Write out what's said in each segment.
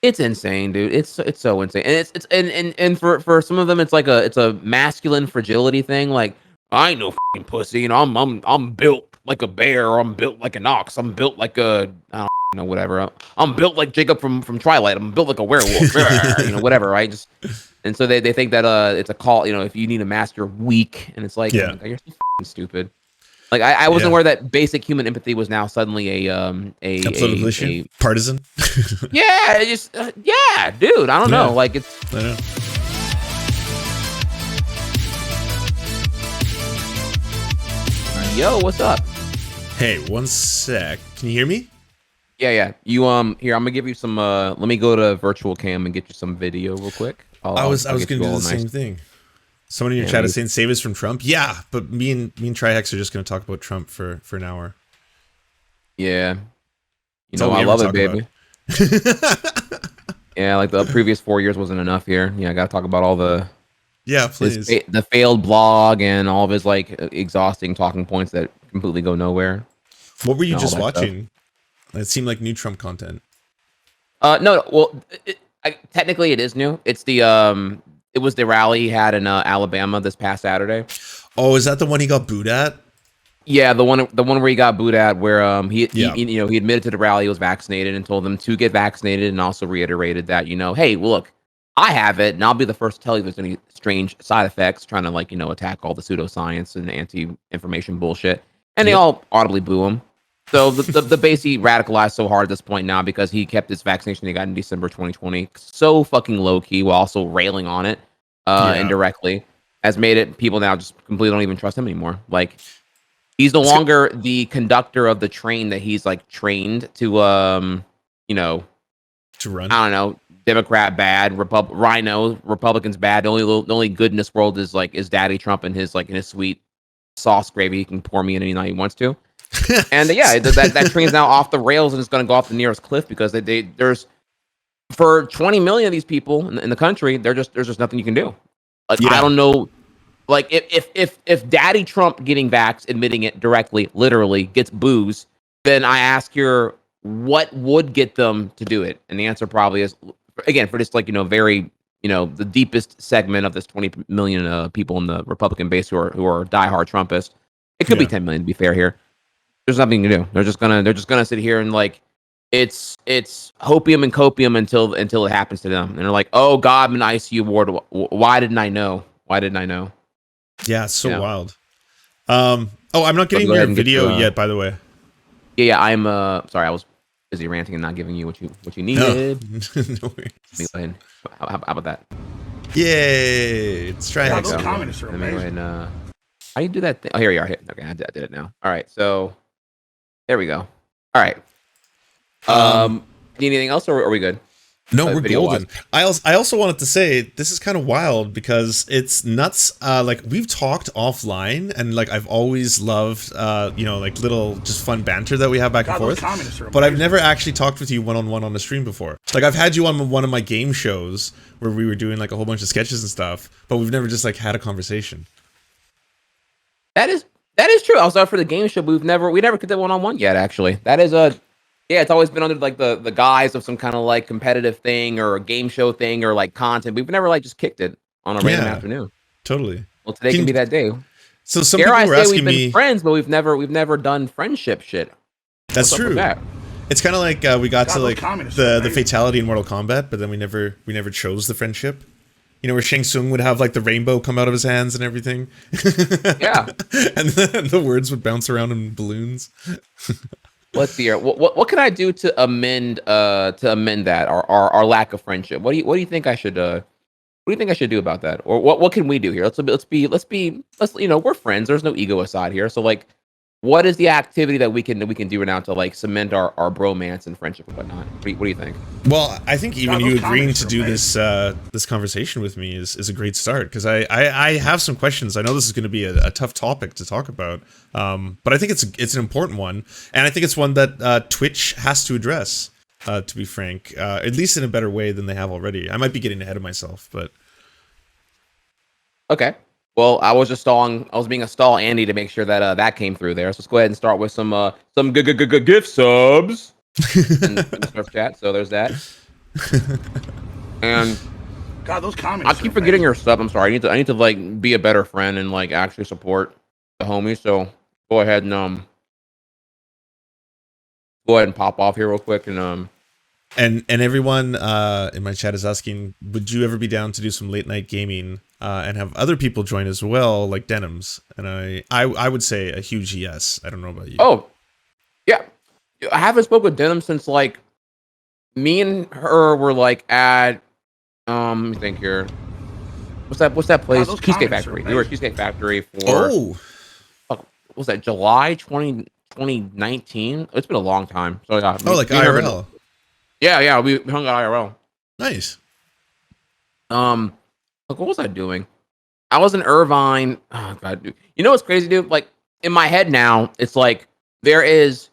It's insane, dude. It's so insane, and and for some of them, it's a masculine fragility thing. Like, I ain't no fucking pussy, you know. I'm built like a bear, or I'm built like an ox. I'm built like a I don't know, whatever. I'm built like Jacob from Twilight. I'm built like a werewolf, you know, whatever, right? Just and so they think that it's a call, you know, if you need a mask, you're weak, and it's like, oh Yeah. my God, you're so fucking stupid. Like I wasn't Yeah. aware that basic human empathy was now suddenly a Political issue? Partisan? yeah, it just yeah, dude. I don't know. Yeah. Like it's I know. yo, what's up? Hey, one sec. Can you hear me? Yeah. You here, I'm gonna give you some let me go to virtual cam and get you some video real quick. I was I'll gonna get you do the all same thing. Someone in your Yeah, chat me- is saying save us from Trump. Yeah, but me and Trihex are just gonna talk about Trump for an hour. Yeah. You That's know, all we I ever love it, talk baby. Yeah, like the previous 4 years wasn't enough here. Yeah, I gotta talk about all the Yeah, please. the failed blog and all of his like exhausting talking points that completely go nowhere. What were you and all just that stuff. watching? It seemed like new Trump content. No, well, technically it is new. It's the it was the rally he had in Alabama this past Saturday. Oh, is that the one he got booed at? Yeah, the one where he got booed at, where he Yeah. you know, he admitted to the rally he was vaccinated and told them to get vaccinated, and also reiterated that, you know, hey, look, I have it, and I'll be the first to tell you if there's any strange side effects, trying to, like, you know, attack all the pseudoscience and anti-information bullshit, and they Yep. all audibly boo him. So the base he radicalized so hard at this point now because he kept his vaccination he got in December 2020 so fucking low key while also railing on it Yeah. indirectly, has made it people now just completely don't even trust him anymore. Like, he's no longer the conductor of the train that he's like trained to you know, To run. I don't know, Democrat bad, Rhino, Republicans bad. The only good in this world is Daddy Trump and his like in his sweet sauce gravy he can pour me in any night he wants to. And yeah, that train's now off the rails and it's going to go off the nearest cliff because there's for 20 million of these people in the country, there's just nothing you can do. Like, Yeah. I don't know. Like, if Daddy Trump getting vaxxed, admitting it directly, literally gets booze, then I ask you, what would get them to do it? And the answer probably is, again, for this, like, you know, very, you know, the deepest segment of this 20 million people in the Republican base who are diehard Trumpists. It could be Yeah. 10 million to be fair here. There's nothing to do. They're just gonna sit here and like it's hopium and copium until it happens to them. And they're like, oh God, I'm in ICU ward. Why didn't I know? Why didn't I know? Yeah, it's so Yeah. wild. Oh, I'm not getting go ahead your and get video to, yet, by the way. Yeah. I'm sorry, I was busy ranting and not giving you what you needed. No worries. Let me go ahead. How about that? Yay! Let's try There it. we go. Communists are Let me go ahead amazing. and how do you do that thing? Oh, here you are. Okay, I did it now. All right, so there we go. All right. Need anything else, or are we good? No, we're video golden. I also wanted to say this is kind of wild because it's nuts. Like, we've talked offline, and like I've always loved, you know, like little just fun banter that we have back and God, those forth. communists are But I've amazing. never actually talked with you one-on-one on the stream before. Like, I've had you on one of my game shows where we were doing like a whole bunch of sketches and stuff, but we've never just like had a conversation. That is true. I was out for the game show, but we never did that one-on-one yet. Actually, that is yeah, it's always been under like the guise of some kind of like competitive thing or a game show thing or like content. We've never like just kicked it on a random afternoon. Totally. Well, today can be that day. So some Dare people I were say asking we've been me. friends, but we've never done friendship shit. That's What's up with true. that? It's kind of like we got God, to those like communists are the amazing. fatality in Mortal Kombat, but then we never chose the friendship. You know, where Shang Tsung would have like the rainbow come out of his hands and everything. Yeah. And the words would bounce around in balloons. Let's see here. What can I do to amend that our lack of friendship? What do you think I should do about that? Or what can we do here? Let's you know, we're friends. There's no ego aside here. So like, what is the activity that we can do now to like cement our bromance and friendship and whatnot? What do you think? Well, I think even God, you those agreeing communists to are do amazing. this conversation with me is a great start because I have some questions. I know this is going to be a tough topic to talk about, but I think it's an important one, and I think it's one that Twitch has to address. To be frank, at least in a better way than they have already. I might be getting ahead of myself, but Okay. Well, I was being a stall Andy to make sure that that came through there. So let's go ahead and start with some gift subs in the Surf chat. So there's that. And God, those I communists keep are forgetting amazing. your stuff. I'm sorry. I need to like be a better friend and like actually support the homies. So go ahead and pop off here real quick and And everyone in my chat is asking, would you ever be down to do some late night gaming and have other people join as well, like Denims? And I would say a huge yes. I don't know about you. oh yeah, I haven't spoken with Denim since like me and her were like at let me think here. What's that place? those Cheesecake communists are Factory. We were at amazing. Cheesecake Factory for Oh, what was that July 2019? It's been a long time. So yeah, oh, like me and her been, IRL. yeah, we hung out IRL. Nice. Like what was I doing? I was in Irvine. Oh god, dude. You know what's crazy, dude? Like in my head now, it's like there's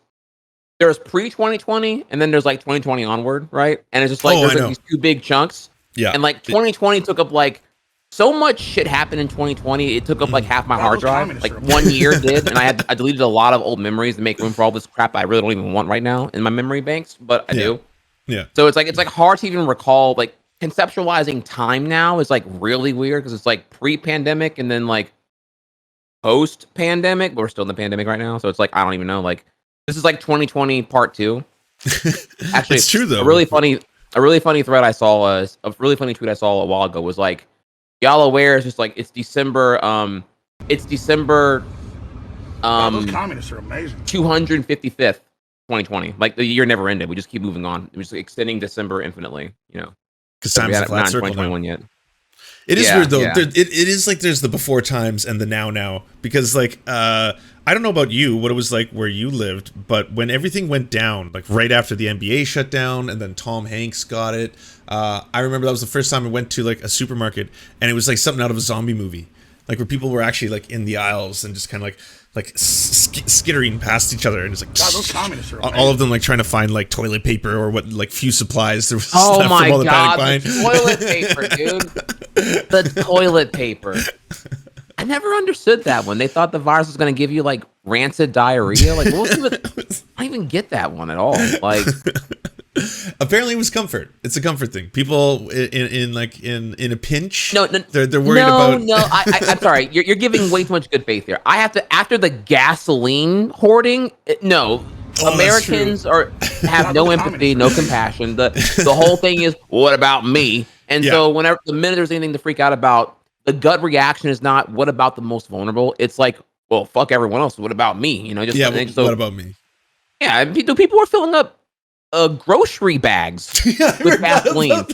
pre 2020 and then there's like 2020 onward, right? And it's just like Oh, there's I like know. these two big chunks. Yeah. And like 2020 took up like so much shit happened in 2020. It took up like half my hard those drive. communists Like are 1 year did, and I deleted a lot of old memories to make room for all this crap I really don't even want right now in my memory banks, but I do. Yeah. So it's like hard to even recall. Like conceptualizing time now is like really weird because it's like pre-pandemic and then like post-pandemic, but we're still in the pandemic right now. So it's like I don't even know. Like this is like 2020 part 2. Actually, It's true though. A really funny thread I saw was a really funny tweet I saw a while ago was like, y'all aware? It's just like it's December. Those communists are amazing. 255th, 2020. Like the year never ended. We just keep moving on. It was extending December infinitely. You know, Because time's a flat circle now. 2021 yet. It is weird though. Yeah. It is like there's the before times and the now because like I don't know about you what it was like where you lived, but when everything went down, like right after the NBA shut down and then Tom Hanks got it, I remember that was the first time I went to like a supermarket and it was like something out of a zombie movie, like where people were actually like in the aisles and just kind of like skittering past each other and just like God, those communists are amazing. all of them like trying to find like toilet paper or what like few supplies there was Oh left my from all the god, panic the buying. toilet paper, dude. The toilet paper. I never understood that one. They thought the virus was going to give you like rancid diarrhea. Like, what was it? I didn't even get that one at all. Like, apparently it was comfort. It's a comfort thing. People in a pinch. No, they're worried about. No, I'm sorry. You're giving way too much good faith here. I have to after the gasoline hoarding. No, Americans have no empathy, no compassion. The whole thing is, what about me? And so whenever the minute there's anything to freak out about, the gut reaction is not what about the most vulnerable. It's like, well, fuck everyone else. What about me? You know, just what about me? Yeah, people are filling up grocery bags with gasoline.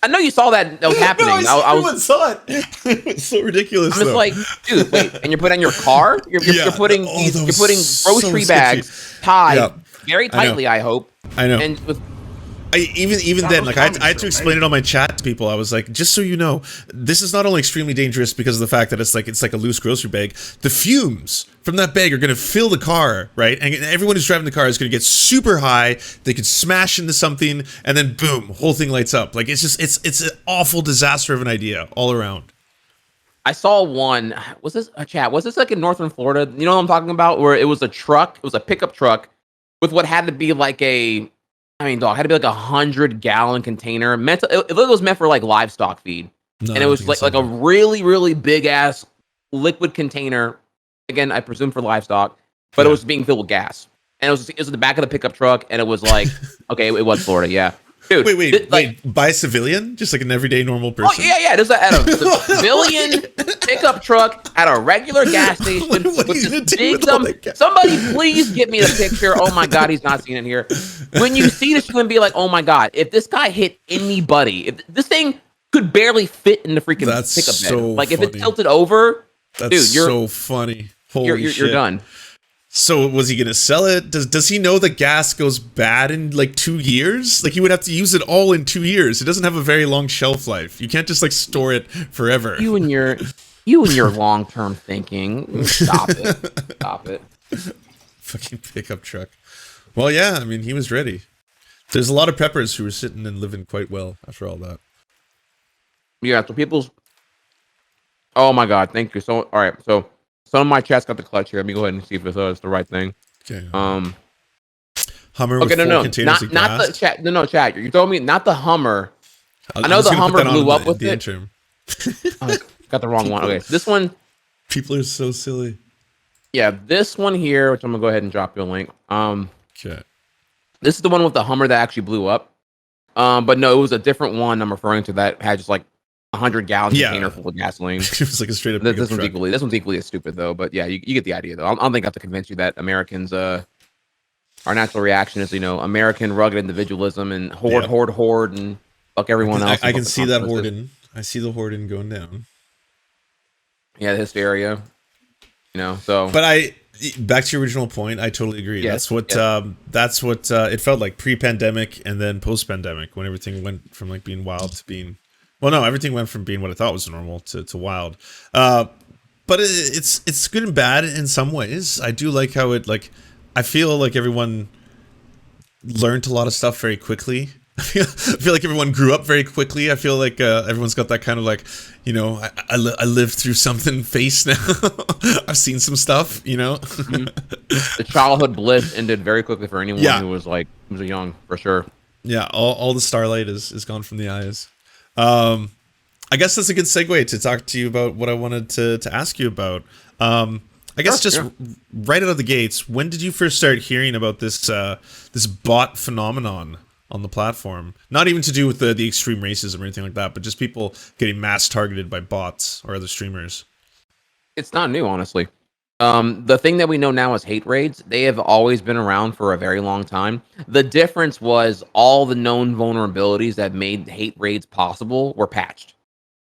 I know you saw that was happening. No, I saw it. It's so ridiculous. I'm just like, dude, wait, and you're putting on your car? You're putting grocery bags tied very tightly, I hope. I know. And with even then, like I had to explain it on my chat to people. I was like, just so you know, this is not only extremely dangerous because of the fact that it's like a loose grocery bag. The fumes from that bag are going to fill the car, right? And everyone who's driving the car is going to get super high. They could smash into something, and then boom, whole thing lights up. Like it's an awful disaster of an idea all around. I saw one. Was this a chat? Was this like in northern Florida? You know what I'm talking about? Where it was a truck. It was a pickup truck with what had to be like a. I mean, dog, had to be like 100-gallon container. It was meant for like livestock feed, and it was like a really, really big ass liquid container. Again, I presume for livestock, but it was being filled with gas, and it was in the back of the pickup truck, and it was like, okay, it was Florida, yeah. Dude, wait, by a civilian, just like an everyday normal person. Oh yeah, there's at a civilian pickup truck at a regular gas station with this big somebody please get me the picture. Oh my god, he's not seeing it here. When you see this, you're gonna be like, oh my god, if this guy hit anybody, if this thing could barely fit in the freaking pickup bed. Like if it tilted over, dude, you're so funny. Holy shit. You're done. So was he gonna sell it? Does he know that gas goes bad in like 2 years? Like he would have to use it all in 2 years. It doesn't have a very long shelf life. You can't just like store it forever. You and your long-term thinking. Stop it. Fucking pickup truck. Well, yeah. I mean, he was ready. There's a lot of preppers who were sitting and living quite well after all that. Yeah. So people's. Oh my god! Thank you. So all right. So. Some of my chat's got the clutch here. Let me go ahead and see if it's the right thing. Okay. Hummer Okay, with no, four no, containers of not the gas. chat. No, Chad. You told me not the Hummer. I I'm know just the gonna put Hummer that on blew in up with the it. interim. Oh, got the wrong one. People- Okay, so this one, People are so silly. yeah, this one here, which I'm gonna go ahead and drop you a link. Okay. This is the one with the Hummer that actually blew up. But no, it was a different one I'm referring to that had just like 100 gallon container full of gasoline. It was like a straight up This pickup one's truck. equally as stupid though. But yeah, you get the idea though. I don't think I have to convince you that Americans, our natural reaction is American rugged individualism and hoard, and fuck everyone else. I can see that hoarding. I see the hoarding going down. Yeah, the hysteria. So. But back to your original point, I totally agree. Yes, that's what it felt like pre-pandemic and then post-pandemic, when everything went from like being wild to being, well, no, everything went from being what I thought was normal to wild. But it's good and bad in some ways. I do like how I feel like everyone learned a lot of stuff very quickly. I feel like everyone grew up very quickly. I feel like everyone's got that kind of like, I lived through something face now. I've seen some stuff, Mm-hmm. The childhood bliss ended very quickly for anyone who was young, for sure. Yeah, all the starlight is gone from the eyes. I guess that's a good segue to talk to you about what I wanted to ask you about. I guess right out of the gates, when did you first start hearing about this bot phenomenon on the platform? Not even to do with the extreme racism or anything like that, but just people getting mass targeted by bots or other streamers. It's not new, honestly. The thing that we know now as hate raids, they have always been around for a very long time. The difference was all the known vulnerabilities that made hate raids possible were patched.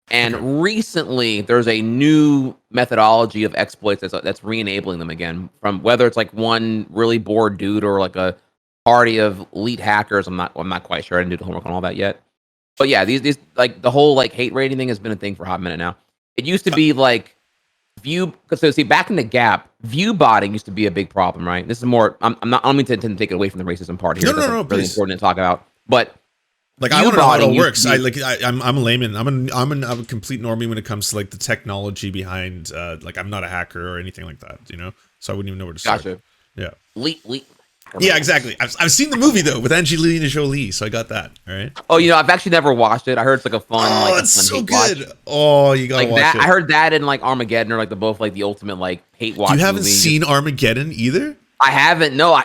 And recently, there's a new methodology of exploits that's re-enabling them again. From whether it's like one really bored dude or like a party of elite hackers. I'm not quite sure. I didn't do the homework on all that yet. But yeah, these like the whole like hate rating thing has been a thing for a hot minute now. It used to be like back in the gap, view botting used to be a big problem, right? This is more. I don't mean to take it away from the racism part here. No, really please. Important to talk about, but. Like, I want to know how it all works. I'm a layman. I'm a complete normie when it comes to like the technology behind. Like, I'm not a hacker or anything like that. So I wouldn't even know where to start. Gotcha. Yeah. Leak. Yeah, exactly. I've seen the movie though with Angelina Jolie, so I got that. All right. Oh, I've actually never watched it. I heard it's like a fun. Oh, it's so good. Watch. Oh, you gotta watch that. it. I heard that and like Armageddon are like the ultimate like hate watch. You haven't seen Armageddon either? I haven't. No,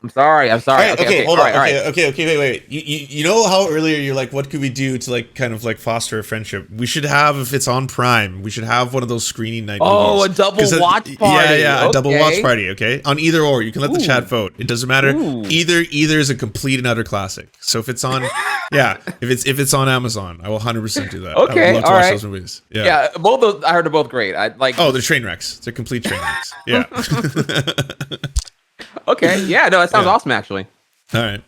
I'm sorry. Right, okay, hold on. Right. Okay, wait. You know how earlier you're like, what could we do to like kind of like foster a friendship? We should have, if it's on Prime, we should have one of those screening night movies. Oh, a double watch party. Yeah, a double watch party. Okay, on either or, you can let the chat vote. It doesn't matter. Either is a complete and utter classic. So if it's on, if it's on Amazon, I will 100% do that. Okay, I would love to watch those movies. Yeah, both those. I heard they're both great. I like. Oh, they're train wrecks. They're complete train wrecks. Yeah. Okay. Yeah. No, that sounds awesome. Actually. All right.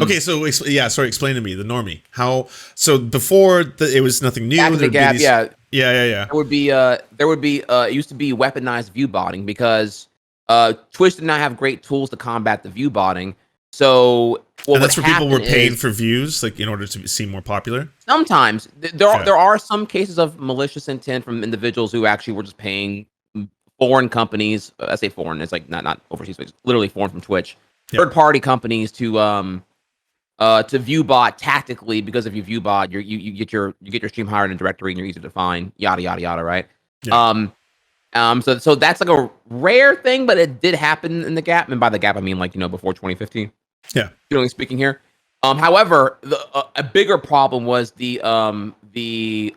Okay. So explain to me the normie. How? So before it was nothing new. Back in the gap. Yeah. There would be. It used to be weaponized view botting because Twitch did not have great tools to combat the view botting. So that's where people were paying for views, like in order to seem more popular. Sometimes there are some cases of malicious intent from individuals who actually were just paying foreign companies. I say foreign, it's like not overseas, but it's literally foreign from Twitch. Third party companies to view bot tactically, because if you view bot, you get your stream higher in a directory and you're easy to find. Yada yada yada, right? Yeah. So that's like a rare thing, but it did happen in the gap, and by the gap I mean like before 2015. Yeah. Generally speaking here. However, a bigger problem was the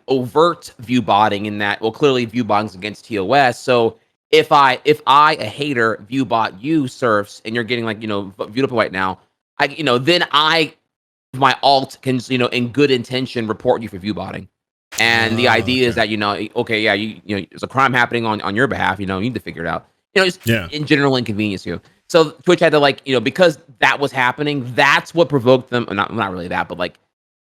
overt view botting, in that, well, clearly view botting is against TOS. So if I a hater view bot you Serfs and you're getting like viewed up right now, then my alt can in good intention report you for view botting. And the idea is that there's a crime happening on your behalf. You need to figure it out. In general inconvenience you. So Twitch had to because that was happening. That's what provoked them. Not really that, but like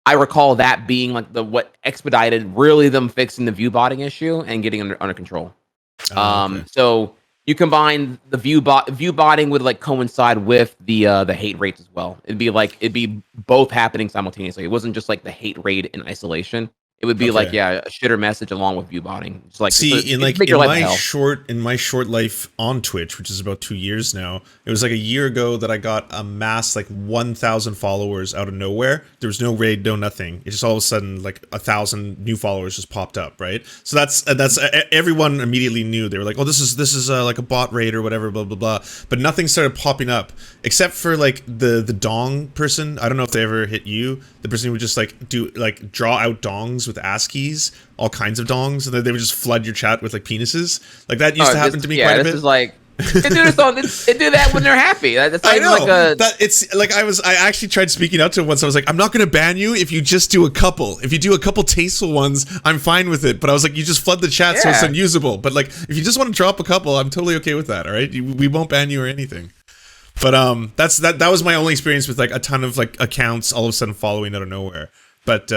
I recall that being like what expedited really them fixing the view botting issue and getting under control. So you combine the view botting would like coincide with the hate rates as well. It'd be both happening simultaneously. It wasn't just like the hate raid in isolation. it would be like, Okay. yeah, a shitter message along with viewbotting. It's like, See, in make your life hell. in my short life on Twitch, which is about 2 years now, it was like a year ago that I got amassed like 1,000 followers out of nowhere. There was no raid, no nothing. It just all of a sudden like 1,000 new followers just popped up, right? So that's everyone immediately knew. They were like, oh, this is like a bot raid or whatever, blah blah blah. But nothing started popping up except for like the dong person. I don't know if they ever hit you. The person who would just like draw out dongs with ASCIIs, all kinds of dongs, and then they would just flood your chat with like penises. Like that used to happen to me quite a bit. This is like they do that when they're happy. That's not I even know. like a. It's like I actually tried speaking out to him once. I was like, I'm not going to ban you if you just do a couple. If you do a couple tasteful ones, I'm fine with it. But I was like, you just flood the chat so it's unusable. But like, if you just want to drop a couple, I'm totally okay with that. All right, we won't ban you or anything. But that was my only experience with like a ton of like accounts all of a sudden following out of nowhere. But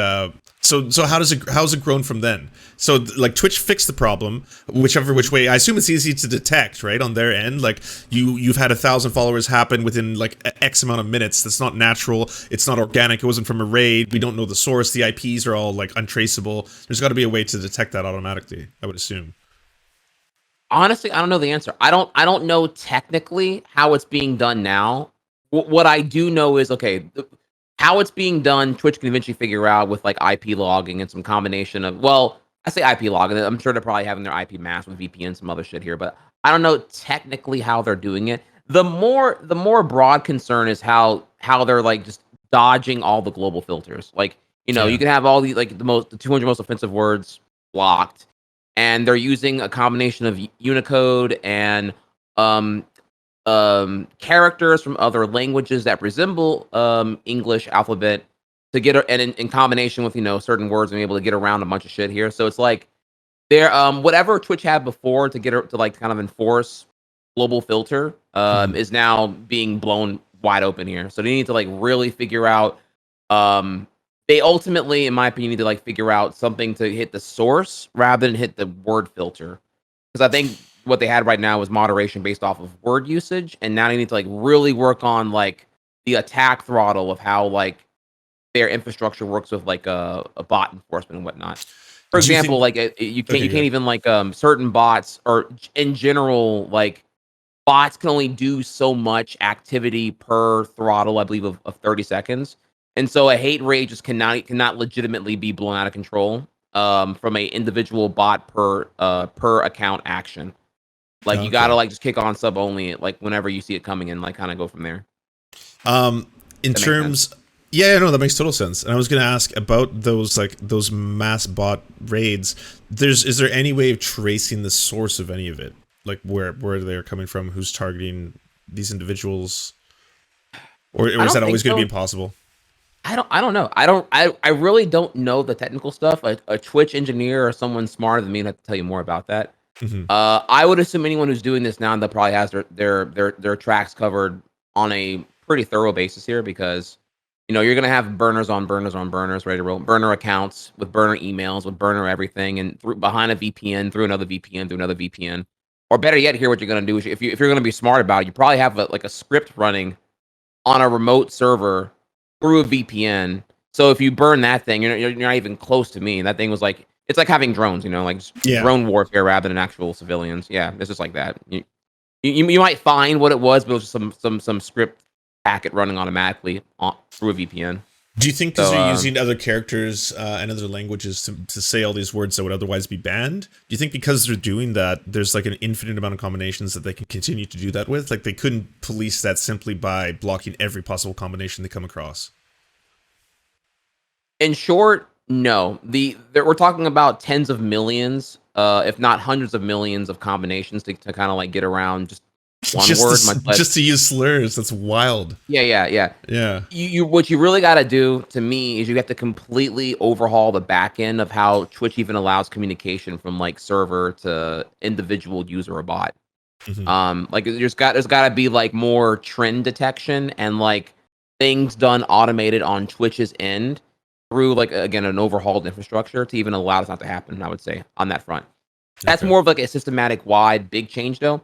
so how's it grown from then? So like Twitch fixed the problem, which way. I assume it's easy to detect, right, on their end. Like you've had 1,000 followers happen within like X amount of minutes. That's not natural. It's not organic. It wasn't from a raid. We don't know the source. The IPs are all like untraceable. There's got to be a way to detect that automatically, I would assume. Honestly, I don't know the answer. I don't know technically how it's being done now. What I do know is, okay, how it's being done, Twitch can eventually figure out with like IP logging and some combination of, well, I say IP logging. I'm sure they're probably having their IP masked with VPN and some other shit here, but I don't know technically how they're doing it. The more broad concern is how they're like just dodging all the global filters. Like, you can have all the like the 200 most offensive words blocked, and they're using a combination of Unicode and characters from other languages that resemble English alphabet to get and in combination with certain words and be able to get around a bunch of shit here. So it's like they're whatever Twitch had before to get to like kind of enforce global filter is now being blown wide open here. So they need to like really figure out they ultimately, in my opinion, need to like figure out something to hit the source rather than hit the word filter. Because I think what they had right now was moderation based off of word usage, and now they need to like really work on like the attack throttle of how like their infrastructure works with like a bot enforcement and whatnot. For example, like you can't even like certain bots or in general like bots can only do so much activity per throttle, I believe, of 30 seconds. And so a hate rate just cannot legitimately be blown out of control from a individual bot per account action. Like you gotta like just kick on sub only like whenever you see it coming in, like kind of go from there. In terms, yeah, no, that makes total sense. And I was gonna ask about those mass bot raids. Is there any way of tracing the source of any of it? Like where they're coming from, who's targeting these individuals, or is that always going to be impossible? I don't know. I really don't know the technical stuff. A Twitch engineer or someone smarter than me would have to tell you more about that. I would assume anyone who's doing this now that probably has their tracks covered on a pretty thorough basis here, because you're gonna have burners on burners on burners ready to roll, burner accounts with burner emails with burner everything, and behind a VPN through another VPN through another VPN. Or better yet, here what you're gonna do is if you're gonna be smart about it, you probably have like a script running on a remote server through a VPN. So if you burn that thing, you're not even close to me. And that thing was like, it's like having drones, like drone warfare rather than actual civilians. Yeah, it's just like that. You might find what it was, but it was just some script packet running automatically through a VPN. Do you think because they're using other characters and other languages to say all these words that would otherwise be banned? Do you think because they're doing that, there's like an infinite amount of combinations that they can continue to do that with? Like they couldn't police that simply by blocking every possible combination they come across? In short, no. We're talking about tens of millions, if not hundreds of millions of combinations to kind of like get around just one word. Just to use slurs. That's wild. Yeah. You what you really got to do to me is you have to completely overhaul the back end of how Twitch even allows communication from like server to individual user or bot. Like there's got to be like more trend detection and like things done automated on Twitch's end through like again an overhauled infrastructure to even allow this not to happen. I would say on that front, that's more of like a systematic wide big change though.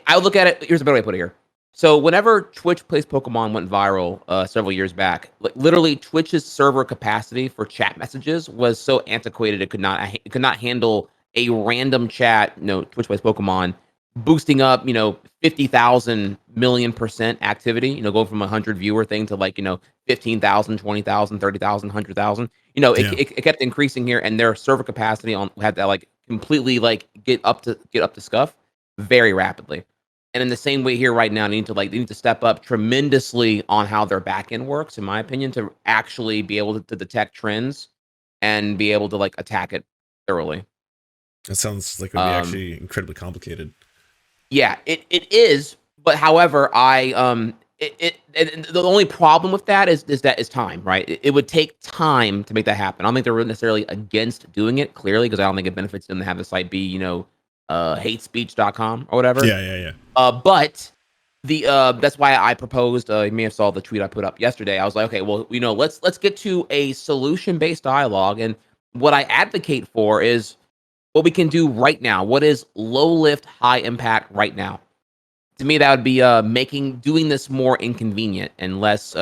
I would look at it. Here's a better way to put it here. So whenever Twitch Plays Pokemon went viral several years back, like literally Twitch's server capacity for chat messages was so antiquated it could not handle a random chat. Twitch Plays Pokemon boosting up 50,000 million% activity. Going from 100 viewer thing to 15,000, 20,000, 30,000, 100,000. Yeah. It kept increasing here, and their server capacity on had to completely get up to scuff very rapidly. And in the same way here right now, they need to step up tremendously on how their backend works, in my opinion, to actually be able to detect trends and be able to attack it thoroughly. That sounds like it would be actually incredibly complicated. Yeah, it is. But however, the only problem with that is time, right? It would take time to make that happen. I don't think they're necessarily against doing it, clearly, because I don't think it benefits them to have the site be, hatespeech.com or whatever. Yeah. But that's why I proposed. You may have saw the tweet I put up yesterday. I was like, okay, well, let's get to a solution based dialogue, and what I advocate for is what we can do right now. What is low lift, high impact right now? To me, that would be doing this more inconvenient and less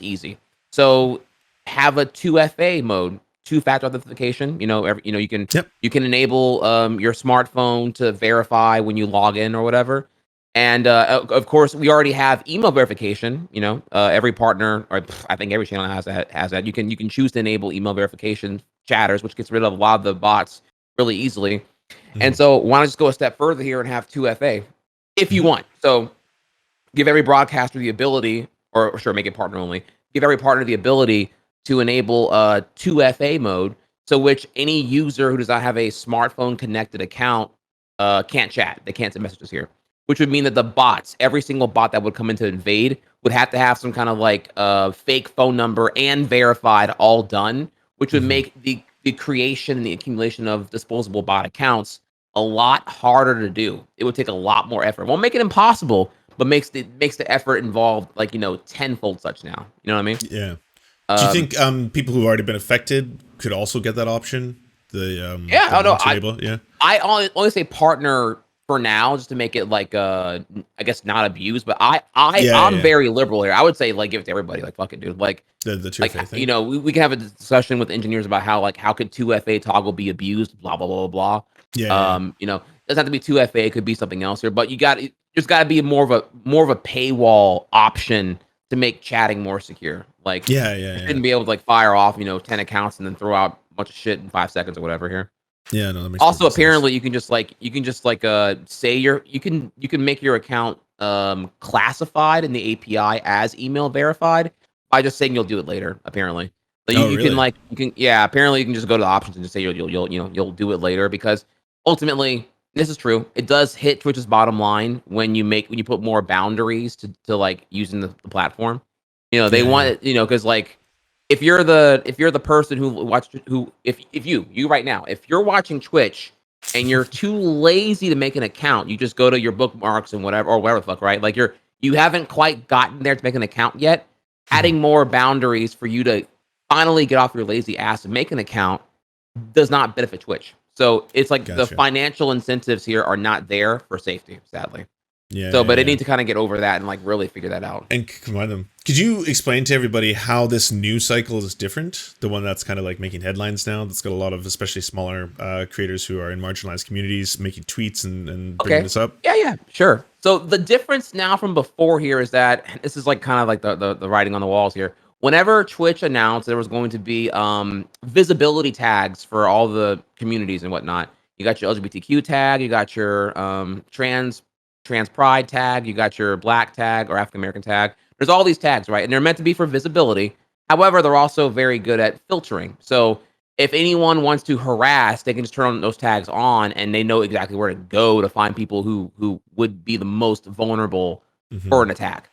easy. So have a 2FA mode, two-factor authentication. Yep. You can enable your smartphone to verify when you log in or whatever. And of course, we already have email verification. Every partner, or I think every channel has that. You can choose to enable email verification chatters, which gets rid of a lot of the bots really easily. And so why not just go a step further here and have 2FA if you want? So give every broadcaster the ability, or sure, make it partner only. Give every partner the ability to enable 2FA mode, so which any user who does not have a smartphone connected account can't chat. They can't send messages here, which would mean that the bots, every single bot that would come in to invade, would have to have some kind of fake phone number and verified all done, which would make the creation and the accumulation of disposable bot accounts a lot harder to do. It would take a lot more effort. Won't make it impossible, but makes the effort involved tenfold such now. You know what I mean? Yeah. Do you think people who've already been affected could also get that option? I only say partner for now, just to make it I guess not abused. But I'm very liberal here. I would say give it to everybody. Fuck it, dude. The 2FA thing. We can have a discussion with engineers about how could 2FA toggle be abused, blah blah blah blah blah. Yeah. It doesn't have to be 2FA, it could be something else here, but there's got to be more of a paywall option to make chatting more secure. You shouldn't be able to fire off 10 accounts and then throw out a bunch of shit in 5 seconds or whatever here. Yeah, no, that makes Also, sense. apparently, you can just say you can make your account classified in the API as email verified by just saying you'll do it later. Apparently, Really? apparently you can just go to the options and just say you'll do it later, because ultimately, this is true, it does hit Twitch's bottom line when you put more boundaries to using the platform. They want it, because if you're the person if you right now, if you're watching Twitch and you're too lazy to make an account, you just go to your bookmarks and whatever the fuck, right? You haven't quite gotten there to make an account yet. Adding more boundaries for you to finally get off your lazy ass and make an account does not benefit Twitch. So it's the Gotcha. financial incentives here are not there for safety, sadly. Yeah. So, but they need to kind of get over that and really figure that out. And combine them. Could you explain to everybody how this new cycle is different? The one that's kind of making headlines now, that's got a lot of especially smaller creators who are in marginalized communities making tweets and bringing this up. Yeah, sure. So the difference now from before here is that this is kind of the writing on the walls here. Whenever Twitch announced there was going to be visibility tags for all the communities and whatnot, you got your LGBTQ tag, you got your trans pride tag, you got your black tag or African American tag. There's all these tags, right? And they're meant to be for visibility. However, they're also very good at filtering. So if anyone wants to harass, they can just turn those tags on and they know exactly where to go to find people who would be the most vulnerable for an attack.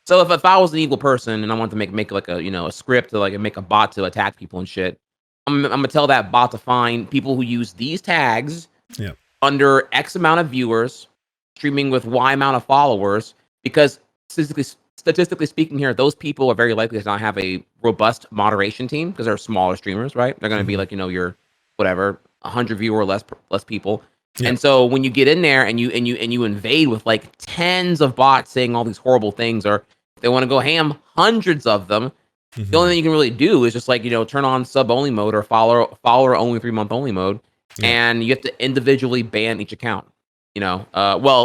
So if I was an evil person and I wanted to make a script to make a bot to attack people and shit, I'm gonna tell that bot to find people who use these tags under X amount of viewers, streaming with Y amount of followers, because statistically speaking here, those people are very likely to not have a robust moderation team because they're smaller streamers, right? They're going to be your whatever 100 viewer or less people. Yeah. And so when you get in there and you invade with like tens of bots saying all these horrible things, or if they want to go ham, hundreds of them, the only Mhm. thing you can really do is just like, turn on sub only mode or follower only 3 month only mode, Yeah. and you have to individually ban each account. Well,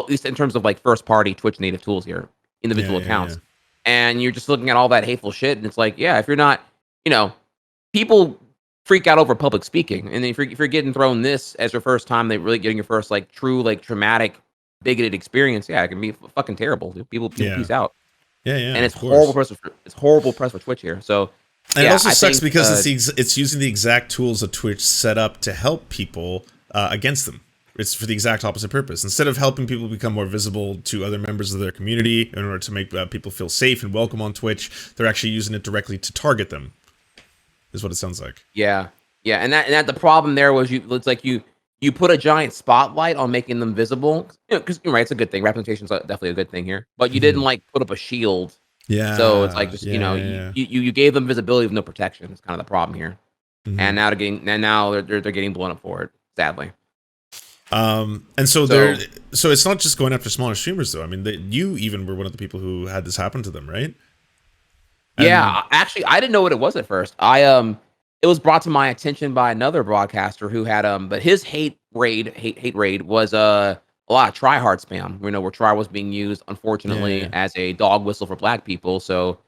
at least in terms of like first party Twitch native tools here, Yeah, individual yeah, yeah. accounts, and you're just looking at all that hateful shit, and it's like, yeah, if you're not, you know, people freak out over public speaking, and if you're getting thrown this as your first time, they really getting your first like true like traumatic bigoted experience, yeah, it can be fucking terrible. Dude. People Yeah. peace out, Yeah, yeah, and of course. it's horrible press for Twitch here. So And it yeah, also I sucks think because it's using the exact tools that Twitch set up to help people against them. It's for the exact opposite purpose. Instead of helping people become more visible to other members of their community in order to make people feel safe and welcome on Twitch, they're actually using it directly to target them. Is what it sounds like. yeah, and that the problem there was it's like you put a giant spotlight on making them visible, because you're right, it's a good thing. Representation's definitely a good thing here, but you didn't Mhm. like put up a shield. So it's like Yeah, just yeah, yeah. you gave them visibility with no protection. It's kind of the problem here, and Mhm. now they're getting blown up for it, sadly. And so So so it's not just going after smaller streamers though. I mean, you even were one of the people who had this happen to them, right? And yeah, actually, I didn't know what it was at first. It was brought to my attention by another broadcaster who had but his hate raid was a lot of tryhard spam. Where try was being used, yeah, yeah, unfortunately, yeah. as a dog whistle for Black people. So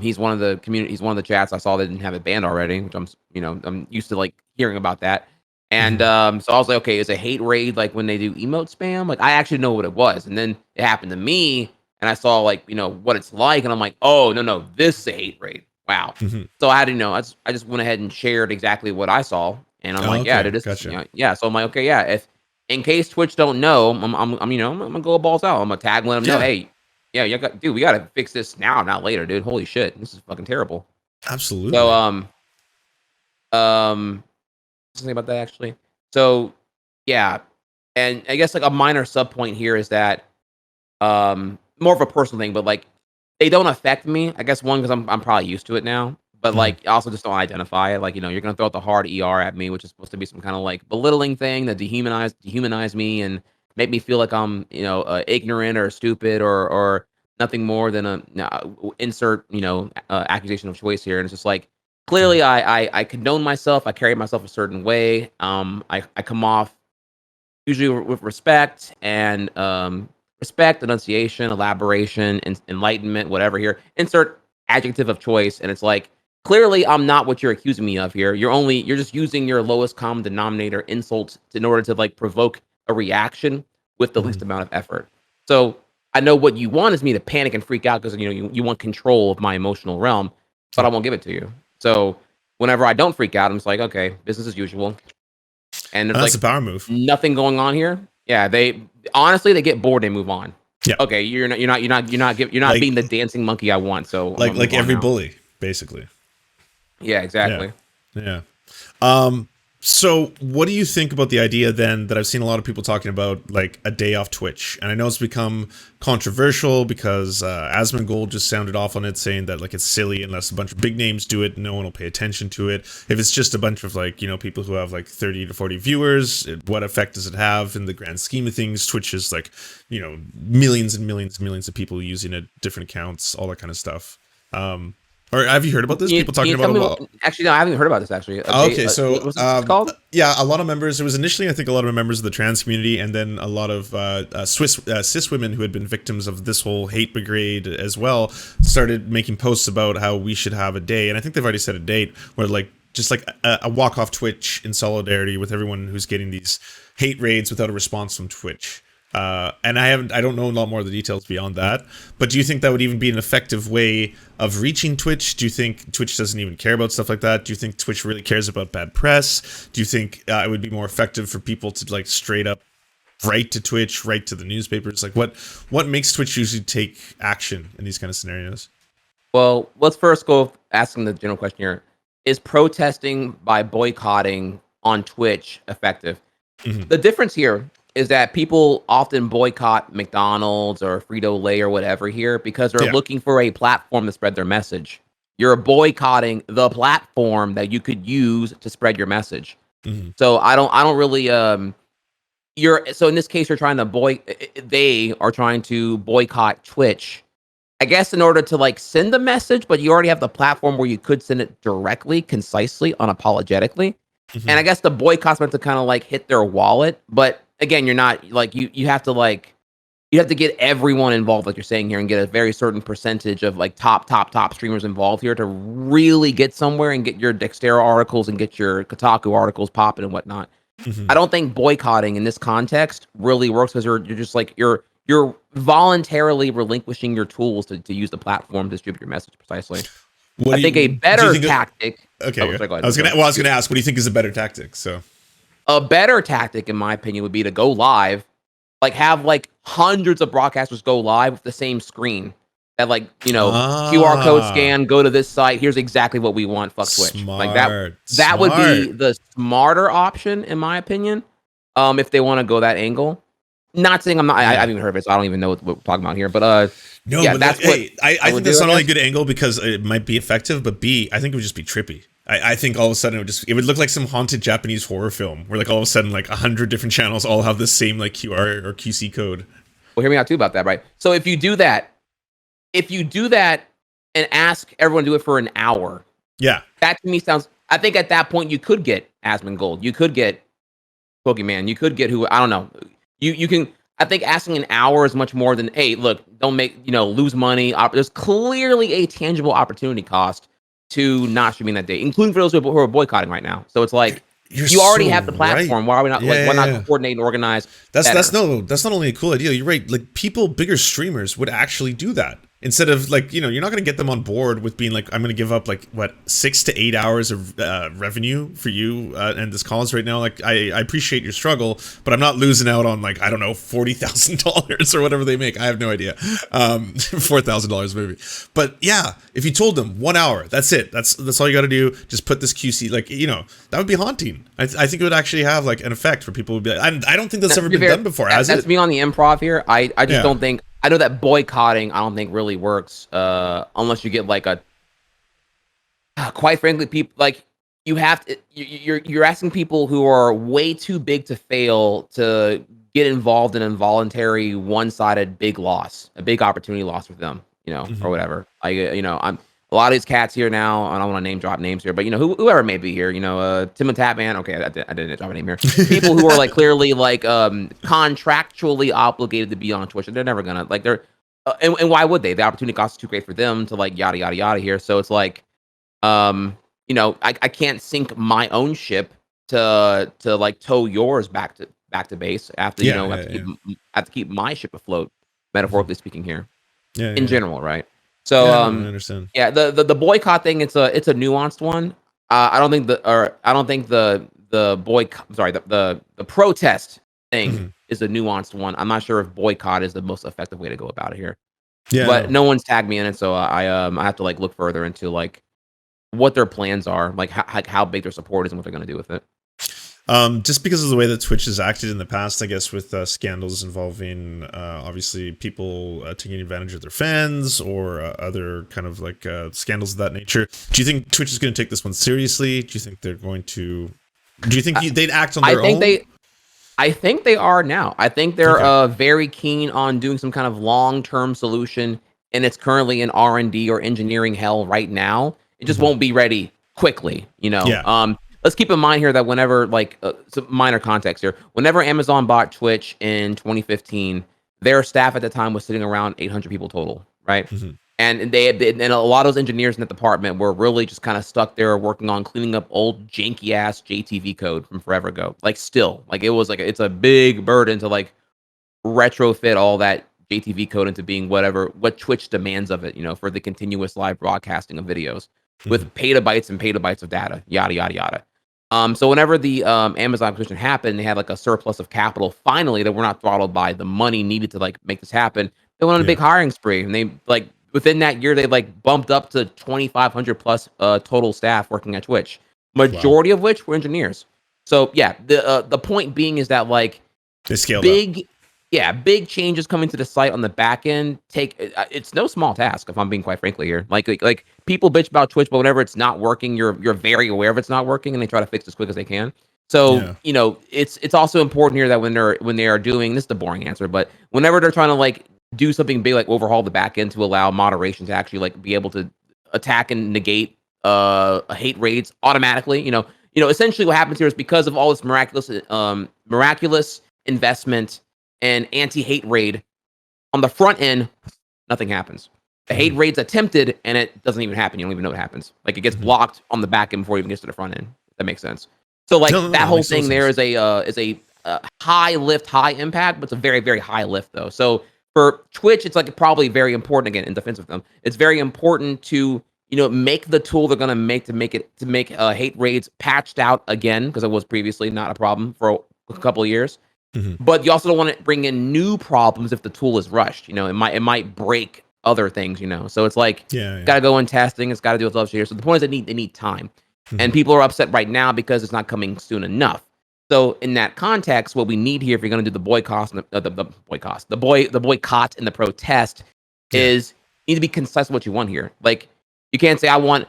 he's one of the community. He's one of the chats I saw that didn't have it banned already, which I'm used to like hearing about that. And Mhm. so I was like, okay, is a hate raid like when they do emote spam? Like I actually know what it was, and then it happened to me, and I saw like what it's like, and I'm like, oh no, this is a hate raid. Wow. Mhm. So I didn't know. I just went ahead and shared exactly what I saw, and I'm Oh, like, yeah, okay, dude, this is gotcha. yeah. So I'm like, okay, yeah. If in case Twitch don't know, I'm gonna go balls out. I'm gonna tag, let them know, Yeah, hey, yeah, dude, we gotta fix this now, not later, dude. Holy shit, this is fucking terrible. So absolutely. something about that actually. So yeah, and I guess like a minor sub point here is that more of a personal thing, but like they don't affect me. I guess one because I'm probably used to it now, but Mhm. like I also just don't identify it. Like you're gonna throw out the hard ER at me, which is supposed to be some kind of like belittling thing that dehumanize me and make me feel like I'm ignorant or stupid or nothing more than a insert accusation of choice here, and it's just like Yeah. clearly I condone myself. I carry myself a certain way. I come off usually with respect and respect, enunciation, elaboration, enlightenment, whatever here. Insert adjective of choice, and it's like clearly I'm not what you're accusing me of here. You're just using your lowest common denominator insults in order to like provoke a reaction with the least Mhm. amount of effort. So I know what you want is me to panic and freak out because you want control of my emotional realm, but I Yep. won't give it to you. So whenever I don't freak out, I'm just like, okay, business as usual. And there's And that's like a power move. nothing going on here. Yeah, they honestly they get bored, they move on. Yeah. Okay, you're not Like being the dancing monkey I want, so I'm gonna move like on every now. bully, basically. Yeah, Yeah. exactly. Yeah. Um, so what do you think about the idea then that I've seen a lot of people talking about, like a day off Twitch? And I know it's become controversial because Asmongold just sounded off on it, saying that like it's silly unless a bunch of big names do it, no one will pay attention to it. If it's just a bunch of like people who have like 30 to 40 viewers, what effect does it have in the grand scheme of things? Twitch is like millions and millions and millions of people using it, different accounts, all that kind of stuff. Or have you heard about this? People Can talking you about tell a me? lot. Actually, no, I haven't heard about this. Actually, a day. Okay, What so was it called? yeah, a lot of members. It was initially, I think, a lot of members of the trans community, and then a lot of cis women who had been victims of this whole hate brigade as well started making posts about how we should have a day, and I think they've already set a date where like just like a walk off Twitch in solidarity with everyone who's getting these hate raids without a response from Twitch. And I don't know a lot more of the details beyond that. But do you think that would even be an effective way of reaching Twitch? Do you think Twitch doesn't even care about stuff like that? Do you think Twitch really cares about bad press? Do you think it would be more effective for people to like straight up write to Twitch, write to the newspapers? Like what makes Twitch usually take action in these kind of scenarios? Well, let's first go asking the general question here: is protesting by boycotting on Twitch effective? Hmm. The difference here is that people often boycott McDonald's or Frito-Lay or whatever here because they're Yeah. looking for a platform to spread their message. You're boycotting the platform that you could use to spread your message. Hmm. So I don't really so in this case, you're trying to they are trying to boycott Twitch, I guess, in order to like send a message, but you already have the platform where you could send it directly, concisely, unapologetically. And I guess the boycott's meant to kind of like hit their wallet. But again, you're not like you have to like you have to get everyone involved, like you're saying here, and get a very certain percentage of like top streamers involved here to really get somewhere and get your Dexterra articles and get your Kotaku articles popping and whatnot. I don't think boycotting in this context really works because you're just like you're voluntarily relinquishing your tools to use the platform to distribute your message precisely. I think a better tactic. Okay, sorry, I was gonna ask, what do you think is a better tactic? So, a better tactic, in my opinion, would be to go live, like have like hundreds of broadcasters go live with the same screen. That like QR code scan, go to this site. Here's exactly what we want. Fuck Twitch. Like that would be the smarter option, in my opinion. If they want to go that angle. Not saying I'm not. I haven't even heard of it, so I don't even know what we're talking about here. But no, yeah, but that's I think that's not only a good angle because it might be effective, but B, I think it would just be trippy. I think all of a sudden it would look like some haunted Japanese horror film where like all of a sudden like 100 different channels all have the same like QR or QC code. Well, hear me out too about that, right? So if you do that and ask everyone to do it for an hour, yeah, that to me sounds. I think at that point you could get Asmongold, you could get Pokemon, you could get who I don't know. You can. I think asking an hour is much more than, hey, look, don't make lose money. There's clearly a tangible opportunity cost to not streaming that day, including for those who are boycotting right now. So it's like you already have the platform. Right. Why are we not? Why not coordinate and organize? That's not only a cool idea. You're right. Like bigger streamers would actually do that. Instead of like, you're not going to get them on board with being like, I'm going to give up like 6 to 8 hours of revenue for you and this cause right now. Like I appreciate your struggle, but I'm not losing out on like, I don't know, $40,000 or whatever they make. I have no idea. $4,000 maybe. But yeah, if you told them 1 hour, that's it. That's all you got to do. Just put this QC, like, that would be haunting. I think it would actually have like an effect for people who would be like, I don't think that's ever been done before. That's me on the improv here. I just don't think. I know that boycotting, I don't think really works unless you get like quite frankly, people like you have to. You're asking people who are way too big to fail to get involved in involuntary, one-sided big loss, a big opportunity loss for them, or whatever. I'm a lot of these cats here now. I don't want to name drop names here, but whoever may be here, Tim and Tapman. Okay, I didn't drop a name here. People who are like clearly like contractually obligated to be on Twitch, and they're never gonna like they're and why would they? The opportunity cost is too great for them to like yada yada yada here. So it's like, I can't sink my own ship to like tow yours back to base after have to keep my ship afloat, metaphorically speaking here. In general, right? So I understand. Yeah, the boycott thing, it's a nuanced one. I don't think the protest thing is a nuanced one. I'm not sure if boycott is the most effective way to go about it here. Yeah, but no one's tagged me in it, so I have to like look further into like what their plans are, like how big their support is and what they're going to do with it. Just because of the way that Twitch has acted in the past, I guess, with scandals involving obviously people taking advantage of their fans or other kind of like scandals of that nature. Do you think Twitch is going to take this one seriously? Do you think they're going to? Do you think they'd act on their own? I think they are now. I think they're very keen on doing some kind of long-term solution, and it's currently in R&D or engineering hell right now. It just won't be ready quickly, Yeah. Let's keep in mind here that whenever, like, some minor context here, whenever Amazon bought Twitch in 2015, their staff at the time was sitting around 800 people total, right? And and a lot of those engineers in that department were really just kind of stuck there working on cleaning up old janky ass JTV code from forever ago. Like, still, like, it was like it's a big burden to like retrofit all that JTV code into being what Twitch demands of it, for the continuous live broadcasting of videos with petabytes and petabytes of data, yada yada yada. So whenever the Amazon acquisition happened, they had like a surplus of capital. Finally, that were not throttled by the money needed to like make this happen. They went on a big hiring spree, and they like within that year they like bumped up to 2,500 plus total staff working at Twitch. Majority of which were engineers. So yeah, the point being is that like they scaled big. up. Yeah, big changes coming to the site on the back end it's no small task, if I'm being quite frankly here. Like people bitch about Twitch, but whenever it's not working, you're very aware of it's not working, and they try to fix it as quick as they can. So, it's also important here that when they are doing, this is the boring answer, but whenever they're trying to like do something big, like overhaul the back end to allow moderation to actually like be able to attack and negate hate raids automatically, essentially what happens here is because of all this miraculous investment and anti-hate raid on the front end, nothing happens. The hate raid's attempted and it doesn't even happen. You don't even know what happens. Like it gets blocked on the back end before it even gets to the front end. If that makes sense. So like that whole thing there is a high lift, high impact, but it's a very, very high lift though. So for Twitch, it's like probably very important, again, in defense of them, it's very important to, make the tool they're going to make hate raids patched out again, because it was previously not a problem for a couple of years. But you also don't want to bring in new problems if the tool is rushed. It might break other things, So it's like, got to go in testing. It's got to do its love here. So the point is they need time. And people are upset right now because it's not coming soon enough. So in that context, what we need here, if you're going to do the boycott and the protest, is you need to be concise with what you want here. Like you can't say, I want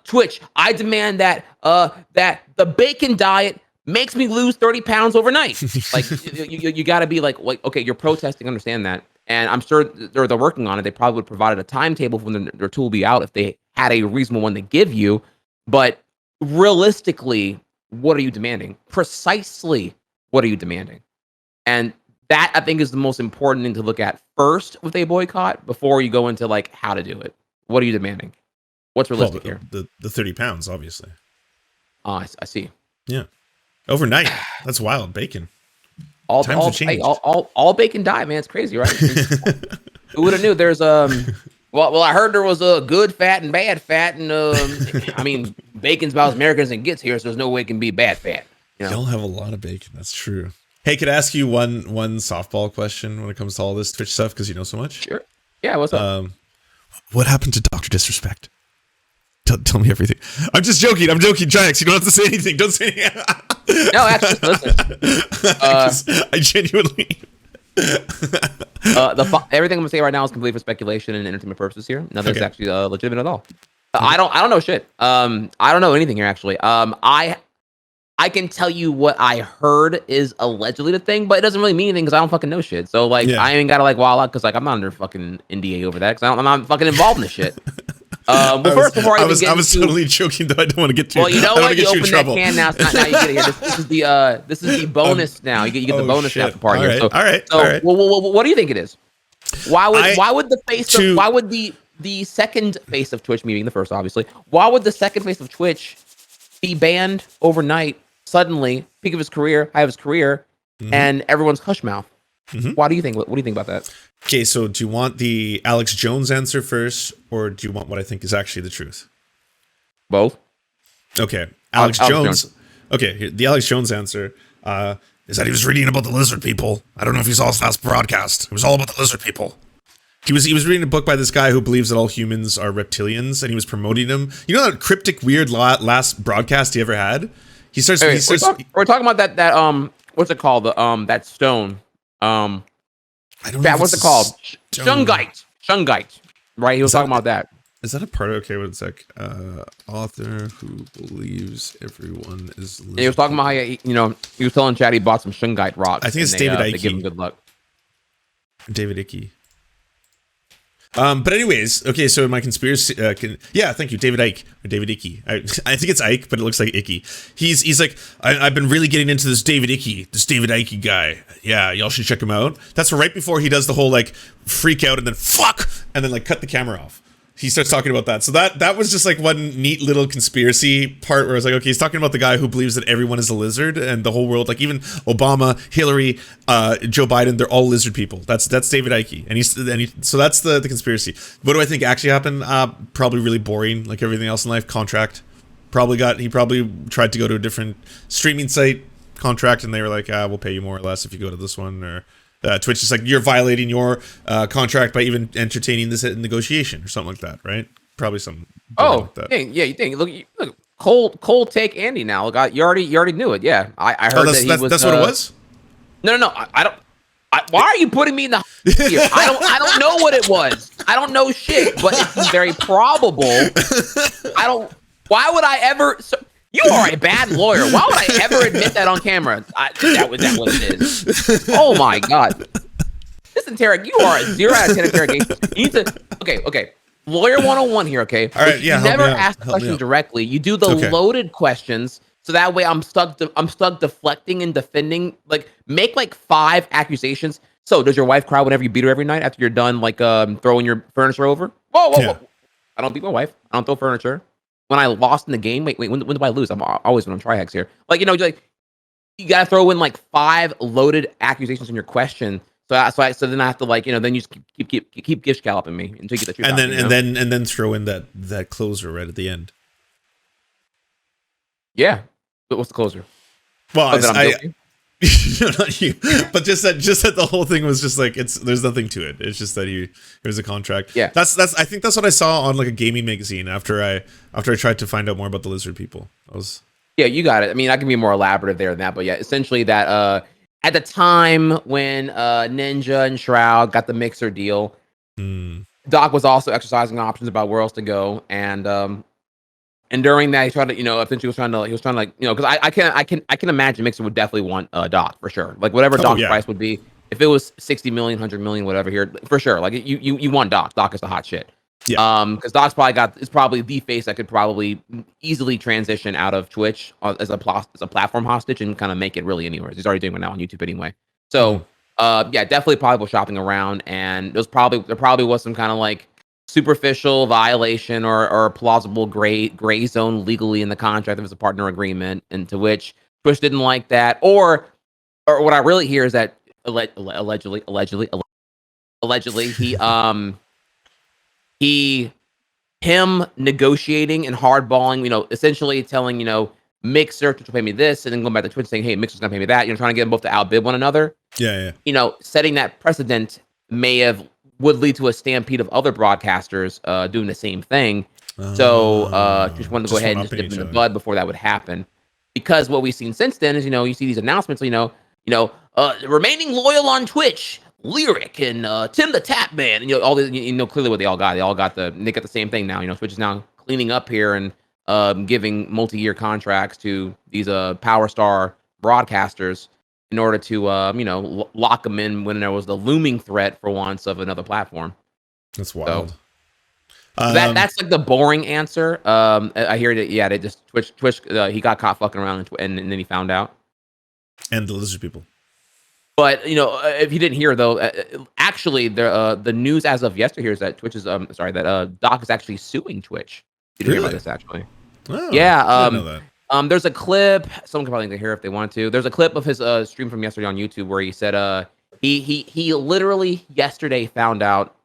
Twitch. I demand that the bacon diet makes me lose 30 pounds overnight. Like you got to be like, okay, you're protesting. Understand that, and I'm sure they're working on it. They probably would have provided a timetable for when their tool will be out if they had a reasonable one to give you. But realistically, what are you demanding? Precisely, what are you demanding? And that, I think, is the most important thing to look at first with a boycott before you go into like how to do it. What are you demanding? What's realistic here? The 30 pounds, obviously. I see. Yeah. Overnight. That's wild. Bacon. All bacon diet, man. It's crazy, right? Who would have knew? There's Well, I heard there was a good fat and bad fat, and I mean, bacon's about as American as it gets here, so there's no way it can be bad fat. Y'all have a lot of bacon. That's true. Hey, could I ask you one softball question when it comes to all this Twitch stuff, because you know so much? Sure. Yeah, what's up? What happened to Dr. Disrespect? Tell me everything. I'm just joking. Trihex, you don't have to say anything. Don't say anything. No, actually, listen. I genuinely... everything I'm gonna say right now is completely for speculation and entertainment purposes here. Nothing's actually legitimate at all. I don't know shit. I don't know anything here actually. I can tell you what I heard is allegedly the thing, but it doesn't really mean anything because I don't fucking know shit. So like I ain't gotta like wild out because like I'm not under fucking NDA over that because I'm not fucking involved in this shit. I was totally joking though. I don't want to get too. Well, you know what? You open that trouble. can now. Now you get it here. This is the bonus now. You get the bonus after part all here. Right, all right. Well, what do you think it is? Why would the second face of Twitch, meaning the first, obviously, why would the second face of Twitch be banned overnight, suddenly, peak of his career, high of his career, and everyone's hush mouth? Why do you think? What do you think about that? Okay, so do you want the Alex Jones answer first, or do you want what I think is actually the truth? Both. Okay, Alex Jones. Okay, the Alex Jones answer is that he was reading about the lizard people. I don't know if you saw his last broadcast. It was all about the lizard people. He was reading a book by this guy who believes that all humans are reptilians, and he was promoting them. You know that cryptic, weird last broadcast he ever had? We're talking about that what's it called? That stone. I don't know. What's it called? Shungite. Right? He was talking about that. Is that a part of, okay, one sec. Author who believes everyone is lizard. He was talking about how, he was telling Chad he bought some Shungite rocks. I think it's David Icke. They give him good luck. David Icke. But anyways, okay, so in my conspiracy, thank you, David Icke, or David Icke. I think it's Ike, but it looks like Icky. He's like, I've been really getting into this David Icke guy. Yeah, y'all should check him out. That's right before he does the whole like freak out and then fuck, and then like cut the camera off. He starts talking about that. So that was just like one neat little conspiracy part where I was like, okay, he's talking about the guy who believes that everyone is a lizard and the whole world, like even Obama, Hillary, Joe Biden, they're all lizard people. That's David Icke. And so that's the conspiracy. What do I think actually happened? Probably really boring, like everything else in life. Contract. He probably tried to go to a different streaming site, contract, and they were like, we'll pay you more or less if you go to this one, or Twitch is like, you're violating your contract by even entertaining this negotiation or something like that, right? Probably something. Like that. Yeah, you think? Look, cold take Andy now. Look, you already knew it. Yeah, I heard that he was. That's what it was. No, I don't. Why are you putting me in the here? I don't know what it was. I don't know shit, but it's very probable. Why would I ever? You are a bad lawyer. Why would I ever admit that on camera? That was what it is. Oh my god. This you are a 0 out of 10 interrogation. You need to okay. Lawyer 101 here, okay? All right, yeah. You never ask the question directly. You do the loaded questions, so that way I'm stuck deflecting and defending. Like, make like 5 accusations. So, does your wife cry whenever you beat her every night after you're done, like throwing your furniture over? Whoa. I don't beat my wife. I don't throw furniture. When I lost in the game, wait, when did I lose? I'm always when I'm Trihex here. Like, you you gotta throw in like 5 loaded accusations in your question. So then I have to then you just keep gift galloping me until you get the truth. And then throw in that closer right at the end. Yeah, but what's the closer? Well, no, not you, but just that the whole thing was just like there's nothing to it. It's just that here's a contract. Yeah, that's I think that's what I saw on like a gaming magazine after I tried to find out more about the lizard people. Yeah, you got it. I mean, I can be more elaborative there than that, but yeah, essentially that at the time when Ninja and Shroud got the Mixer deal, Doc was also exercising options about where else to go, and during that he tried to, essentially he was trying to because I can imagine Mixer would definitely want Doc for sure, like whatever Doc's price would be. If it was 60 million, 100 million, whatever here, for sure, like you want Doc. Doc is the hot shit. Yeah. Because Doc's is probably the face that could probably easily transition out of Twitch as a platform hostage and kind of make it really anywhere. He's already doing it now on YouTube anyway. So yeah, definitely probably shopping around, and there probably was some kind of like superficial violation or plausible gray zone legally in the contract. There was a partner agreement, and to which Twitch didn't like that, or what I really hear is that allegedly him negotiating and hardballing, essentially telling, Mixer to pay me this, and then going back to Twitch saying, hey, Mixer's gonna pay me that, trying to get them both to outbid one another. Yeah. Setting that precedent would lead to a stampede of other broadcasters doing the same thing. So just wanted to go ahead and just nip in the bud before that would happen. Because what we've seen since then is, you see these announcements, remaining loyal on Twitch, Lyric and Tim the Tap Man, and all this, clearly what they all got. They got the same thing now. Twitch is now cleaning up here and giving multi-year contracts to these Power Star broadcasters in order to lock them in when there was the looming threat for once of another platform. That's wild. So that's like the boring answer. I hear that. Yeah, they just Twitch. He got caught fucking around and then he found out. And the lizard people. But if you didn't hear though, actually the news as of yesterday is that Twitch is that Doc is actually suing Twitch. You didn't hear about this actually? Oh, yeah. I didn't know that. There's a clip. Someone can probably hear if they want to. There's a clip of his stream from yesterday on YouTube where he said he literally yesterday found out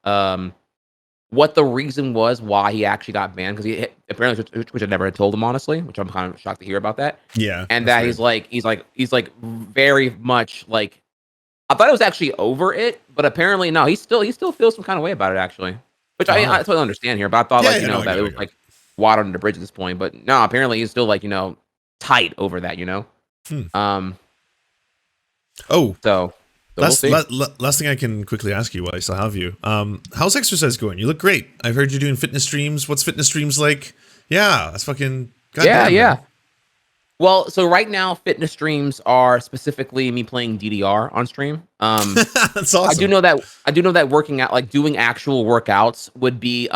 what the reason was why he actually got banned, because apparently Twitch had never told him, honestly, which I'm kind of shocked to hear about that. Yeah, and that weird. he's like very much like. I thought it was actually over it, but apparently no. He still feels some kind of way about it actually, which I totally understand here. But I thought that it was like water under the bridge at this point. But no, apparently he's still like tight over that. So last thing I can quickly ask you while I still have you. How's exercise going? You look great. I've heard you're doing fitness streams. What's fitness streams like? Yeah, that's fucking goddamn. Yeah. Man. Well, so right now, fitness streams are specifically me playing DDR on stream. That's awesome. I do know that working out, like doing actual workouts, would be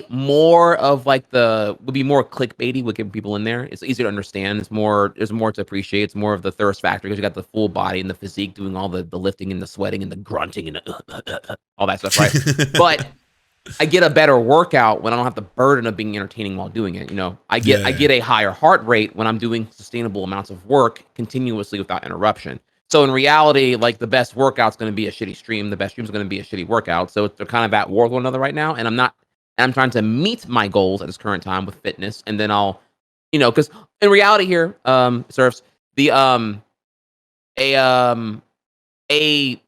more of like would be more clickbaity, would get people in there. It's easier to understand. There's more to appreciate. It's more of the thirst factor because you got the full body and the physique doing all the lifting and the sweating and the grunting and all that stuff, right? But I get a better workout when I don't have the burden of being entertaining while doing it. I get a higher heart rate when I'm doing sustainable amounts of work continuously without interruption. So in reality, like the best workout's going to be a shitty stream. The best stream's going to be a shitty workout. So they're kind of at war with one another right now. And I'm trying to meet my goals at this current time with fitness. And then I'll, because in reality here, Serfs, a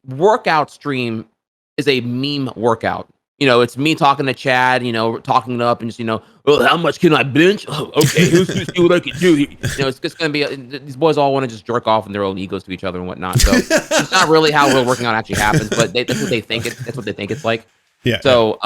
workout stream is a meme workout. It's me talking to Chad, talking it up and just, well, how much can I bench? Oh, okay, who's see what I can do? It's just going to be, these boys all want to just jerk off in their own egos to each other and whatnot. So it's not really how real working out actually happens, but that's what they think. That's what they think it's like. Yeah. So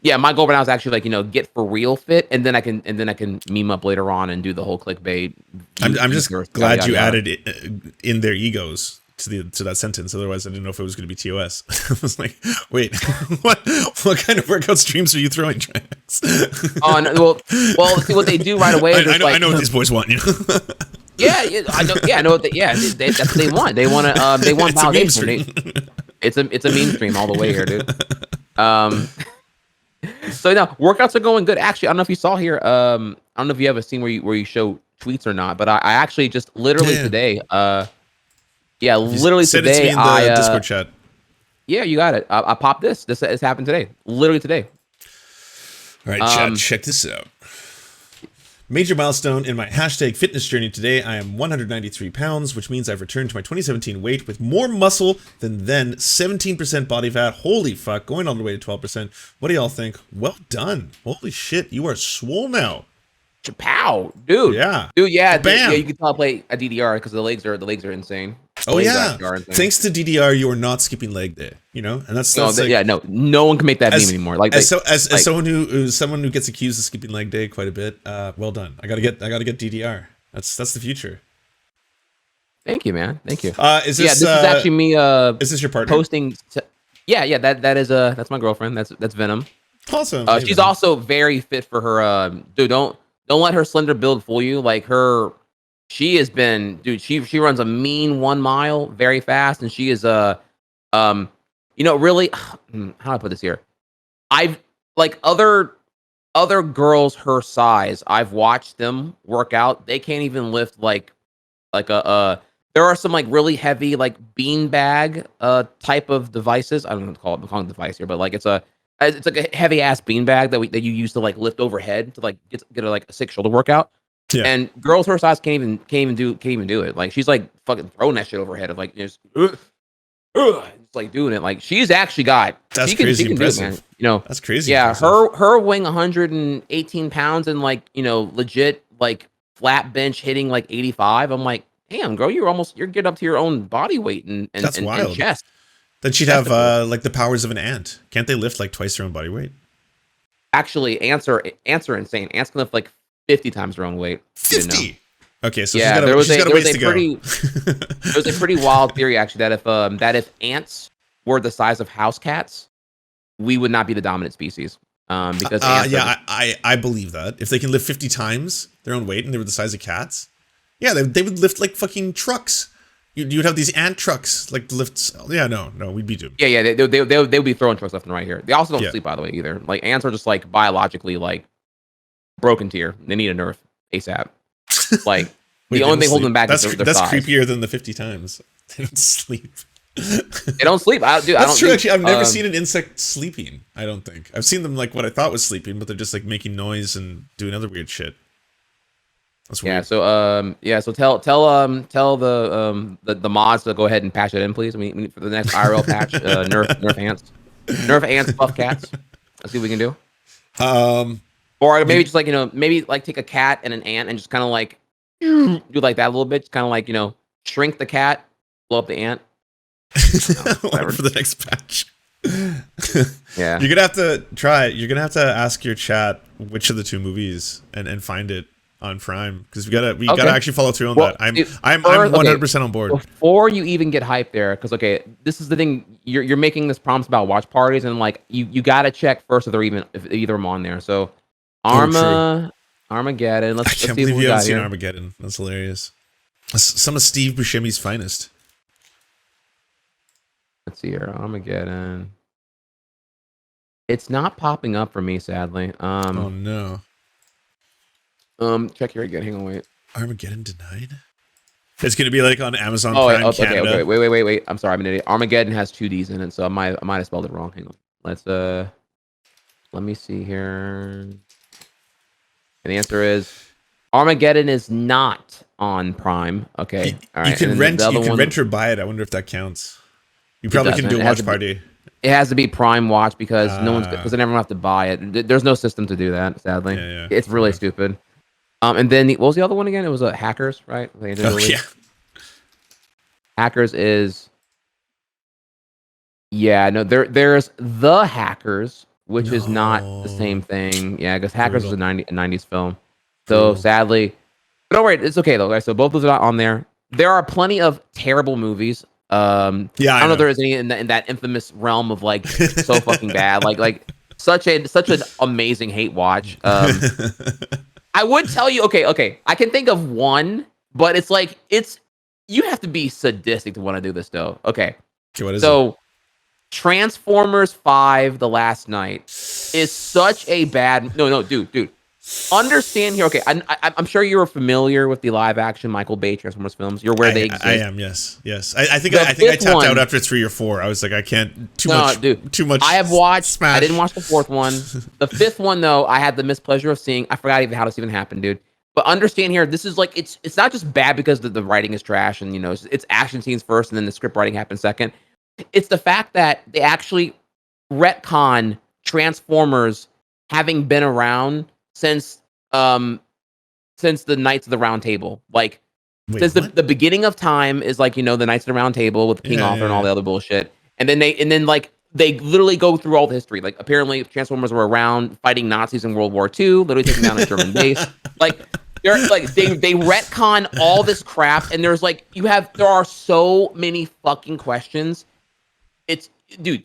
yeah, my goal right now is actually like get for real fit, and then I can meme up later on and do the whole clickbait. I'm just Viewers, glad yada, you yada. added in their egos to that sentence. Otherwise, I didn't know if it was going to be TOS. I was like, wait, what kind of workout streams are you throwing, Trihex? Oh, no, well, see what they do right away is I know what these boys want. Yeah, I know. Yeah, I know. That's what they want. They want to. They want It's a meme validation. It's a meme stream all the way here, dude. So no, workouts are going good. Actually, I don't know if you saw here. I don't know if you ever seen where you show tweets or not, but I actually just literally today. Literally Send it to today. me in the Discord chat. Yeah, you got it. I popped this. This has happened today. Literally today. All right, chat. Check this out. Major milestone in my hashtag fitness journey today. I am 193 pounds, which means I've returned to my 2017 weight with more muscle than then, 17% body fat. Holy fuck, going all the way to 12%. What do y'all think? Well done. Holy shit, you are swole now. Chapow, dude. Yeah. Dude, yeah. Bam. Yeah, you can tell I play a DDR because the legs are insane. Oh yeah. Thanks to DDR, you are not skipping leg day. And that's like, no one can make that meme anymore. Like as someone who gets accused of skipping leg day quite a bit. Well done. I gotta get DDR. That's the future. Thank you, man. Thank you. This is actually me. Is this your partner? Posting? That's my girlfriend. That's Venom. Awesome. She's also very fit for her. Dude, don't let her slender build fool you. Like she has been, dude. She runs a mean 1 mile very fast, and she is really. How do I put this here? I've like other girls her size. I've watched them work out. They can't even lift like a. There are some like really heavy like beanbag type of devices. I don't know what to call it. I'm calling it device here, but like it's like a heavy ass beanbag that you use to like lift overhead to like get a sick shoulder workout. Yeah. And girls her size can't even do it. Like she's like fucking throwing that shit overhead of like just like doing it. Like she's actually got that's she can, crazy she can impressive. Do it, man. That's crazy. Yeah, impressive. her weighing 118 pounds and like legit like flat bench hitting like 85. I'm like, damn, girl, you're getting up to your own body weight and that's wild. And chest. Then she'd have like the powers of an ant. Can't they lift like twice their own body weight? Actually, ants are insane. Ants can lift like 50 times their own weight. 50. Okay, so yeah, there was a pretty wild theory actually that if ants were the size of house cats, we would not be the dominant species. Because I believe that if they can lift 50 times their own weight and they were the size of cats, yeah, they would lift like fucking trucks. You'd have these ant trucks like lifts. Yeah, no, we'd be doomed. Yeah, they would be throwing trucks left and right here. They also don't sleep, by the way, either. Like ants are just like biologically like broken tier. They need a nerf ASAP. Like the only thing holding them back is their that's size. creepier than the 50 times. They don't sleep. They don't sleep. That's true. Actually, I've never seen an insect sleeping. I don't think I've seen them like what I thought was sleeping, but they're just like making noise and doing other weird shit. That's weird. So tell the mods to go ahead and patch it in, please. We for the next IRL patch, nerf ants, buff cats. Let's see what we can do. Or maybe just like maybe like take a cat and an ant and just kind of like do like that a little bit, just kind of like shrink the cat, blow up the ant. For the next patch. Yeah, you're gonna have to try. You're gonna have to ask your chat which of the two movies and find it on Prime, because we gotta actually follow through on that. I'm 100% on board. Before you even get hyped there, because this is the thing, you're making this promise about watch parties, and like you gotta check first if either of them on there. So Armageddon. Let's see believe what we you got haven't seen here. Armageddon. That's hilarious. Some of Steve Buscemi's finest. Let's see here, Armageddon. It's not popping up for me, sadly. Oh no. Check here again. Hang on, wait. Armageddon denied? It's gonna be like on Amazon Prime Canada. Okay. Wait. I'm sorry, I'm an idiot. Armageddon has 2 D's in it, so I might have spelled it wrong. Hang on. Let me see here. And the answer is Armageddon is not on Prime. Okay. All right. You can rent or buy it. I wonder if that counts. You probably can do a watch party. It has to be Prime Watch because because everyone have to buy it. There's no system to do that, sadly. Yeah. It's really stupid. And then what was the other one again? It was Hackers, right? Oh yeah. Hackers is Yeah, no, there's the Hackers, which is not the same No. thing. Yeah, because Hackers was a Brutal. 90s film. So Brutal. sadly, but don't worry, it's okay though, guys. So both those are not on there. There are plenty of terrible movies. Yeah, I I don't know if know. there is any in that infamous realm of like so fucking bad, like such an amazing hate watch. I would tell you, okay, I can think of one, but it's like you have to be sadistic to want to do this though. Okay, Okay, what is it? so Transformers 5: The Last Night is such a bad. No, dude. Understand here. Okay, I'm sure you're familiar with the live action Michael Bay Transformers films. You're aware they exist. I am. Yes. I think The I tapped fifth one- out after 3 or 4. I was like, I can't. Too Dude, much. I have watched. Smash. I didn't watch the fourth one. The fifth one though, I had the mispleasure of seeing. I forgot even how this even happened, dude. But understand here, this is like it's not just bad because the writing is trash and it's action scenes first and then the script writing happens second. It's the fact that they actually retcon Transformers having been around since the Knights of the Round Table. Like Wait, since what? the beginning of time is like the Knights of the Round Table with King Arthur and all the other bullshit. And then they literally go through all the history. Like apparently Transformers were around fighting Nazis in World War II, literally taking down a German base. Like they're like they retcon all this crap, and there's like there are so many fucking questions. It's dude,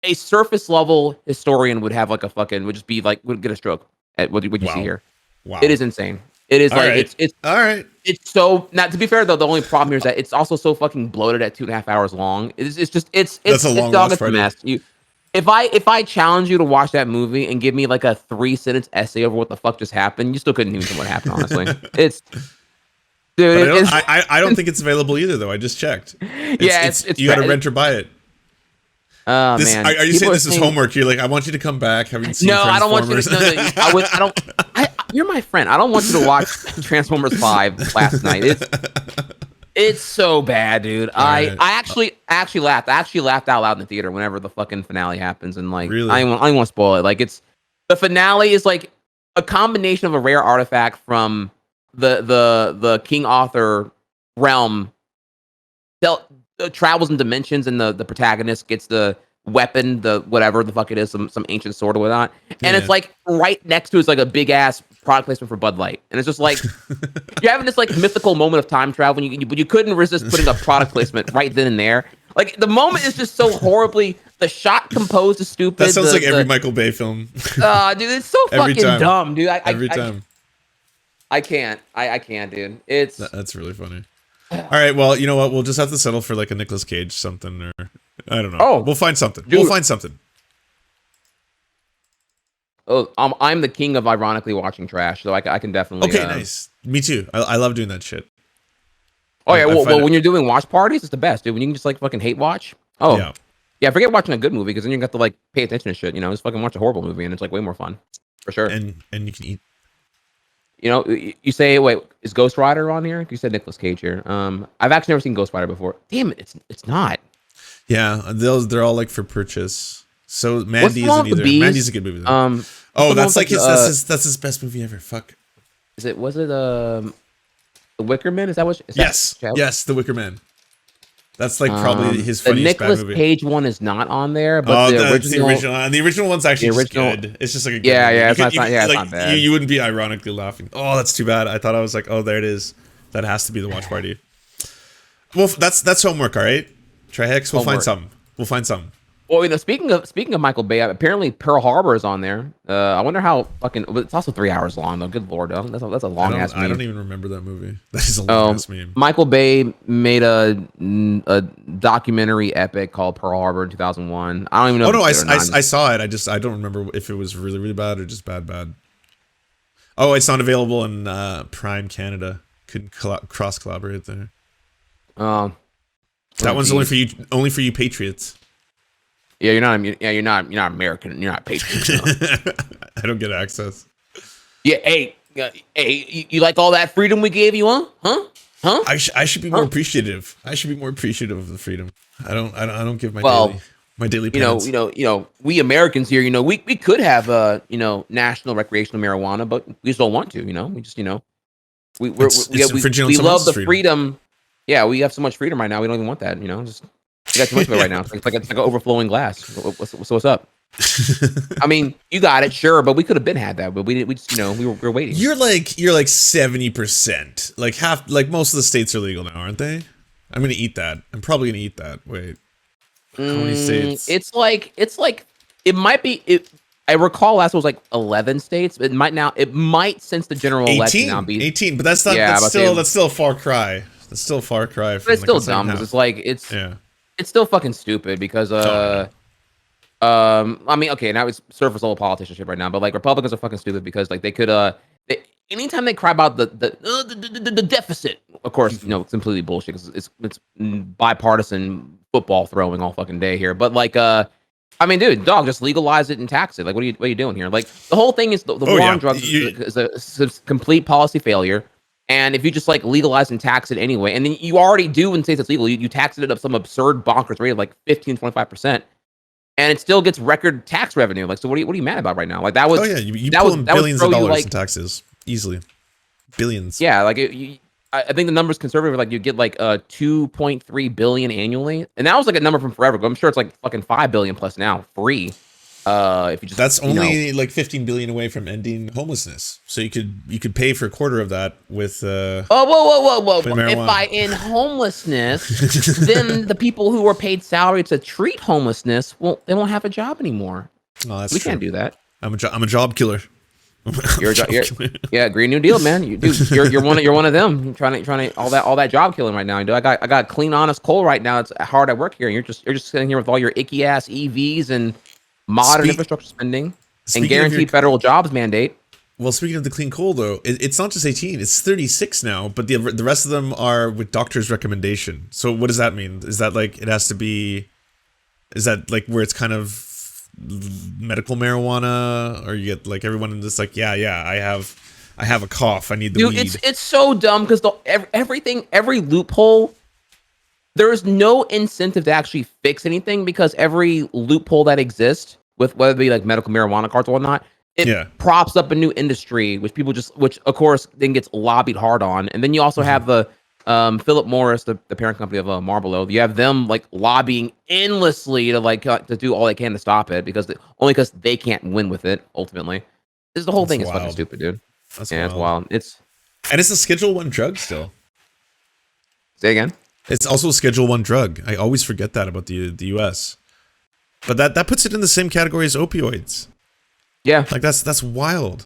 a surface level historian would have like a fucking would just be like would get a stroke at what you see here. Wow. It is insane. It is All like right. it's all right. it's so not to be fair though. The only problem here is that it's also so fucking bloated at 2.5 hours long. It's That's a long watch it's a party. mess. If I challenge you to watch that movie and give me like a 3-sentence essay over what the fuck just happened, you still couldn't even tell what happened. Honestly, it's dude. I don't think it's available either though. I just checked. It's you got to rent or buy it. Oh This, man, are you People saying are this is homework? You're like, I want you to come back. Having seen No, I don't want you Transformers. to. No, you're my friend. I don't want you to watch Transformers 5 last night. It's so bad, dude. Right. I actually laughed. I actually laughed out loud in the theater whenever the fucking finale happens, and like Really? I don't want to spoil it. Like the finale is like a combination of a rare artifact from the King Arthur realm. Travels in dimensions, and the protagonist gets the weapon, the whatever the fuck it is, some ancient sword or whatnot, and it's like right next to it's like a big ass product placement for Bud Light, and it's just like you're having this like mythical moment of time travel, but you couldn't resist putting a product placement right then and there. Like the moment is just so horribly. The shot composed is stupid. That sounds like every Michael Bay film. Dude, it's so Every fucking time. dumb, dude. Every time. I can't, dude. That's really funny. All right, well, you know what? We'll just have to settle for like a Nicolas Cage something, or I don't know. Oh, we'll find something. dude. We'll find something. Oh, I'm the king of ironically watching trash, so I can definitely. Okay, nice. Me too. I love doing that shit. Oh yeah, I well, find when you're doing watch parties, it's the best, dude. When you can just like fucking hate watch. Oh yeah, forget watching a good movie because then you got to like pay attention to shit. Just fucking watch a horrible movie and it's like way more fun, for sure. and you can eat. You say, wait, is Ghost Rider on here? You said Nicolas Cage here. I've actually never seen Ghost Rider before. Damn it, it's not. Yeah, they're all like for purchase. So Mandy the one isn't with the either. bees? Mandy's a good movie though. That's like that's his best movie ever. Fuck. Was it The Wicker Man? Is that what? Yes, The Wicker Man. That's like probably his funniest bad Nicolas movie. Cage one is not on there, but the original. And the original one's actually just good. It's just like a good movie. It's not bad. You wouldn't be ironically laughing. Oh, that's too bad. I thought I was like, oh, there it is. That has to be the watch party. Well, that's homework, all right? Trihex, we'll find something. Well, speaking of Michael Bay, apparently Pearl Harbor is on there. I wonder how fucking. It's also 3 hours long though. Good lord, though. That's a long ass. I don't even remember that movie. That is a long ass meme. Michael Bay made a documentary epic called Pearl Harbor in 2001. I don't even know. Oh no, I saw it. I don't remember if it was really really bad or just bad. Oh, it's not available in Prime Canada. Couldn't cross collaborate there. That one's only for you patriots. Yeah, you're not American. You're not patriot. I don't get access. Yeah, hey, you like all that freedom we gave you, huh? I should be more appreciative. I should be more appreciative of the freedom. I don't give my daily penance. We Americans here, we could have national recreational marijuana, but we just don't want to. We just we love the freedom. Yeah, we have so much freedom right now. We don't even want that. Just You got too much of it right now. It's like an overflowing glass. What's up? I mean, you got it, sure, but we could have been had that, but we just, we were waiting. You're like 70%. Like half, like most of the states are legal now, aren't they? I'm gonna eat that. I'm probably gonna eat that. Wait, how many states? It's like it might be it. I recall last was like 11 states. It might since the general election now be 18, but that's not. Yeah, that's still a far cry. That's still a far cry. But it's still dumb because it's like it's still fucking stupid because I mean, okay, now it's surface level politician shit right now, but like Republicans are fucking stupid because like they could anytime they cry about the deficit, of course, it's completely bullshit because it's bipartisan football throwing all fucking day here. But like I mean, dude, dog, just legalize it and tax it. Like, what are you doing here? Like, the whole thing is the war on drugs is a complete policy failure. And if you just like legalize and tax it anyway, and then you already do in states that's legal, you tax it up some absurd bonkers rate of like 15-25%, and it still gets record tax revenue. Like, so what are you mad about right now? Like that was you pull in billions of dollars in taxes easily, billions. Yeah, like I think the number's conservative. Like you get like 2.3 billion annually, and that was like a number from forever ago. I'm sure it's like fucking 5 billion plus now, free. If you just that's only like 15 billion away from ending homelessness. So you could pay for a quarter of that with whoa. If I end homelessness, then the people who were paid salary to treat homelessness, they won't have a job anymore. Oh, that's we true. can't do that. I'm a job killer. Yeah, Green New Deal, man. You're one of them. You're trying to all that job killing right now. I got clean, honest coal right now. It's hard at work here. And you're just sitting here with all your icky ass EVs and modern infrastructure spending and guaranteed federal jobs mandate. Well, speaking of the clean coal, though, it's not just 18; it's 36 now. But the rest of them are with doctor's recommendation. So what does that mean? Is that like it has to be? Is that like where it's kind of medical marijuana, or you get like everyone in this like I have a cough, I need the weed. It's so dumb because every loophole, there is no incentive to actually fix anything because every loophole that exists with whether it be like medical marijuana cards or whatnot, it props up a new industry which of course then gets lobbied hard on. And then you also have the Philip Morris, the parent company of Marlboro. You have them like lobbying endlessly to do all they can to stop it because they can't win with it ultimately. The whole thing is fucking stupid, dude. It's wild. It's a Schedule 1 drug still. Say again. It's also a Schedule 1 drug. I always forget that about the US. But that puts it in the same category as opioids. Yeah. Like that's wild.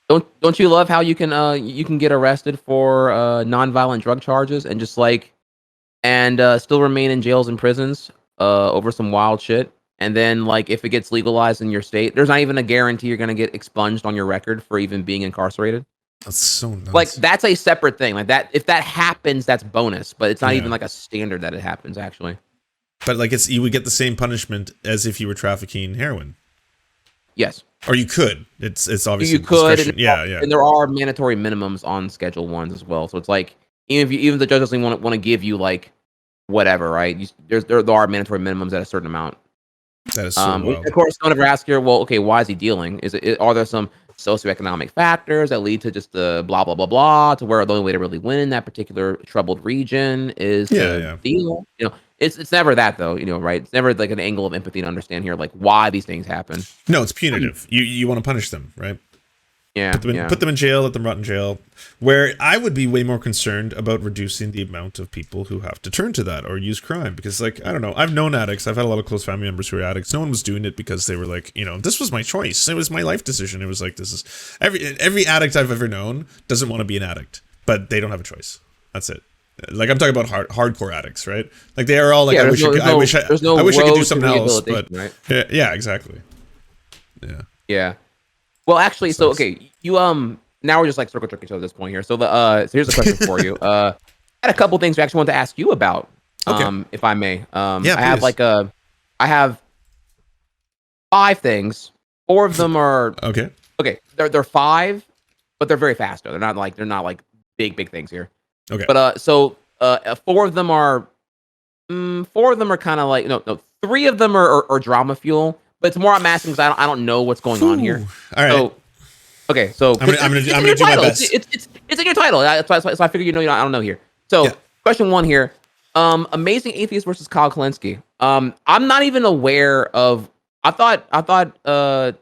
Don't you love how you can get arrested for nonviolent drug charges and just still remain in jails and prisons over some wild shit, and then like if it gets legalized in your state, there's not even a guarantee you're gonna get expunged on your record for even being incarcerated. That's so nuts. Like that's a separate thing. Like that, if that happens, that's bonus, but it's not even like a standard that it happens actually. But like you would get the same punishment as if you were trafficking heroin. Yes. Or you could. It's obviously you could. And yeah. And there are mandatory minimums on Schedule 1s as well. So it's like even if the judge doesn't want to give you like whatever, right? There are mandatory minimums at a certain amount. That is so wild. Of course, don't ever ask here. Well, okay, why is he dealing? Are there some socioeconomic factors that lead to just the blah blah blah blah to where the only way to really win in that particular troubled region is to deal? It's never that though, right? It's never like an angle of empathy to understand here, like why these things happen. No, it's punitive. You want to punish them, right? Yeah. Put them in jail, let them rot in jail. Where I would be way more concerned about reducing the amount of people who have to turn to that or use crime. Because like, I don't know, I've known addicts. I've had a lot of close family members who are addicts. No one was doing it because they were like, this was my choice. It was my life decision. It was like, this is every addict I've ever known doesn't want to be an addict, but they don't have a choice. That's it. Like I'm talking about hardcore addicts, right? Like they are all like, I wish I could do something else, but right? yeah, exactly. Yeah. Well, actually, so okay, you now we're just like circle jerking each other at this point here. So so here's a question for you. I had a couple things I actually wanted to ask you about, if I may. I have 5 things. 4 of them are okay. They're 5, but they're very fast though. They're not like big things here. Okay. But 4 of them are kind of like no 3 of them are drama fuel. But it's more I'm asking because I don't know what's going on here. All right. So, okay. So I'm gonna do my best. It's in your title. So I figure I don't know here. So question 1 here. Amazing Atheist versus Kyle Kalinski. I'm not even aware of. I thought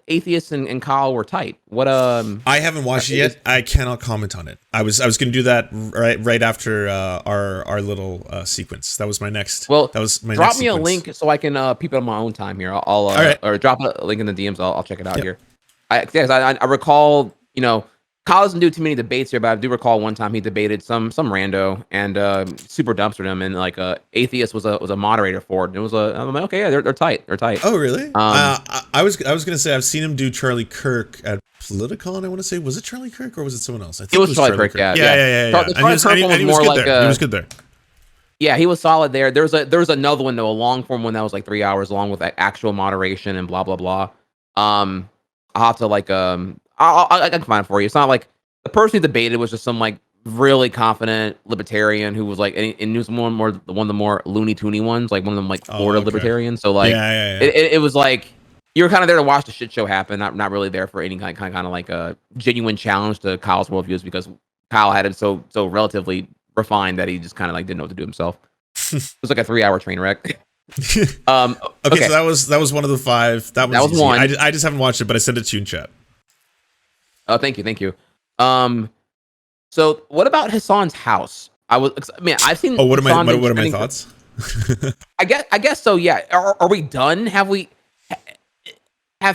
Atheist and Kyle were tight. What I haven't watched it yet. I cannot comment on it. I was going to do that right after our little sequence. That was my next. Well, that was my drop next me a sequence. link so I can peep it on my own time here. I'll right. or drop a link in the DMs. I'll check it out here. I recall, Kyle doesn't do too many debates here, but I do recall one time he debated some rando and super dumpstered him, and like Atheist was a moderator for it. And it was I'm like, okay, yeah, they're tight. They're tight. Oh really? I was gonna say I've seen him do Charlie Kirk at Politicon. I want to say, was it Charlie Kirk or was it someone else? I think it was Charlie Kirk. Yeah. And he was good there. He was good there. Yeah, he was solid there. There was another one though, a long form one that was like 3 hours long with like actual moderation and blah blah blah. I'll have to like I can find it for you. It's not like the person who debated was just some like really confident libertarian who was like, and he was one of the more loony toony ones, like one of them like Florida libertarians. So like, it was like you were kind of there to watch the shit show happen, not really there for any kind of like a genuine challenge to Kyle's worldviews, because Kyle had it so relatively refined that he just kind of like didn't know what to do himself. It was like a 3-hour train wreck. Okay, so that was one of the 5. That was easy. One. I just haven't watched it, but I sent it to you in chat. Oh, thank you. So what about Hassan's house? I've seen. Oh, what are my thoughts? I guess so. Yeah. Are we done? Have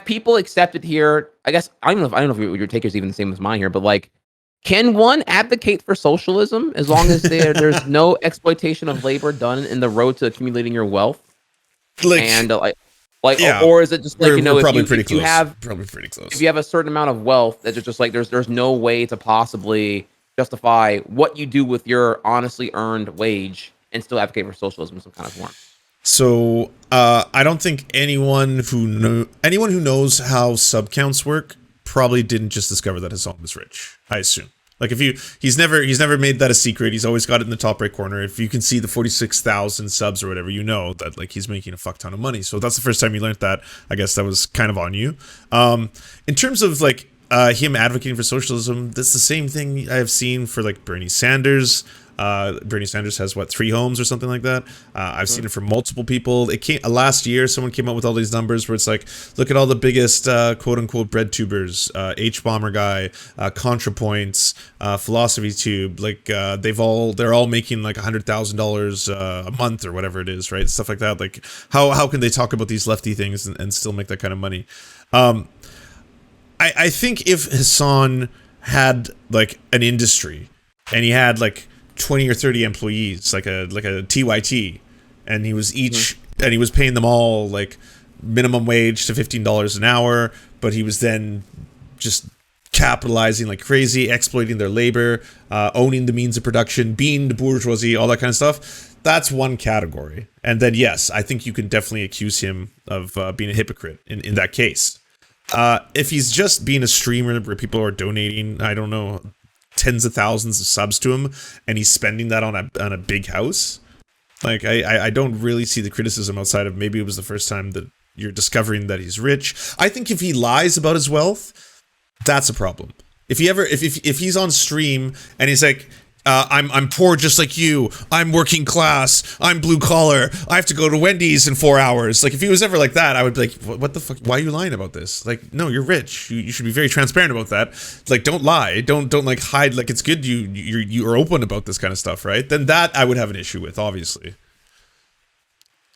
people accepted here? I guess I don't know if your take is even the same as mine here, but like, can one advocate for socialism as long as there's no exploitation of labor done in the road to accumulating your wealth? Or is it just like, we're probably pretty close. If you have a certain amount of wealth, that it's just like there's no way to possibly justify what you do with your honestly earned wage and still advocate for socialism in some kind of form. So I don't think anyone who knows how subcounts work probably didn't just discover that Hassan was rich. I assume. Like he's never made that a secret. He's always got it in the top right corner. If you can see the 46,000 subs or whatever, you know that like he's making a fuck ton of money. So that's the first time you learned that. I guess that was kind of on you. In terms of like him advocating for socialism, that's the same thing I've seen for like Bernie Sanders. Bernie Sanders has 3 homes or something like that. I've seen it for multiple people. It came last year. Someone came out with all these numbers where it's like, look at all the biggest quote unquote bread tubers, H Bomber guy, ContraPoints, Philosophy Tube. Like they're all making like $100,000 a month or whatever it is, right? Stuff like that. Like how can they talk about these lefty things and still make that kind of money? I think if Hassan had like an industry and he had like 20 or 30 employees, like a TYT, and he was and he was paying them all like minimum wage to $15 an hour, but he was then just capitalizing like crazy, exploiting their labor, owning the means of production, being the bourgeoisie, all that kind of stuff. That's one category. And then yes, I think you can definitely accuse him of being a hypocrite in that case. If he's just being a streamer where people are donating, I don't know, tens of thousands of subs to him, and he's spending that on a big house, like I don't really see the criticism outside of maybe it was the first time that you're discovering that he's rich. I think if he lies about his wealth, that's a problem. If he's on stream and he's like, I'm poor just like you, I'm working class, I'm blue collar, I have to go to Wendy's in 4 hours. Like if he was ever like that, I would be like, what the fuck? Why are you lying about this? Like, no, you're rich. You should be very transparent about that. Like, don't lie. Don't like hide. Like it's good you are open about this kind of stuff, right? Then that I would have an issue with, obviously.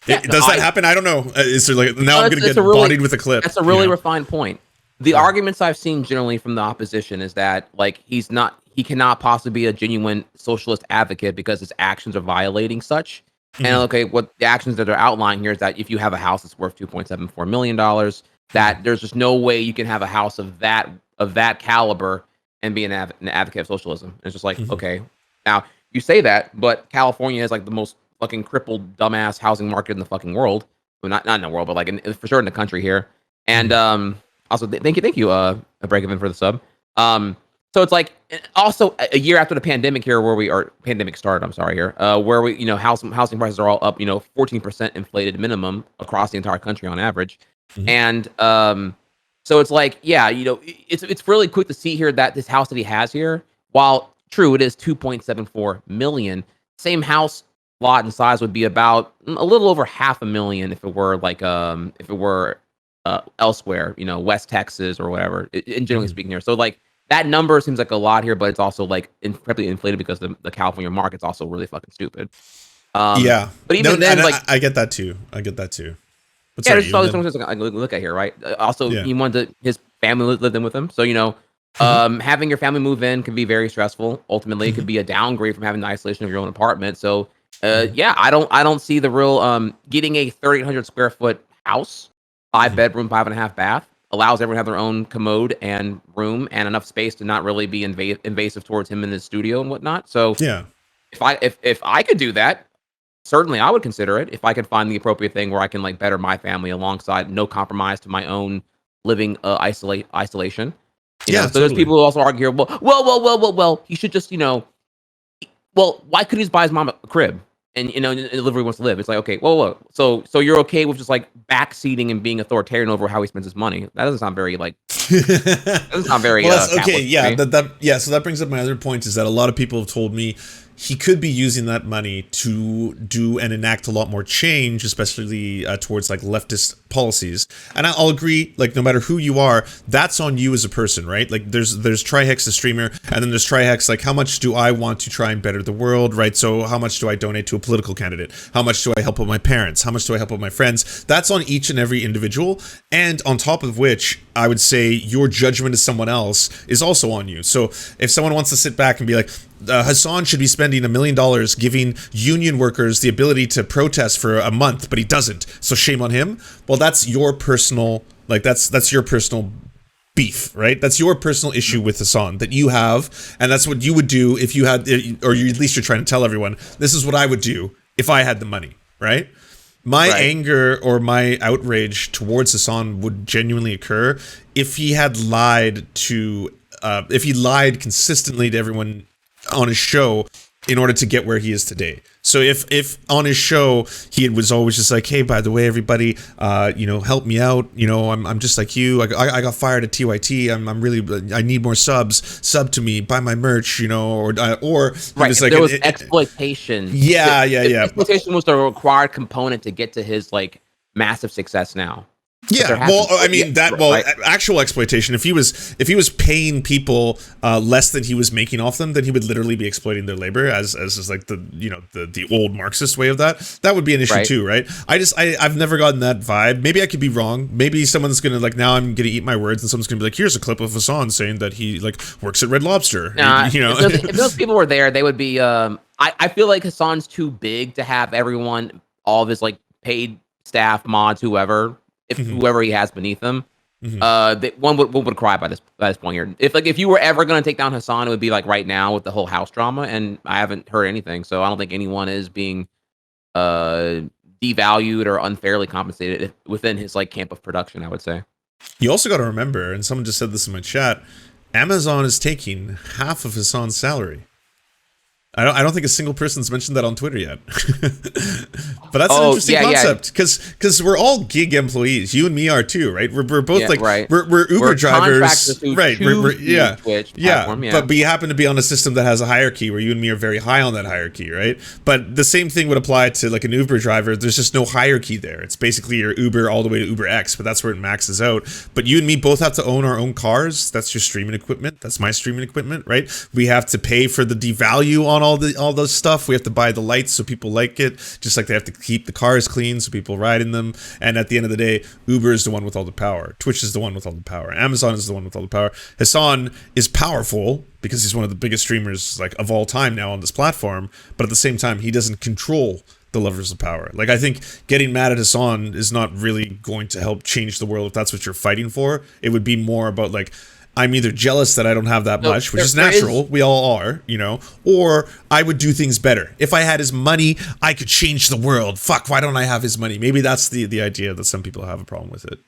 Yeah, does that happen? I don't know. Is there like now I'm gonna get bodied with a clip? That's a really refined point. The arguments I've seen generally from the opposition is that like he cannot possibly be a genuine socialist advocate because his actions are violating such. And okay, what the actions that are outlined here is that if you have a house that's worth $2.74 million, that there's just no way you can have a house of that caliber and be an advocate of socialism. And it's just like, okay, now you say that, but California has like the most fucking crippled, dumbass housing market in the fucking world. Well, not in the world, but like for sure in the country here. And also, thank you, Break-Even for the sub. So it's like also a year after the pandemic here, pandemic started. I'm sorry here, where we housing prices are all up, 14% inflated minimum across the entire country on average, and so it's like it's really quick to see here that this house that he has here, while true it is 2.74 million, same house lot and size would be about a little over 500,000 if it were like elsewhere, you know, West Texas or whatever. In generally speaking here, so like that number seems like a lot here, but it's also like incredibly inflated because the California market's also really fucking stupid. Yeah, but even then, like I get that too. I get that too. But yeah, sorry, there's always something to look at here, right? Also, yeah. he wanted his family lived in with him, so you know, having your family move in can be very stressful. Ultimately, it could be a downgrade from having the isolation of your own apartment. So, yeah, I don't see the real getting a 3,800 square foot house, 5 bedroom, 5.5 bath, allows everyone to have their own commode and room and enough space to not really be invasive towards him in his studio and whatnot. So, Yeah. if I could do that, certainly I would consider it if I could find the appropriate thing where I can like better my family alongside no compromise to my own living isolation. You know, Yeah, so there's totally. people who also argue here, well, he should just, you know, why couldn't he just buy his mom a crib and you know, and live where he wants to live? It's like, okay, whoa. So you're okay with just like backseating and being authoritarian over how he spends his money? That doesn't sound very like that doesn't sound very Well, that's okay. capitalist to Yeah, me. yeah. So that brings up my other point is that a lot of people have told me he could be using that money to do and enact a lot more change, especially towards like leftist policies. And I'll agree, like no matter who you are, that's on you as a person, right? Like there's Trihex the streamer, and then there's Trihex like how much do I want to try and better the world, right? So how much do I donate to a political candidate? How much do I help out my parents? How much do I help out my friends? That's on each and every individual. And on top of which, I would say your judgment of someone else is also on you. So if someone wants to sit back and be like, Hassan should be spending $1 million giving union workers the ability to protest for a month, but he doesn't. So shame on him. Well, that's your personal, like that's your personal beef, right? That's your personal issue with Hassan that you have, and that's what you would do if you had, or you, at least you're trying to tell everyone, this is what I would do if I had the money, right? My anger or my outrage towards Hassan would genuinely occur if he had lied to, if he lied consistently to everyone on his show in order to get where he is today. So if on his show he was always just like, hey, by the way, everybody, you know, help me out. You know, I'm just like you. I got fired at TYT. I'm really, I need more subs. Sub to me, buy my merch. You know, or Right. was If like there was exploitation. Yeah. Exploitation was the required component to get to his like massive success now. Yeah, well, I mean actual exploitation. If he was paying people less than he was making off them, then he would literally be exploiting their labor, as is like the, you know, the old Marxist way of that. That would be an issue too, right? I've never gotten that vibe. Maybe I could be wrong. Maybe someone's gonna like, now I'm gonna eat my words, and someone's gonna be like, here's a clip of Hassan saying that he like works at Red Lobster. Nah, you know, if those people were there, they would be. I feel like Hassan's too big to have everyone, all of his like paid staff, mods, whoever. If whoever he has beneath him, one would cry by this point here. If you were ever going to take down Hassan, it would be like right now with the whole house drama, and I haven't heard anything, so I don't think anyone is being devalued or unfairly compensated within his like camp of production, I would say. You also got to remember, and someone just said this in my chat, Amazon is taking half of Hassan's salary. I don't think a single person's mentioned that on Twitter yet. But that's an interesting concept, because we're all gig employees. You and me are too, right? We're both we're Uber drivers, right? Twitch platform, but we happen to be on a system that has a hierarchy where you and me are very high on that hierarchy, right? But the same thing would apply to like an Uber driver. There's just no hierarchy there. It's basically your Uber all the way to Uber X, but that's where it maxes out. But you and me both have to own our own cars. That's your streaming equipment. That's my streaming equipment, right? We have to pay for the devalue on all those stuff. We have to buy the lights so people like it, just like they have to keep the cars clean so people ride in them. And at the end of the day, Uber is the one with all the power. Twitch is the one with all the power. Amazon is the one with all the power. Hassan is powerful because he's one of the biggest streamers like of all time now on this platform, but at the same time, he doesn't control the levers of power. Like, I think getting mad at Hassan is not really going to help change the world if that's what you're fighting for. It would be more about like, I'm either jealous that I don't have that much, which is natural, we all are, you know, or I would do things better. If I had his money, I could change the world. Fuck, why don't I have his money? Maybe that's the idea that some people have a problem with it.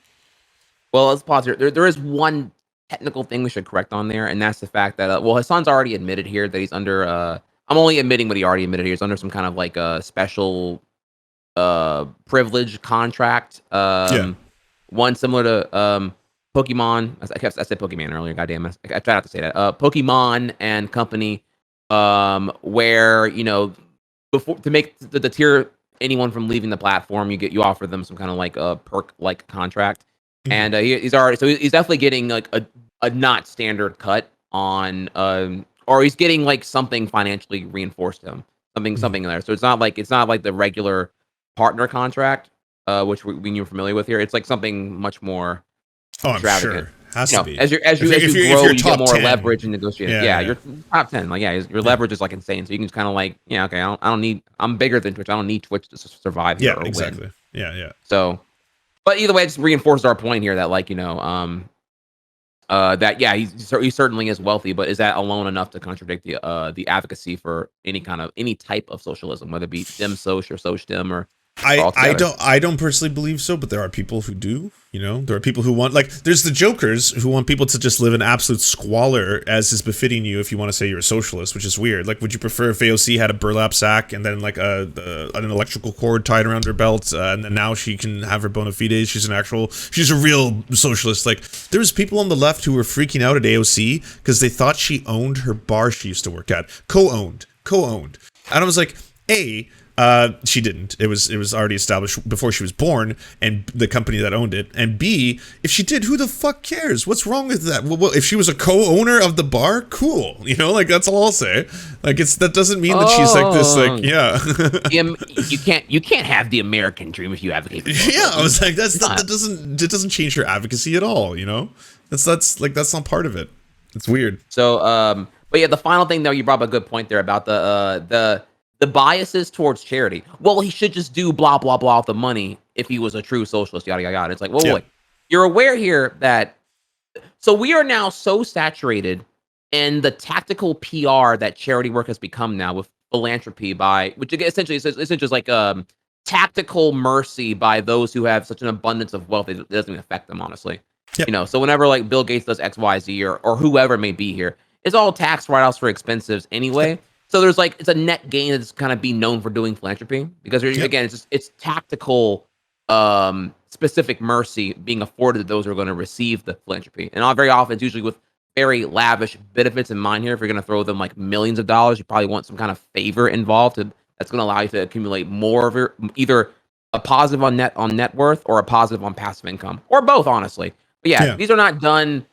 Well, let's pause here. There is one technical thing we should correct on there, and that's the fact that, well, Hassan's already admitted here that he's under, I'm only admitting what he already admitted here. He's under some kind of like a special privilege contract. One similar to Pokemon. I said Pokemon earlier. Goddamn, I tried not to say that. Pokemon and company, where, you know, before to make to deter anyone from leaving the platform, you offer them some kind of like a perk like contract, Mhm. and he's already so he's definitely getting like a not standard cut on or he's getting like something financially reinforced to him, Mhm. something in there. So it's not like the regular partner contract, which we're familiar with here. It's like something much more Oh, I'm extravagant. sure. Has You to know, be. as If you you're if grow, you're you get top more 10. leverage in negotiating. Yeah, Yeah, yeah. you're top 10. Like, yeah, your Yeah. leverage is like insane. So you can just kind of like, yeah, okay, I don't need. I'm bigger than Twitch. I don't need Twitch to survive here Yeah, or win. exactly. Yeah, yeah. So, but either way, it just reinforces our point here that like that yeah, he certainly is wealthy, but is that alone enough to contradict the advocacy for any type of socialism, whether it be Dem Soc or Soc Dem or altogether? I don't personally believe so, but there are people who do. You know, there are people who want, like, there's the jokers who want people to just live in absolute squalor as is befitting you if you want to say you're a socialist, which is weird. Like, would you prefer if AOC had a burlap sack and then like an electrical cord tied around her belt, and then now she can have her bona fides? She's a real socialist. Like, there was people on the left who were freaking out at AOC because they thought she owned her bar she used to work at, co-owned, and I was like, she didn't. It was already established before she was born, and the company that owned it. And B, if she did, who the fuck cares? What's wrong with that? Well, if she was a co-owner of the bar, cool. You know, like, that's all I'll say. Like, that doesn't mean that she's like this. Like, yeah, you can't have the American dream if you advocate for yeah. I was like, it doesn't change her advocacy at all. You know, that's not part of it. It's weird. So, but yeah, the final thing though, you brought up a good point there about the biases towards charity. Well, he should just do blah blah blah with the money if he was a true socialist. Yada yada yada. It's like, whoa, Yeah. wait. You're aware here that so we are now so saturated in the tactical PR that charity work has become now with philanthropy which essentially is just like tactical mercy by those who have such an abundance of wealth it doesn't even affect them honestly. Yeah. You know, so whenever like Bill Gates does XYZ or whoever may be here, it's all tax write-offs for expenses anyway. So there's like it's a net gain that's kind of being known for doing philanthropy because again it's tactical specific mercy being afforded to those who are going to receive the philanthropy. And very often it's usually with very lavish benefits in mind here. If you're going to throw them like millions of dollars, you probably want some kind of favor involved that's going to allow you to accumulate more of either a positive on net worth or a positive on passive income or both, honestly. But yeah. These are not done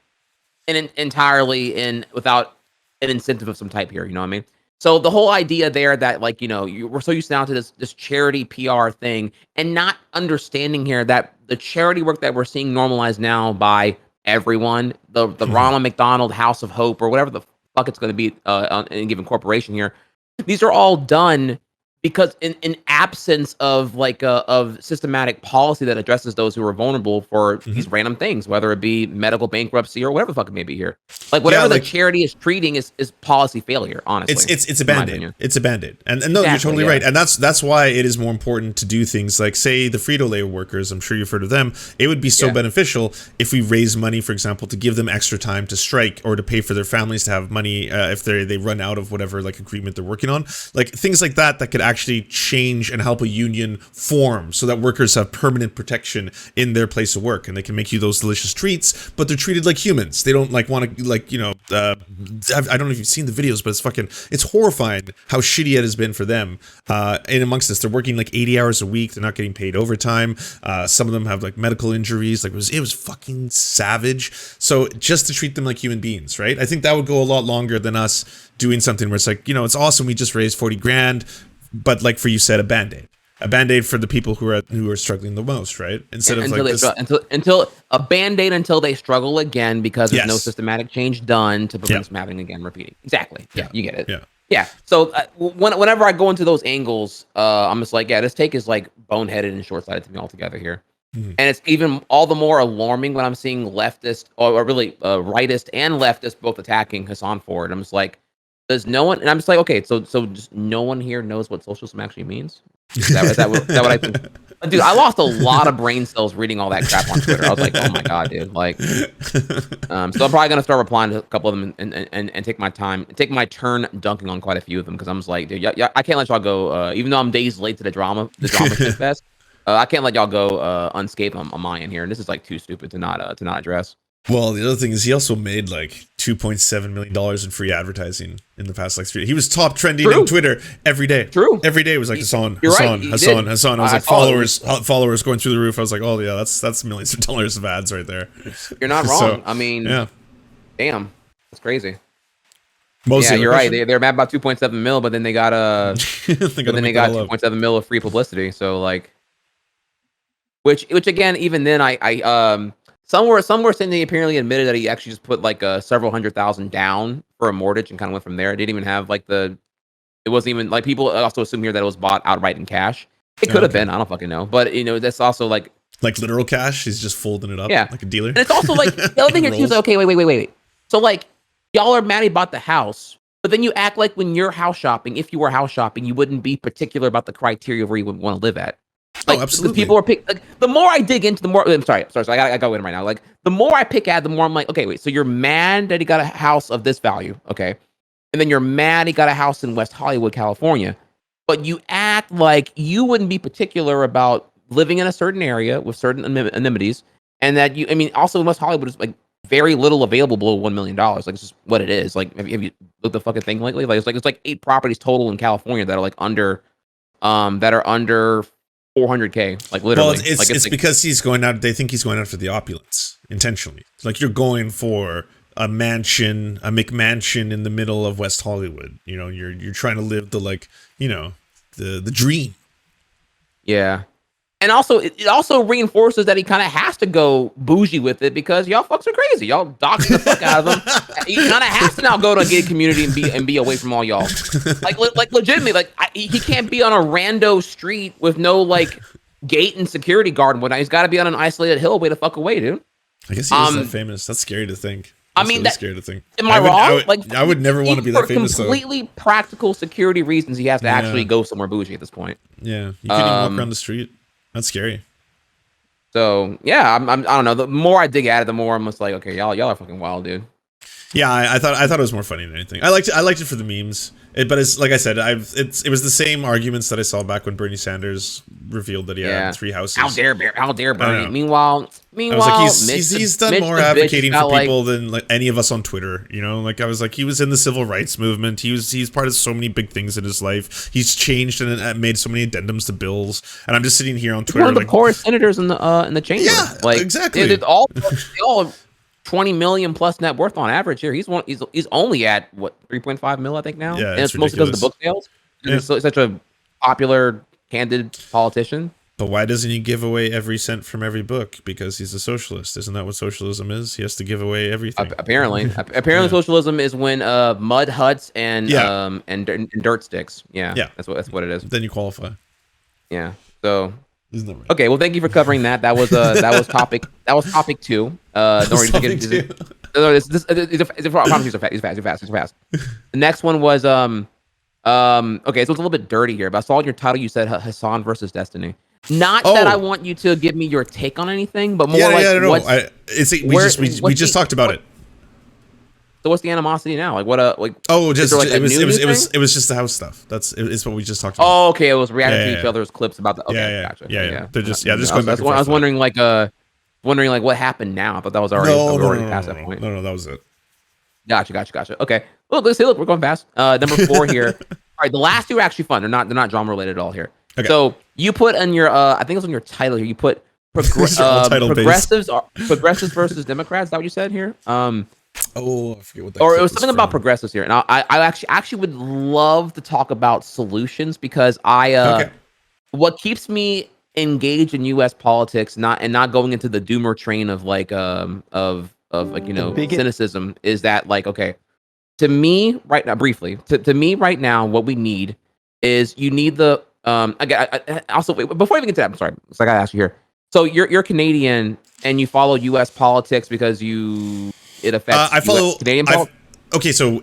entirely without an incentive of some type here. You know what I mean? So the whole idea there that like, you know, we're so used now to this charity PR thing and not understanding here that the charity work that we're seeing normalized now by everyone, the Ronald McDonald House of Hope or whatever the fuck it's going to be in a given corporation here. These are all done because in absence of like of systematic policy that addresses those who are vulnerable for these random things, whether it be medical bankruptcy or whatever the fuck it may be here. Like whatever the charity is treating is policy failure, honestly. It's a band-aid. It's a band-aid. And no, exactly, you're totally right. And that's why it is more important to do things like, say, the Frito-Lay workers, I'm sure you've heard of them. It would be so beneficial if we raise money, for example, to give them extra time to strike or to pay for their families to have money if they run out of whatever like agreement they're working on. Like things like that could actually change and help a union form so that workers have permanent protection in their place of work and they can make you those delicious treats, but they're treated like humans. They don't like want to like, you know, I don't know if you've seen the videos, but it's horrifying how shitty it has been for them. In amongst this, they're working like 80 hours a week. They're not getting paid overtime. Some of them have like medical injuries. Like it was fucking savage. So just to treat them like human beings, right? I think that would go a lot longer than us doing something where it's like, you know, it's awesome. We just raised 40 grand. But like for you said, a band-aid for the people who are struggling the most, right? Instead of like this, until a band-aid until they struggle again because there's no systematic change done to prevent from happening again, repeating. Exactly. Yeah, you get it. Yeah. So whenever I go into those angles, I'm just like, this take is like boneheaded and short-sighted to me altogether here. And it's even all the more alarming when I'm seeing leftist or really rightist and leftist both attacking Hassan for it. I'm just like, does no one? And I'm just like, okay, so just no one here knows what socialism actually means. Is that what I think? Dude, I lost a lot of brain cells reading all that crap on Twitter. I was like, oh my god, dude. Like, so I'm probably gonna start replying to a couple of them and take my time, take my turn dunking on quite a few of them because I'm just like, dude, I can't let y'all go. Even though I'm days late to the drama shit fest, I can't let y'all go unscathed on my end here. And this is like too stupid to not address. Well, the other thing is he also made like $2.7 million in free advertising in the past like 3 days. He was top trending on Twitter every day. Every day was like Hassan. I was like followers going through the roof. I was like, oh yeah, that's millions of dollars of ads right there. You're not wrong. So, I mean, yeah. Damn, that's crazy. Mostly you're right. They're mad about 2.7 mil, but then they got they got 2.7 mil of free publicity. So like, which again, even then, I somewhere saying they apparently admitted that he actually just put like several $100,000 down for a mortgage and kind of went from there. It didn't even have like it wasn't even like, people also assume here that it was bought outright in cash. It could have been, I don't fucking know. But that's also like literal cash. He's just folding it up like a dealer. And it's also like the other thing here too is okay, wait. So like y'all are mad about the house, but then you act like when you're house shopping, if you were house shopping, you wouldn't be particular about the criteria where you would want to live at. Like, absolutely. People are the more I dig into, the more. I'm sorry. So I gotta go in right now. Like, the more I pick at, the more I'm like, okay, wait. So you're mad that he got a house of this value, okay? And then you're mad he got a house in West Hollywood, California, but you act like you wouldn't be particular about living in a certain area with certain amenities, and that also in West Hollywood is like very little available below $1 million. Like, it's just what it is. Like, have you looked at the fucking thing lately? Like, it's like 8 properties total in California that are like under 400K, like literally. Well, it's because he's going out. They think he's going after the opulence intentionally. Like, you're going for a mansion, a McMansion in the middle of West Hollywood. You're trying to live the dream. Yeah, and also it also reinforces that he kind of has to go bougie with it, because y'all fucks are crazy. Y'all doxing the fuck out of him. He kind of has to now go to a gated community and be away from all y'all. Like legitimately, like he can't be on a rando street with no like gate and security guard and whatnot. He's got to be on an isolated hill way the fuck away, dude. I guess he is that famous. That's scary to think. That's scary to think. Am I wrong? I would never want to be that famous. For completely practical security reasons, he has to actually go somewhere bougie at this point. Yeah, you can't even walk around the street. That's scary. So yeah, I don't know. The more I dig at it, the more I'm just like, okay, y'all are fucking wild, dude. Yeah, I thought it was more funny than anything. I liked it for the memes. But it's like I said, it was the same arguments that I saw back when Bernie Sanders revealed that he had 3 houses. How dare Bernie? Meanwhile, I was like, he's done more advocating for people than like any of us on Twitter. Like, I was like, he was in the civil rights movement. He's part of so many big things in his life. He's changed and made so many addendums to bills. And I'm just sitting here on Twitter, one of the poorest senators in the chamber. Yeah, like, exactly. They all 20 million plus net worth on average here. He's only at what, 3.5 mil, I think now. Yeah, and it's mostly because of the book sales. Yeah. He's such a popular, candid politician. But why doesn't he give away every cent from every book? Because he's a socialist. Isn't that what socialism is? He has to give away everything. Apparently, socialism is when mud huts and dirt sticks. Yeah, that's what it is. Then you qualify. Yeah. So. Isn't that right? Okay, well, thank you for covering that. That was topic 2. Don't worry, he's fast. The next one was okay, so it's a little bit dirty here, but I saw in your title you said Hassan versus Destiny. Not that I want you to give me your take on anything, but more we just talked about it. So what's the animosity now? Like what? It was just the house stuff. It's what we just talked about. Oh, okay. It was reacting to each other's clips about the. Okay, gotcha. Yeah. They're just going back. I was wondering what happened now. I thought that was already past that point. No, that was it. Gotcha. Okay. Look, we're going fast. Number 4 here. All right, the last 2 are actually fun. They're not drama related at all here. Okay. So you put on your I think it was on your title here. You put progressives versus Democrats. Is that what you said here? Oh, I forget what that. Or it was something about progressives here, and I actually would love to talk about solutions, because what keeps me engaged in U.S. politics, not going into the doomer train of cynicism, is that like, okay, to me right now, briefly, to me right now, what we need is you need the again. Also, wait, before I even get to that, I'm sorry, so I gotta ask you here. So you're Canadian and you follow U.S. politics because it affects I follow Canadian politics? Okay, so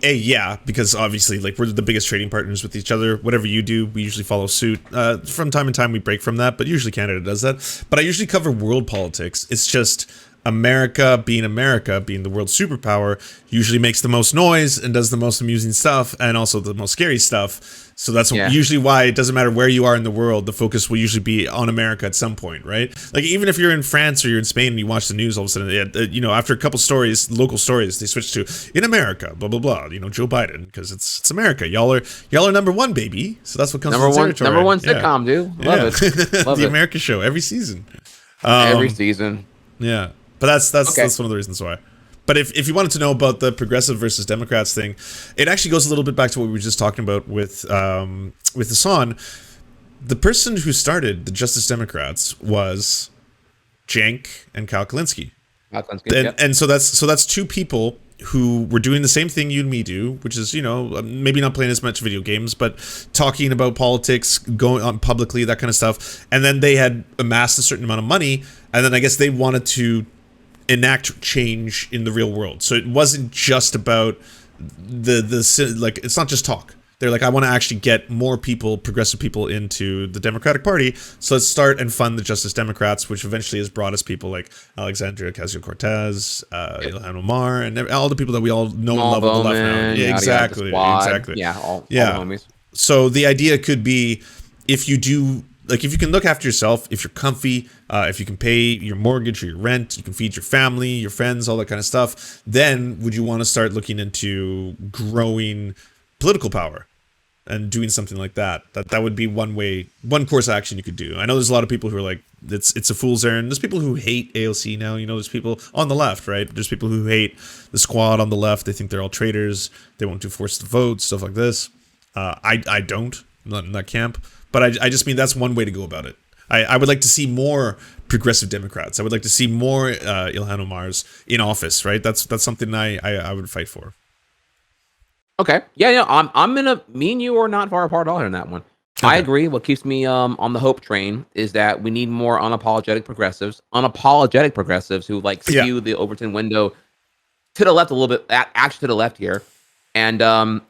because obviously, like, we're the biggest trading partners with each other. Whatever you do, we usually follow suit. From time to time, we break from that, but usually Canada does that. But I usually cover world politics. It's just America, being the world superpower, usually makes the most noise and does the most amusing stuff and also the most scary stuff. So that's usually why it doesn't matter where you are in the world, the focus will usually be on America at some point, right? Like even if you're in France or you're in Spain and you watch the news, all of a sudden, you know, after a couple stories, local stories, they switch to in America, blah blah blah. You know, Joe Biden, because it's America. Y'all are number one, baby. So that's what comes number with the one, territory. number one sitcom, dude. Love it. Love the it. America show every season. Every season. Yeah, but that's one of the reasons why. But if you wanted to know about the progressive versus Democrats thing, it actually goes a little bit back to what we were just talking about with Hassan. The person who started the Justice Democrats was Cenk and Kalinski. And so that's two people who were doing the same thing you and me do, which is, you know, maybe not playing as much video games, but talking about politics, going on publicly, that kind of stuff. And then they had amassed a certain amount of money, and then I guess they wanted to enact change in the real world. So it wasn't just about like, it's not just talk. They're like, I want to actually get more people, progressive people, into the Democratic Party. So let's start and fund the Justice Democrats, which eventually has brought us people like Alexandria Ocasio-Cortez, Ilhan Omar, and all the people that we all know and love on the left now. Yeah, exactly. Yeah, all the homies. So the idea could be, if you can look after yourself, if you're comfy, if you can pay your mortgage or your rent, you can feed your family, your friends, all that kind of stuff, then would you want to start looking into growing political power and doing something like that? That would be one course of action you could do. I know there's a lot of people who are like, it's a fool's errand. There's people who hate AOC now. You know, there's people on the left, right? There's people who hate the squad on the left. They think they're all traitors. They won't do forced votes, stuff like this. I don't. I'm not in that camp. But I just mean that's one way to go about it. I would like to see more progressive Democrats. I would like to see more Ilhan Omars in office, right? That's something I would fight for. Okay. Yeah, me and you are not far apart at all here in that one. Okay. I agree. What keeps me on the hope train is that we need more unapologetic progressives who like skew the Overton window to the left a little bit, actually to the left here, and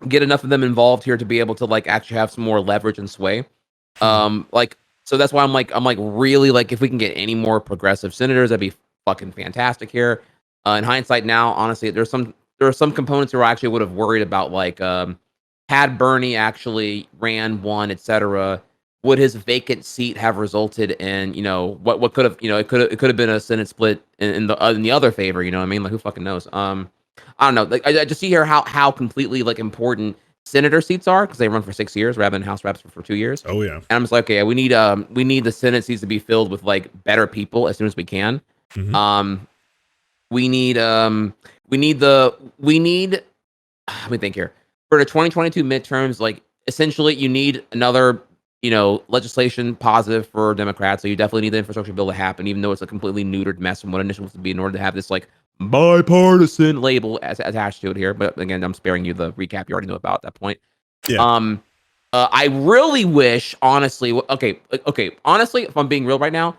get enough of them involved here to be able to like actually have some more leverage and sway. So that's why I'm like really like, if we can get any more progressive senators, that'd be fucking fantastic here. In hindsight now, honestly, there are some components who I actually would have worried about, like had Bernie actually ran one, etc., would his vacant seat have resulted in, you know, what could have, you know, it could have been a Senate split in the other favor, you know what I mean? Like, who fucking knows? I don't know. Like, I just see here how completely like important senator seats are, because they run for 6 years rather than House reps for 2 years. Oh yeah. And I'm just like, okay, we need the Senate seats to be filled with like better people as soon as we can. Mm-hmm. We need let me think here. For the 2022 midterms, like essentially you need another, you know, legislation positive for Democrats. So you definitely need the infrastructure bill to happen, even though it's a completely neutered mess from what initially was to be, in order to have this like bipartisan label attached to it here. But again, I'm sparing you the recap you already know about at that point. Yeah. I really wish, honestly, honestly, if I'm being real right now,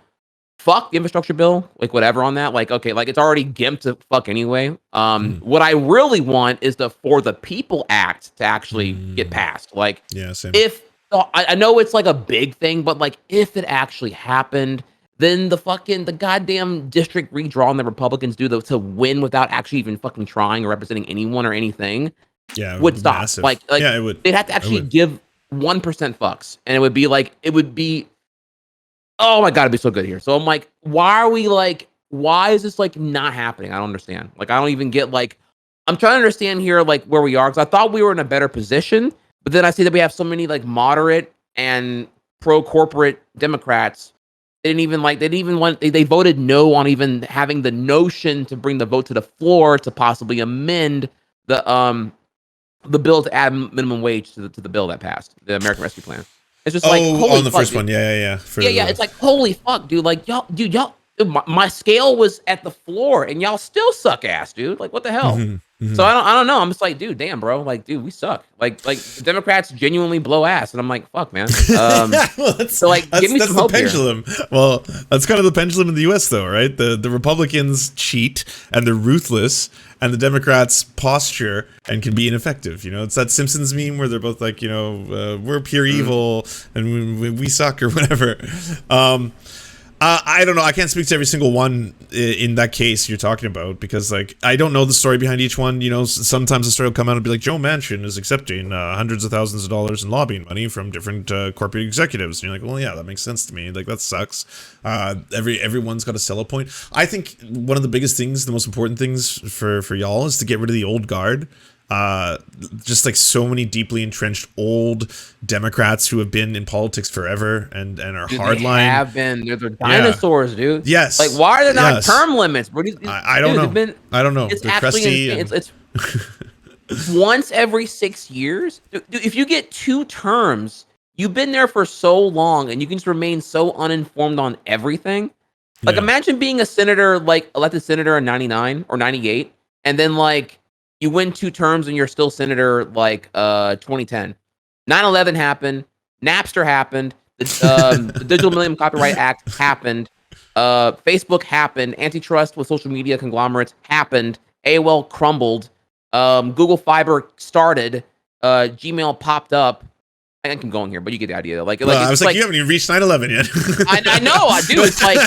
fuck the infrastructure bill, like whatever on that. Like, okay, like it's already gimped to fuck anyway. What I really want is the For the People Act to actually get passed. Like, yeah, same. If I know it's like a big thing, but like if it actually happened, then the goddamn district redrawing the Republicans do to win without actually even fucking trying or representing anyone or anything, would stop. Massive. Like yeah, it would. They'd have to actually give 1% fucks, and it would be. Oh my god, it'd be so good here. So I'm like, why is this like not happening? I don't understand. Like, I don't even get, like, I'm trying to understand here like where we are, because I thought we were in a better position, but then I see that we have so many like moderate and pro corporate Democrats. They voted no on even having the notion to bring the vote to the floor to possibly amend the bill to add minimum wage to the bill that passed, the American Rescue Plan. It's just like, holy on the fuck, first dude. one, yeah. It's like, holy fuck, dude. Like, y'all, my scale was at the floor, and y'all still suck ass, dude. Like, what the hell? Mm-hmm. So I don't know. I'm just like, dude, damn, bro. Like, dude, we suck. Like Democrats genuinely blow ass, and I'm like, fuck, man. So like, give me some hope here. That's the pendulum. Well, that's kind of the pendulum in the U.S. though, right? The Republicans cheat and they're ruthless, and the Democrats posture and can be ineffective. You know, it's that Simpsons meme where they're both like, you know, we're pure evil and we suck or whatever. I don't know. I can't speak to every single one in that case you're talking about because, like, I don't know the story behind each one. You know, sometimes the story will come out and be like, Joe Manchin is accepting hundreds of thousands of dollars in lobbying money from different corporate executives. And you're like, well, yeah, that makes sense to me. Like, that sucks. Everyone's got a sell point. I think one of the biggest things, the most important things for y'all is to get rid of the old guard. Just like so many deeply entrenched old Democrats who have been in politics forever and are hardline. They have been. They're dinosaurs, dude. Yes. Like, why are there not term limits? I don't know. I don't know. It's They're actually crusty. it's once every 6 years. Dude, if you get 2 terms, you've been there for so long, and you can just remain so uninformed on everything. Like, imagine being a senator, like elected senator in 99 or 98, and then like you win 2 terms and you're still senator like 2010. 9/11 happened. Napster happened. The Digital Millennium Copyright Act happened. Facebook happened. Antitrust with social media conglomerates happened. AOL crumbled. Google Fiber started. Gmail popped up. I can go in here, but you get the idea. Like I was like, you haven't even reached 9/11 yet. I know, I do. It's like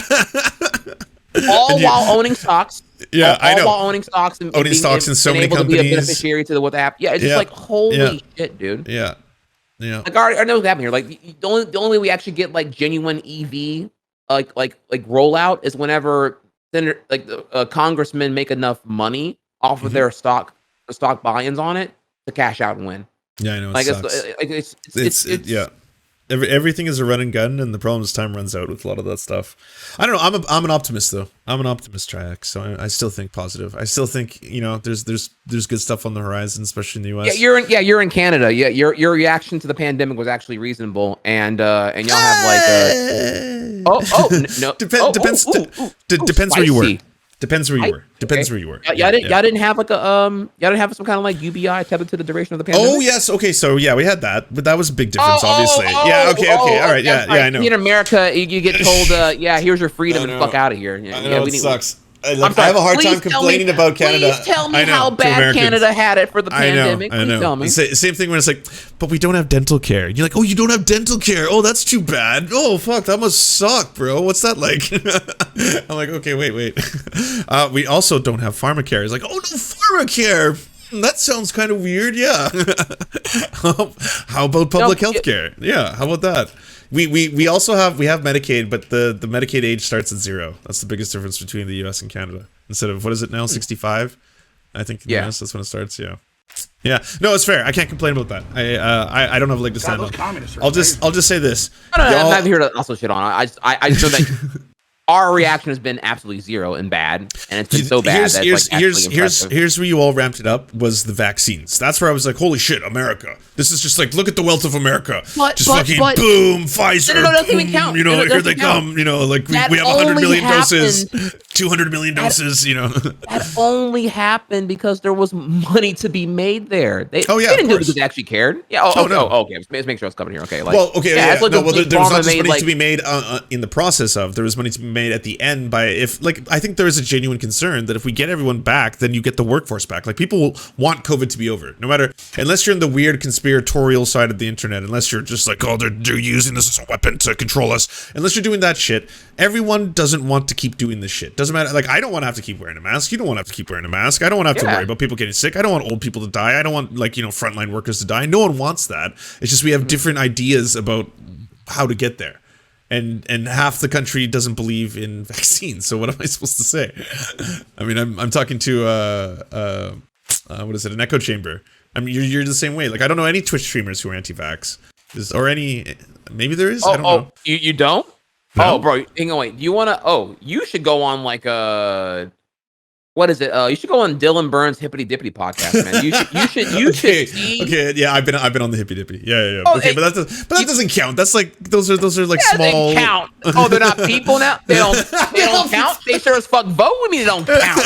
while owning stocks. Yeah, I know. While owning stocks and owning stocks in so many companies. To be a beneficiary to what happened. Yeah, it's just like holy shit, dude. Yeah. Like I know what's happening here. Like the only way we actually get like genuine EV like rollout is whenever congressmen make enough money off of their stock buy-ins on it to cash out and win. Yeah, I know. Like it's yeah. Everything is a run and gun, and the problem is time runs out with a lot of that stuff. I don't know. I'm an optimist though. I'm an optimist, Trihex. So I still think positive. I still think there's good stuff on the horizon, especially in the U.S. Yeah, you're in Canada. Yeah, your reaction to the pandemic was actually reasonable, and y'all have like depends where you were. Depends where you were. Depends where you were. Y'all didn't have like y'all didn't have some kind of like UBI tethered to the duration of the pandemic. Oh yes, okay, so yeah, we had that, but that was a big difference, obviously. Okay, all right, yeah, I know. In America, you get told, here's your freedom and fuck out of here. I know, it sucks. I have a hard time complaining about Canada. Please tell me how bad Canada had it for the pandemic. I know. Please tell me. Same thing when it's like, but we don't have dental care. And you're like, oh, you don't have dental care? Oh, that's too bad. Oh, fuck, that must suck, bro. What's that like? I'm like, okay, wait. We also don't have pharmacare. It's like, oh, no pharmacare. That sounds kind of weird, yeah. How about public health care? Yeah, how about that? We also have Medicaid, but the Medicaid age starts at 0. That's the biggest difference between the US and Canada. Instead of, what is it now, 65? I think in the US that's when it starts, yeah. Yeah, no, it's fair. I can't complain about that. I don't have a leg to stand on. I'll just say this. I'm not here to also shit on. I just know that our reaction has been absolutely 0 and bad, and it's been so bad. Here's where you all ramped it up was the vaccines. That's where I was like, holy shit, America! This is just like, look at the wealth of America. Boom, Pfizer. No, doesn't even count. Here they come. Like we have 100 million doses, 200 million doses. That only happened because there was money to be made there. They didn't do it because they actually cared. Yeah. Okay. Let's make sure it's covered here. Okay. There was not just money to be made in the process of. There was money to be made at the end I think there is a genuine concern that if we get everyone back, then you get the workforce back. Like, people want COVID to be over, unless you're in the weird conspiratorial side of the internet, unless you're just like, oh, they're using this as a weapon to control us. Unless you're doing that shit, everyone doesn't want to keep doing this shit. Doesn't matter. Like, I don't want to have to keep wearing a mask. You don't want to have to keep wearing a mask. I don't want to have to worry about people getting sick. I don't want old people to die. I don't want frontline workers to die. No one wants that. It's just we have different ideas about how to get there. And half the country doesn't believe in vaccines. So what am I supposed to say? I mean, I'm talking to what is it? An echo chamber. I mean, you're the same way. Like, I don't know any Twitch streamers who are anti-vax. Maybe there is. I don't know. You don't? No? Oh, bro, hang on, wait. You want to? Oh, you should go on like what is it? You should go on Dylan Burns' Hippity Dippity podcast, man. You should see. Okay, yeah, I've been on the Hippity Dippity. Yeah. Oh, okay, but that doesn't count. That's like those are like small. They count. Oh, they're not people now. They don't count. They sure as fuck vote with me. They don't count.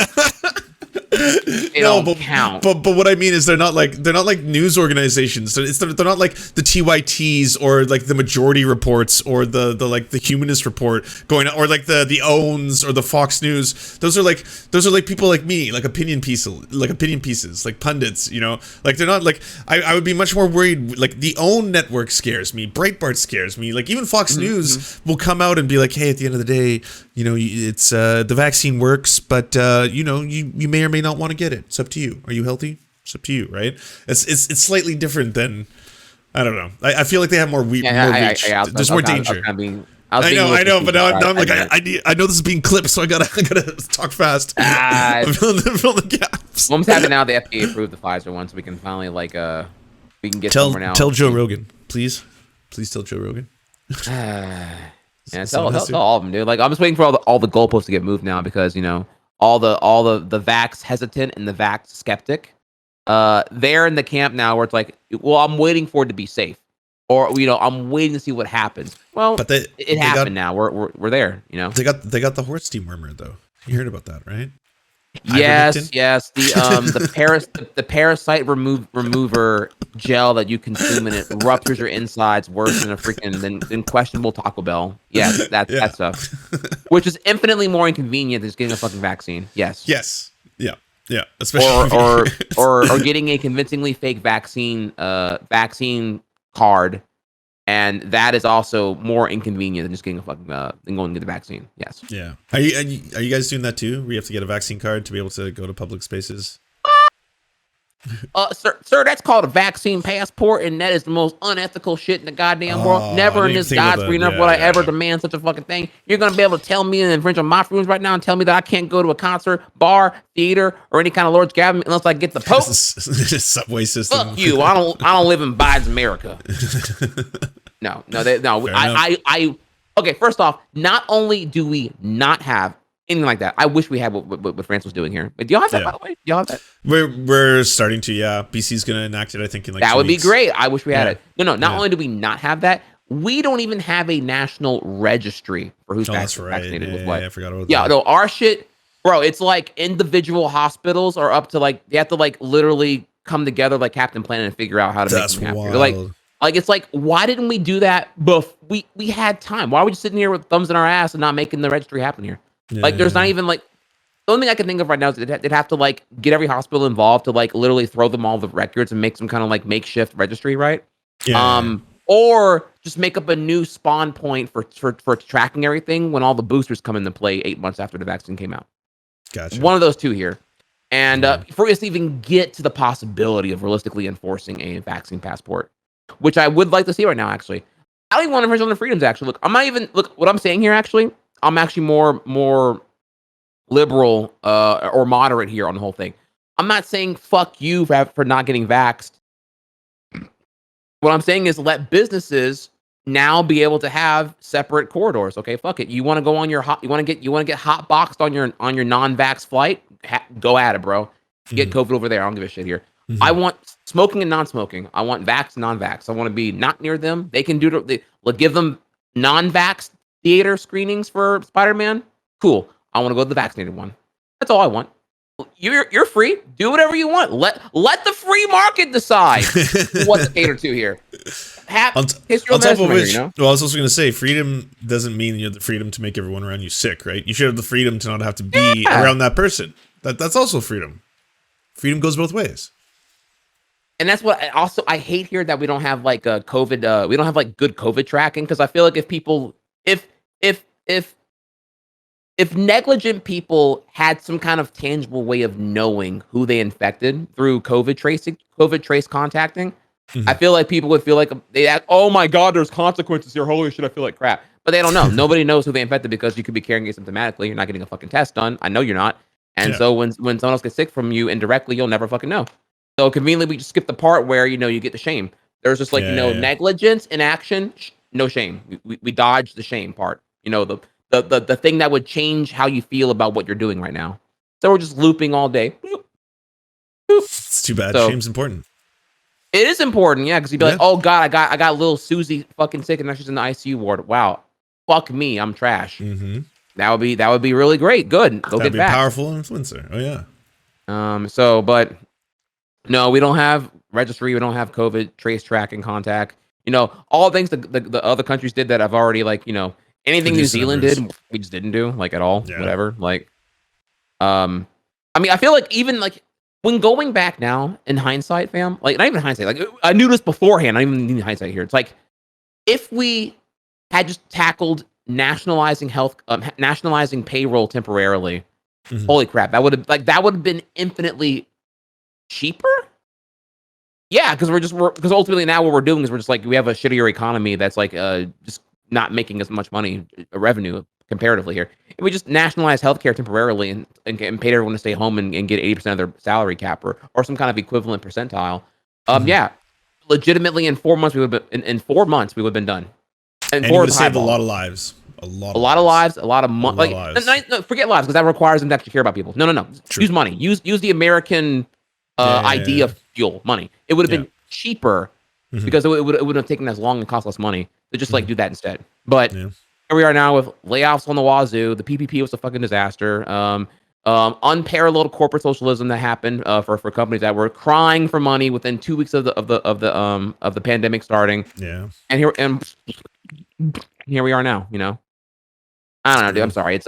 They don't count. But what I mean is they're not like news organizations. They're not like the TYTs or like the Majority Reports or the like the Humanist Report going, or like the Owns or the Fox News. Those are like people like me, like opinion pieces, like pundits. You know, like they're not like I would be much more worried. Like the OWN network scares me. Breitbart scares me. Like even Fox News will come out and be like, hey, at the end of the day, you know, it's the vaccine works, but you know, you may or may not want to get it. It's up to you. Are you healthy? It's up to you, right? It's slightly different than, I don't know. I feel like they have more reach. There's more danger. I know, but now I'm like, I know this is being clipped, so I gotta talk fast. I'm filling the gaps. Well, I'm happy now the FDA approved the Pfizer one, so we can finally like we can get somewhere now. Tell Joe Rogan, please tell Joe Rogan. Yeah, tell all of them, dude. Like I'm just waiting for all the goalposts to get moved now, because you know all the vax hesitant and the vax skeptic, they're in the camp now where it's like, well, I'm waiting for it to be safe, or you know, I'm waiting to see what happens. Well, but it happened now. We're there. You know, they got the horse dewormer though. You heard about that, right? Yes. The parasite remover gel that you consume, and it ruptures your insides worse than a freaking than questionable Taco Bell. Yes, that stuff, which is infinitely more inconvenient than just getting a fucking vaccine. Yes. Yeah. Especially or getting a convincingly fake vaccine card. And that is also more inconvenient than just getting a fucking than going to get the vaccine. Yes. Yeah. Are you guys doing that too? Where you have to get a vaccine card to be able to go to public spaces? Sir, that's called a vaccine passport, and that is the most unethical shit in the goddamn world. Never in this God's green earth would I ever demand such a fucking thing. You're gonna be able to tell me and infringe on my freedoms right now and tell me that I can't go to a concert, bar, theater, or any kind of large gathering unless I get the Pope. Subway system. Fuck you. I don't live in Biden's America. No. I okay. First off, not only do we not have anything like that, I wish we had what France was doing here. But do y'all have that, by the way? Do y'all have that? We're starting to, yeah. BC's going to enact it, I think, in like that 2 would weeks. be great. I wish we had it. No. Not only do we not have that, we don't even have a national registry for who's vaccinated with what. I forgot about that. Yeah, no, our shit, bro, it's like individual hospitals are up to like, they have to like literally come together like Captain Planet and figure out how to make them happy. Like it's like, why didn't we do that we had time? Why are we just sitting here with thumbs in our ass and not making the registry happen here? Like there's not even like, the only thing I can think of right now is they'd have to like get every hospital involved to like literally throw them all the records and make some kind of like makeshift registry, right? Yeah. Or just make up a new spawn point for tracking everything when all the boosters come into play 8 months after the vaccine came out. Gotcha. One of those two here. And for us to even get to the possibility of realistically enforcing a vaccine passport, which I would like to see right now, actually. I don't even want to infringe on the freedoms, actually. What I'm saying here, actually, I'm actually more liberal or moderate here on the whole thing. I'm not saying fuck you for not getting vaxxed. What I'm saying is let businesses now be able to have separate corridors. Okay, fuck it. You want to go on your you want to get hot boxed on your non-vax flight? Go at it, bro. Get COVID over there. I don't give a shit here. I want smoking and non-smoking. I want vax and non-vax. I want to be not near them. They can give them non-vax theater screenings for Spider-Man. Cool. I want to go to the vaccinated one. That's all I want. You're free. Do whatever you want. Let the free market decide what to cater to here. On top of which, well, I was also going to say, freedom doesn't mean you have the freedom to make everyone around you sick, right? You should have the freedom to not have to be around that person. That's also freedom. Freedom goes both ways. And that's what I hate here, that we don't have like a COVID. We don't have like good COVID tracking, because I feel like if negligent people had some kind of tangible way of knowing who they infected through COVID trace contacting, I feel like people would feel like they act, oh my God, there's consequences here. Holy shit, I feel like crap. But they don't know. Nobody knows who they infected, because you could be carrying it asymptomatically. You're not getting a fucking test done. I know you're not. And so when someone else gets sick from you indirectly, you'll never fucking know. So conveniently, we just skip the part where, you get the shame. There's just like, negligence in action, no shame. We dodge the shame part. The thing that would change how you feel about what you're doing right now. So we're just looping all day. Boop. Boop. It's too bad. Shame's important. It is important, yeah, because you'd be like, oh God, I got little Susie fucking sick and now she's in the ICU ward. Wow. Fuck me, I'm trash. That would be really great. Good. Go get back. Powerful influencer. Oh yeah. But no, we don't have registry. We don't have COVID trace tracking contact. All things the other countries did that I've already anything New Reduce the Zealand numbers. did, we just didn't do at all. Yeah. Whatever. I mean, I feel like even when going back now in hindsight, fam, not even hindsight, I knew this beforehand. I don't even need hindsight here. It's like if we had just tackled nationalizing payroll temporarily, holy crap, that would have been infinitely cheaper. Yeah, because because ultimately now what we're doing is we're just we have a shittier economy that's just not making as much money revenue comparatively here. If we just nationalize healthcare temporarily and paid everyone to stay home and get 80% of their salary cap or some kind of equivalent percentile, yeah, legitimately in 4 months we would in 4 months we would have been done. And you would have saved a lot of lives. A lot of lives, a lot of money. No, forget lives because that requires them to actually care about people. No. True. Use money. Use the American idea of fuel money. It would have been cheaper because it would have taken as long and cost less money to just do that instead. But here we are now with layoffs on the wazoo. The PPP was a fucking disaster. Unparalleled corporate socialism that happened for companies that were crying for money within 2 weeks of the pandemic starting. Yeah. And here we are now. I don't know, dude. I'm sorry.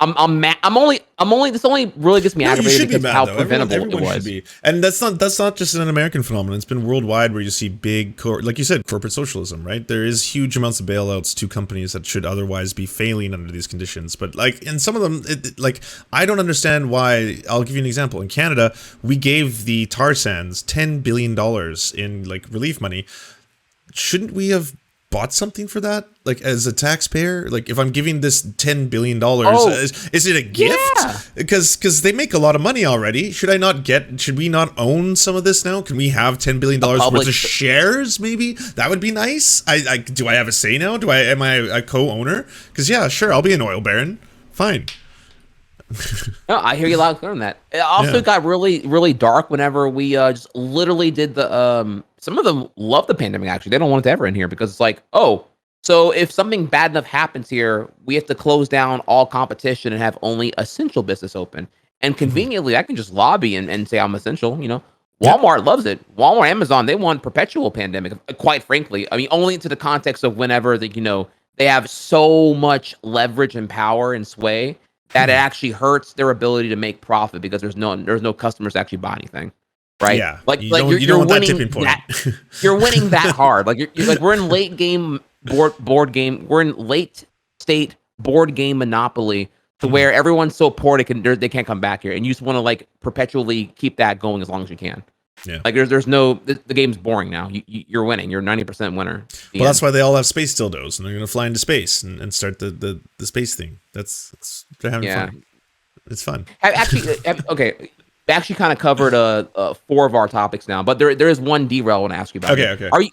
I'm mad. This only really gets me aggravated because of how preventable everyone it was. Should be. And that's not just an American phenomenon. It's been worldwide where you see big, like you said, corporate socialism, right? There is huge amounts of bailouts to companies that should otherwise be failing under these conditions. But in some of them, I don't understand why. I'll give you an example. In Canada, we gave the tar sands $10 billion in relief money. Shouldn't we have bought something for that, as a taxpayer? If I'm giving this $10 billion, is it a gift? Yeah. Because they make a lot of money already. Should we not own some of this now? Can we have $10 billion worth of shares? Maybe that would be nice. Do I have a say now? Am I a co-owner? Because yeah, sure, I'll be an oil baron. Fine. No, I hear you loud and clear on that. It also got really, really dark whenever we just literally did the some of them love the pandemic. Actually, they don't want it to ever end here because it's so if something bad enough happens here, we have to close down all competition and have only essential business open. And conveniently, I can just lobby and say I'm essential. Walmart loves it. Walmart, Amazon, they want perpetual pandemic. Quite frankly, I mean, only into the context of whenever they have so much leverage and power and sway that it actually hurts their ability to make profit because there's no customers to actually buy anything, right? Yeah, you're want that winning tipping point. You're winning that hard. We're in late game board game. We're in late state board game monopoly to where everyone's so poor they can't come back here, and you just want to perpetually keep that going as long as you can. Yeah. There's no the game's boring now. You're winning. You're 90% winner. Well, that's why they all have space dildos, and they're going to fly into space and start the space thing. They're having fun. It's fun. Okay. We actually kind of covered 4 of our topics now, but there is one derail I want to ask you about. Okay. Are you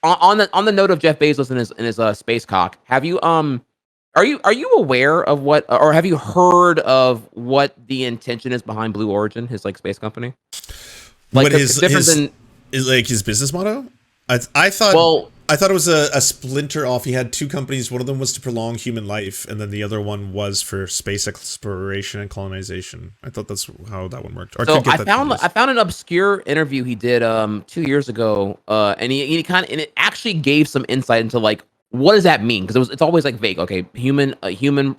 on the note of Jeff Bezos and his space cock? Have you are you aware of what, or have you heard of what the intention is behind Blue Origin, his space company? What is his business motto? I thought it was a splinter off. He had 2 companies. One of them was to prolong human life, and then the other one was for space exploration and colonization. I thought that's how that one worked. I found an obscure interview he did 2 years ago, and it actually gave some insight into what does that mean? Because it's always vague. Okay, human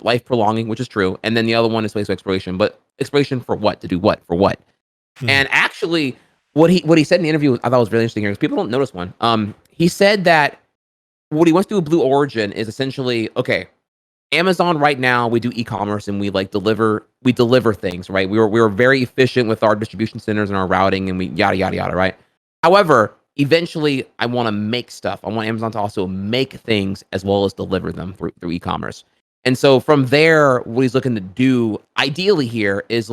life prolonging, which is true, and then the other one is space exploration. But exploration for what? To do what? For what? And actually, what he said in the interview, I thought was really interesting here, because people don't notice one. He said that what he wants to do with Blue Origin is essentially, okay, Amazon right now, we do e-commerce and we deliver things, right? We were very efficient with our distribution centers and our routing, and we yada yada yada, right? However, eventually I want to make stuff. I want Amazon to also make things as well as deliver them through e-commerce. And so from there, what he's looking to do ideally here is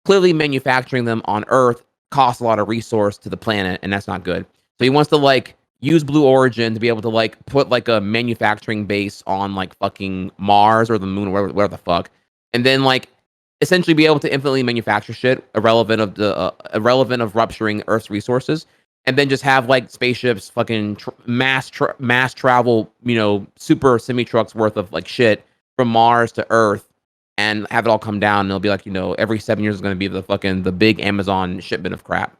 clearly manufacturing them on Earth costs a lot of resource to the planet, and that's not good. So he wants to use Blue Origin to be able to put a manufacturing base on fucking Mars or the moon or whatever the fuck, and then essentially be able to infinitely manufacture shit irrelevant of rupturing Earth's resources, and then just have spaceships fucking mass travel, super semi trucks worth of shit from Mars to Earth and have it all come down. And it'll be like, every 7 years is going to be the big Amazon shipment of crap,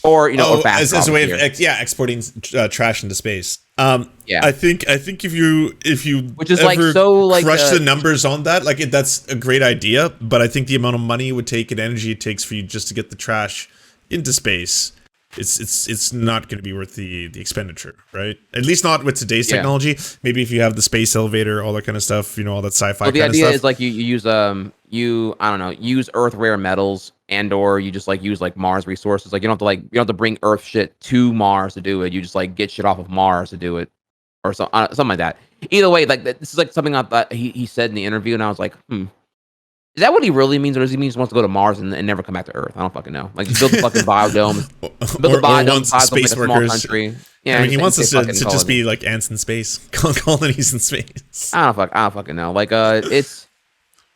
or or fast as a way of here. exporting trash into space. Yeah. I think if you Which is ever crush the the numbers on that, that's a great idea. But I think the amount of money it would take and energy it takes for you just to get the trash into space, it's not going to be worth the expenditure, right? At least not with today's technology. Maybe if you have the space elevator, all that kind of stuff, all that sci-fi So the kind of idea stuff. is like you use I don't know, use earth rare metals, and or you just use Mars resources. Like you don't have to bring earth shit to Mars to do it. You just get shit off of Mars to do it, or something like that. Either way, this is something I thought he said in the interview, and I was like, is that what he really means, or does he mean he just wants to go to Mars and never come back to Earth? I don't fucking know. Like, build the fucking biodome, build the biodome size of a small country. Yeah, I mean, he wants us to just be like ants in space, colonies in space. I don't fucking know. It's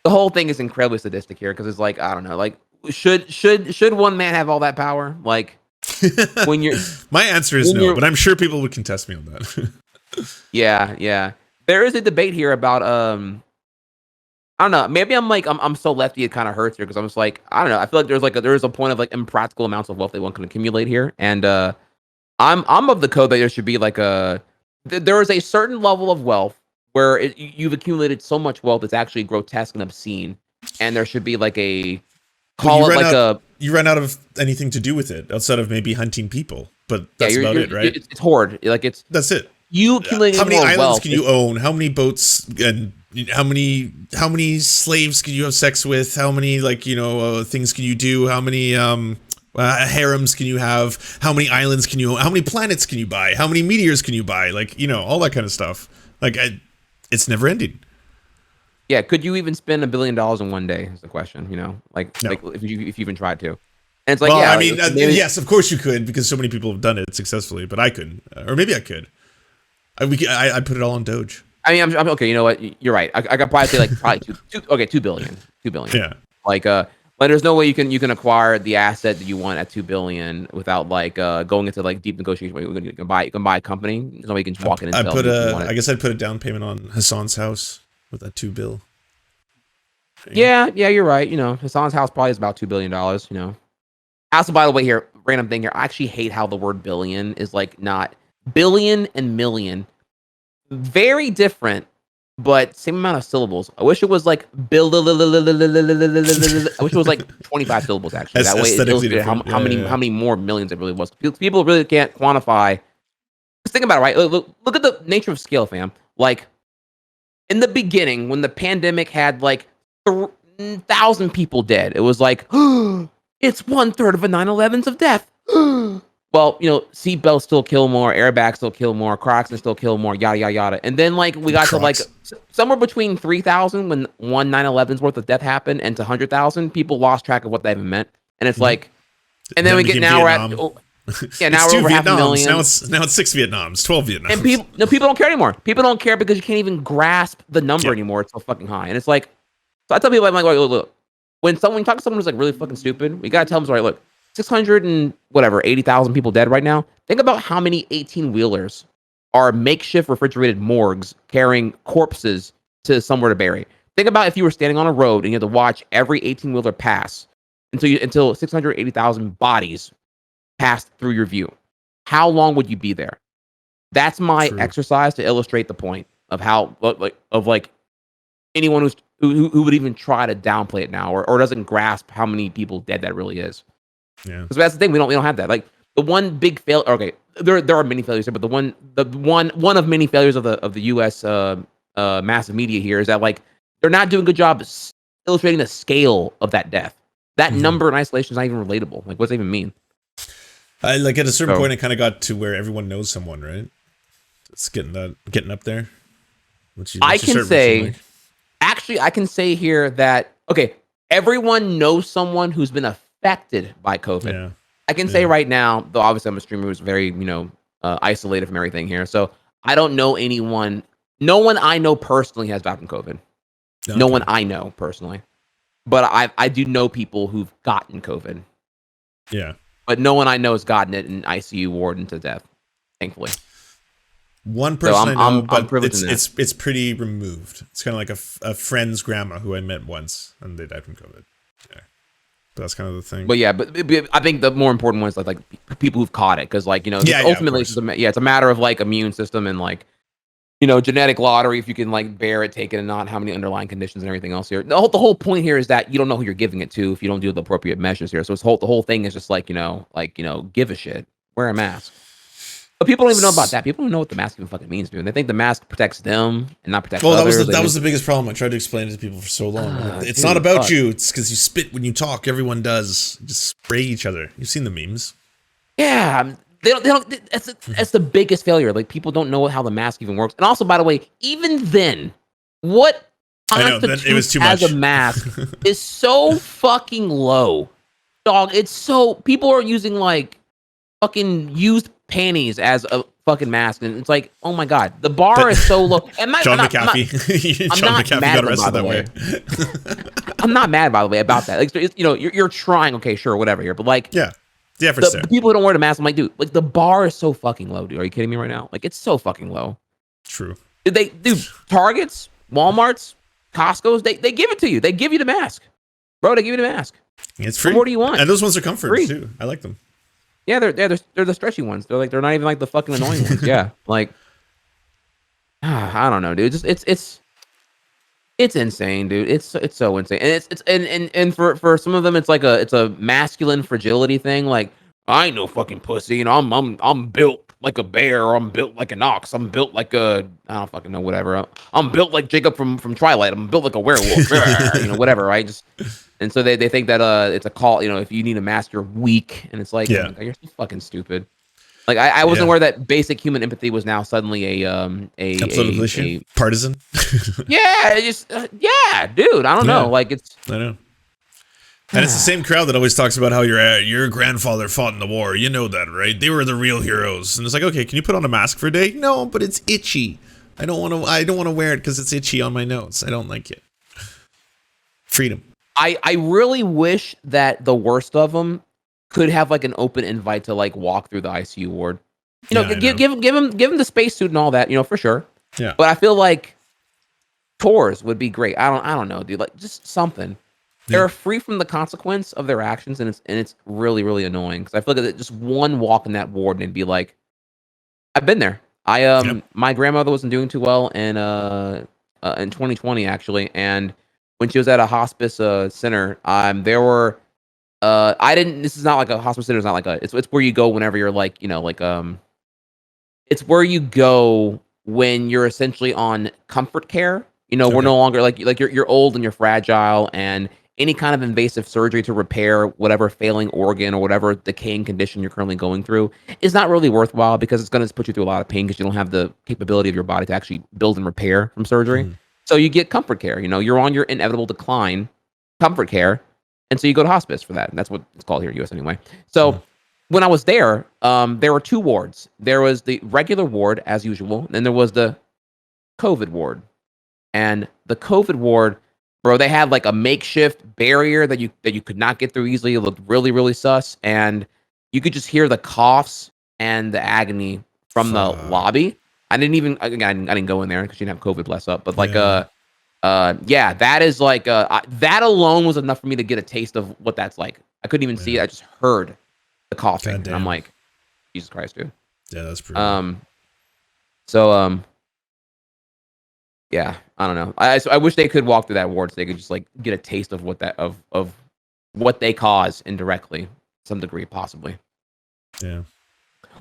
the whole thing is incredibly sadistic here because it's I don't know. Should one man have all that power? When you're my answer is no, but I'm sure people would contest me on that. Yeah. There is a debate here about I don't know. Maybe I'm so lefty it kind of hurts here because I'm just I don't know. I feel like there's a point of impractical amounts of wealth that one can accumulate here, and I'm of the code that there should be there is a certain level of wealth where you've accumulated so much wealth it's actually grotesque and obscene, and there should be you run out of anything to do with it outside of maybe hunting people, but that's about it, right? It's hoard. That's it. You accumulate how many islands wealth can you own? How many boats and how many slaves can you have sex with? How many things can you do? How many harems can you have? How many islands can you own? How many planets can you buy? How many meteors can you buy? All that kind of stuff. It's never ending. Yeah, could you even spend $1 billion in one day? Is the question. No. If you even tried to. And it's yes, of course you could, because so many people have done it successfully, but I couldn't, or maybe I could. I put it all on Doge. I mean, I'm okay. You know what? You're right. I could probably say probably 2 billion. 2 billion. Yeah. There's no way you can acquire the asset that you want at 2 billion without going into deep negotiation. You can buy a company. There's no way you can just walk in and sell. I guess I'd put a down payment on Hassan's house with that $2 billion. Yeah, you're right. Hassan's house probably is about $2 billion. Also, by the way, here, random thing here. I actually hate how the word billion is not billion and million. Very different, but same amount of syllables. I wish it was bill. I wish it was 25 syllables actually. That way it illustrated how many more millions it really was. People really can't quantify. Just think about it, right? Look at the nature of scale, fam. In the beginning, when the pandemic had 1,000 people dead, it was it's 1/3 of a 9/11s of death. Well, seatbelts still kill more, airbags still kill more, Crocs still kill more, yada yada yada. And then we got Crocs to somewhere between 3,000 when one 9/11's worth of death happened, and to 100,000, people lost track of what that even meant. And it's and then we get now Vietnam. we're at now we're over 500,000. Now it's 6 Vietnams, 12 Vietnams. And people don't care anymore. People don't care because you can't even grasp the number anymore. It's so fucking high. And it's so I tell people look, when you talk to someone who's really fucking stupid, we gotta tell them look, 600 and 80,000 people dead right now. Think about how many 18-wheelers are makeshift refrigerated morgues carrying corpses to somewhere to bury. Think about if you were standing on a road and you had to watch every 18-wheeler pass until 680,000 bodies passed through your view. How long would you be there? That's my exercise to illustrate the point of how anyone who would even try to downplay it now or doesn't grasp how many people dead that really is. Yeah, because that's the thing, we don't have that. The one big fail. Okay, there are many failures here, but the one of many failures of the U.S. Massive media here is that they're not doing a good job illustrating the scale of that death. That number in isolation is not even relatable. What does it even mean? At a certain point, it kind of got to where everyone knows someone, right? It's getting up there. I can say here that everyone knows someone who's been affected by COVID. Yeah. I can say right now, though obviously I'm a streamer who's very, isolated from everything here. So I don't know anyone. No one I know personally has died from COVID. Okay. No one I know personally. But I do know people who've gotten COVID. Yeah. But no one I know has gotten it in ICU ward into death, thankfully. One So person I know, I'm but privileged in that. it's pretty removed. It's kind of like a friend's grandma who I met once, and they died from COVID. Yeah, but that's kind of the thing. But yeah, but I think the more important one is like people who've caught it, because like, you know, ultimately it's a matter of like immune system and like, you know, genetic lottery, if you can like bear it, take it, and not how many underlying conditions and everything else here. The whole point here is that you don't know who you're giving it to if you don't do the appropriate measures here. So the whole thing is just like, give a shit, wear a mask. But people don't even know about that. People don't know what the mask even fucking means, dude. They think the mask protects them and not protects others. That was the biggest problem. I tried to explain it to people for so long. It's not about you. It's because you spit when you talk. Everyone does. Just spray each other. You've seen the memes. Yeah. They don't. That's the biggest failure. Like, people don't know how the mask even works. And also, by the way, even then, what constitutes as a mask is so fucking low, dog. It's so, people are using like fucking used panties as a fucking mask, and it's like, oh my god, the bar is so low. And John McAfee, John McAfee got arrested that way. I'm not mad, by the way, about that. Like, you know, you're trying. Okay, sure, whatever here, but like, yeah. The people who don't wear the mask, I'm like, dude, like the bar is so fucking low, dude. Are you kidding me right now? Like, it's so fucking low. True. Targets, Walmarts, Costco's, they give it to you. They give you the mask, bro. They give you the mask. It's free. What more do you want? And those ones are comfort too. I like them. Yeah, they're the stretchy ones. They're not even like the fucking annoying ones. Yeah, like, I don't know, dude. It's insane, dude. It's so insane, and for some of them, it's a masculine fragility thing. Like, I ain't no fucking pussy, you know. I'm built like a bear, or I'm built like an ox. I'm built like I don't fucking know, whatever. I'm built like Jacob from Twilight. I'm built like a werewolf, you know, whatever, right? And so they think that it's a call. You know, if you need a mask, you're weak, and it's like, oh my God, you're so fucking stupid. Like, I wasn't aware that basic human empathy was now suddenly a partisan. Yeah, yeah, dude. I don't know. Like, I know. And it's the same crowd that always talks about how your grandfather fought in the war. You know that, right? They were the real heroes. And it's like, okay, can you put on a mask for a day? No, but it's itchy. I don't want to wear it because it's itchy on my nose. I don't like it. Freedom. I really wish that the worst of them could have like an open invite to like walk through the ICU ward. You know, give him the spacesuit and all that, you know, for sure. Yeah. But I feel like tours would be great. I don't know, dude. Like, just something. They're free from the consequence of their actions, and it's really, really annoying, because I feel like just one walk in that ward and it'd be like, I've been there. My grandmother wasn't doing too well in 2020 actually, and when she was at a hospice center, there were this is not like a hospice center. It's not like it's where you go whenever you're like, you know, like it's where you go when you're essentially on comfort care. You know, we're no longer like you're old and you're fragile, and any kind of invasive surgery to repair whatever failing organ or whatever decaying condition you're currently going through is not really worthwhile, because it's going to put you through a lot of pain, because you don't have the capability of your body to actually build and repair from surgery. So you get comfort care. You know, you're on your inevitable decline, comfort care, and so you go to hospice for that. And that's what it's called here in the US anyway. So when I was there were two wards. There was the regular ward as usual, and then there was the COVID ward. And the COVID ward, bro, they had like a makeshift barrier that you could not get through easily. It looked really, really sus, and you could just hear the coughs and the agony from the lobby. I didn't go in there because she didn't have COVID, bless up. But like, that is like, that alone was enough for me to get a taste of what that's like. I couldn't even see it. I just heard the coughing, and I'm like, Jesus Christ, dude. Yeah, that's pretty. Yeah, I don't know. I wish they could walk through that ward so they could just like get a taste of what that of what they cause indirectly, some degree, possibly. Yeah.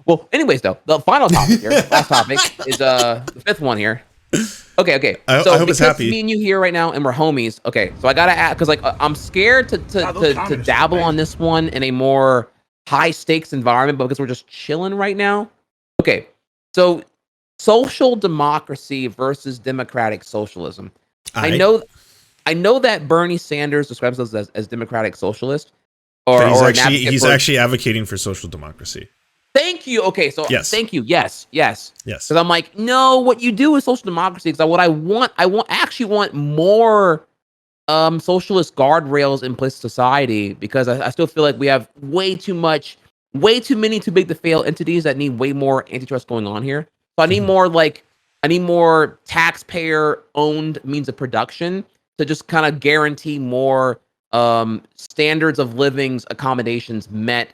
Well, anyways, though, the final topic here, last topic, is the fifth one here. Okay. I hope it's happy. Me and you here right now, and we're homies. Okay, so I gotta ask, because like I'm scared to dabble on this one in a more high stakes environment, but because we're just chilling right now. Okay, so social democracy versus democratic socialism. I know that Bernie Sanders describes us as democratic socialist, he's actually advocating for social democracy. Thank you. Okay, so thank you. Yes. Because I'm like, no, what you do is social democracy. Because I actually want more socialist guardrails in place society, because I still feel like we have way too many too big to fail entities that need way more antitrust going on here. So I need more taxpayer owned means of production to just kind of guarantee more standards of living's accommodations met